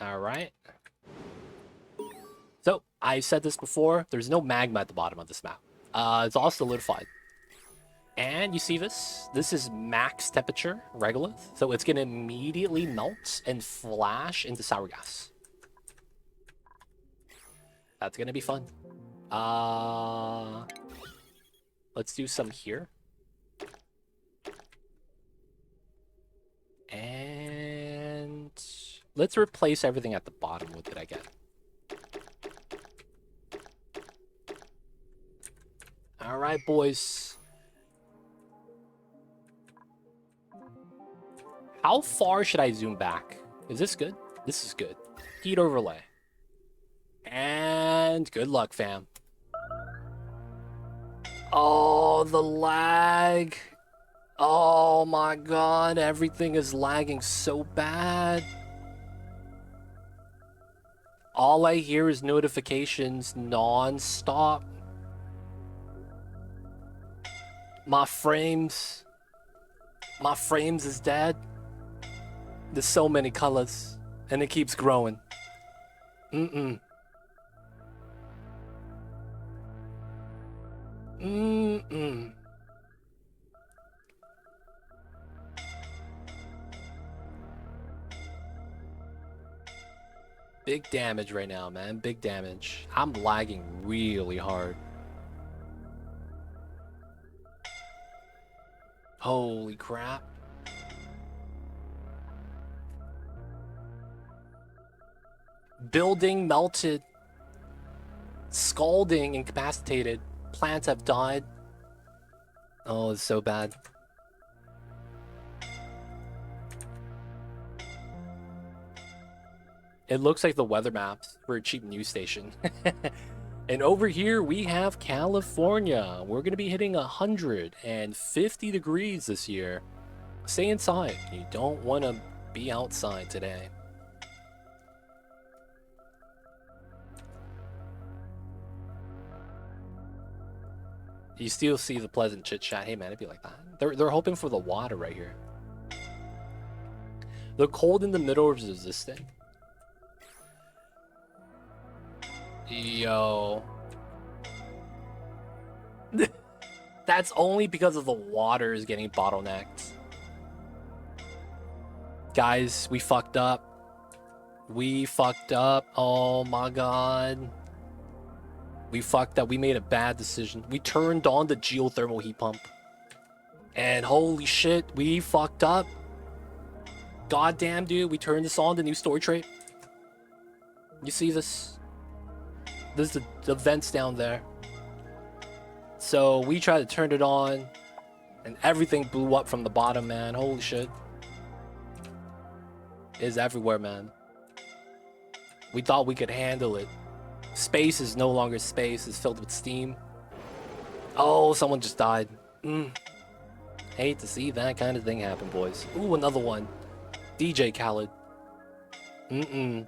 Alright. So, I said this before, there's no magma at the bottom of this map. It's all solidified. And you see this? This is max temperature regolith. So it's going to immediately melt and flash into sour gas. That's going to be fun. Let's do some here. And let's replace everything at the bottom. What did I get? All right, boys. How far should I zoom back? Is this good? This is good. Heat overlay. And good luck, fam. Oh, the lag. Oh my god, everything is lagging so bad. All I hear is notifications non-stop. My frames is dead. There's so many colors, and it keeps growing. Mm-mm. Mm-mm. Big damage right now, man. Big damage. I'm lagging really hard. Holy crap. Building melted. Scalding, incapacitated. Plants have died. Oh, it's so bad. It looks like the weather maps for a cheap news station. And over here we have California. We're going to be hitting 150 degrees this year. Stay inside. You don't want to be outside today. You still see the pleasant chit chat. Hey man, it'd be like that. They're hoping for the water right here. The cold in the middle is resistant. Yo. That's only because of the water is getting bottlenecked. Guys, we fucked up. We fucked up. Oh my god. We fucked up. We made a bad decision. We turned on the geothermal heat pump. And holy shit, we fucked up. Goddamn, dude, we turned this on, the new storage rate. You see this? There's the vents down there. So we tried to turn it on, and everything blew up from the bottom, man. Holy shit. It's everywhere, man. We thought we could handle it. Space is no longer space, it's filled with steam. Oh, someone just died. Hate to see that kind of thing happen, boys. Ooh, another one. DJ Khaled.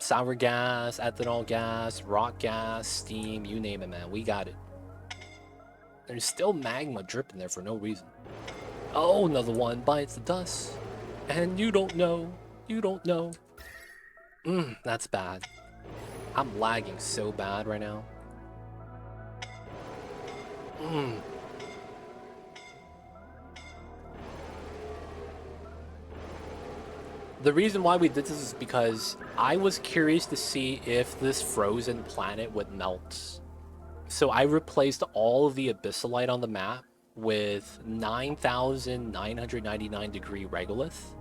Sour gas, ethanol gas, rock gas, steam, you name it, man. We got it. There's still magma dripping there for no reason. Oh, another one bites the dust. And you don't know. You don't know. That's bad. I'm lagging so bad right now. The reason why we did this is because I was curious to see if this frozen planet would melt. So I replaced all of the abyssalite on the map with 9,999 degree regolith.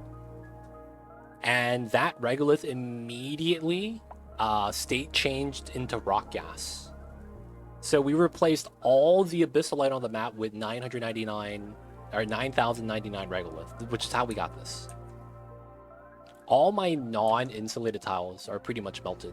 And that regolith immediately state changed into rock gas. So we replaced all the abyssalite on the map with 999 or 9,099 regolith, which is how we got this. All my non-insulated tiles are pretty much melted.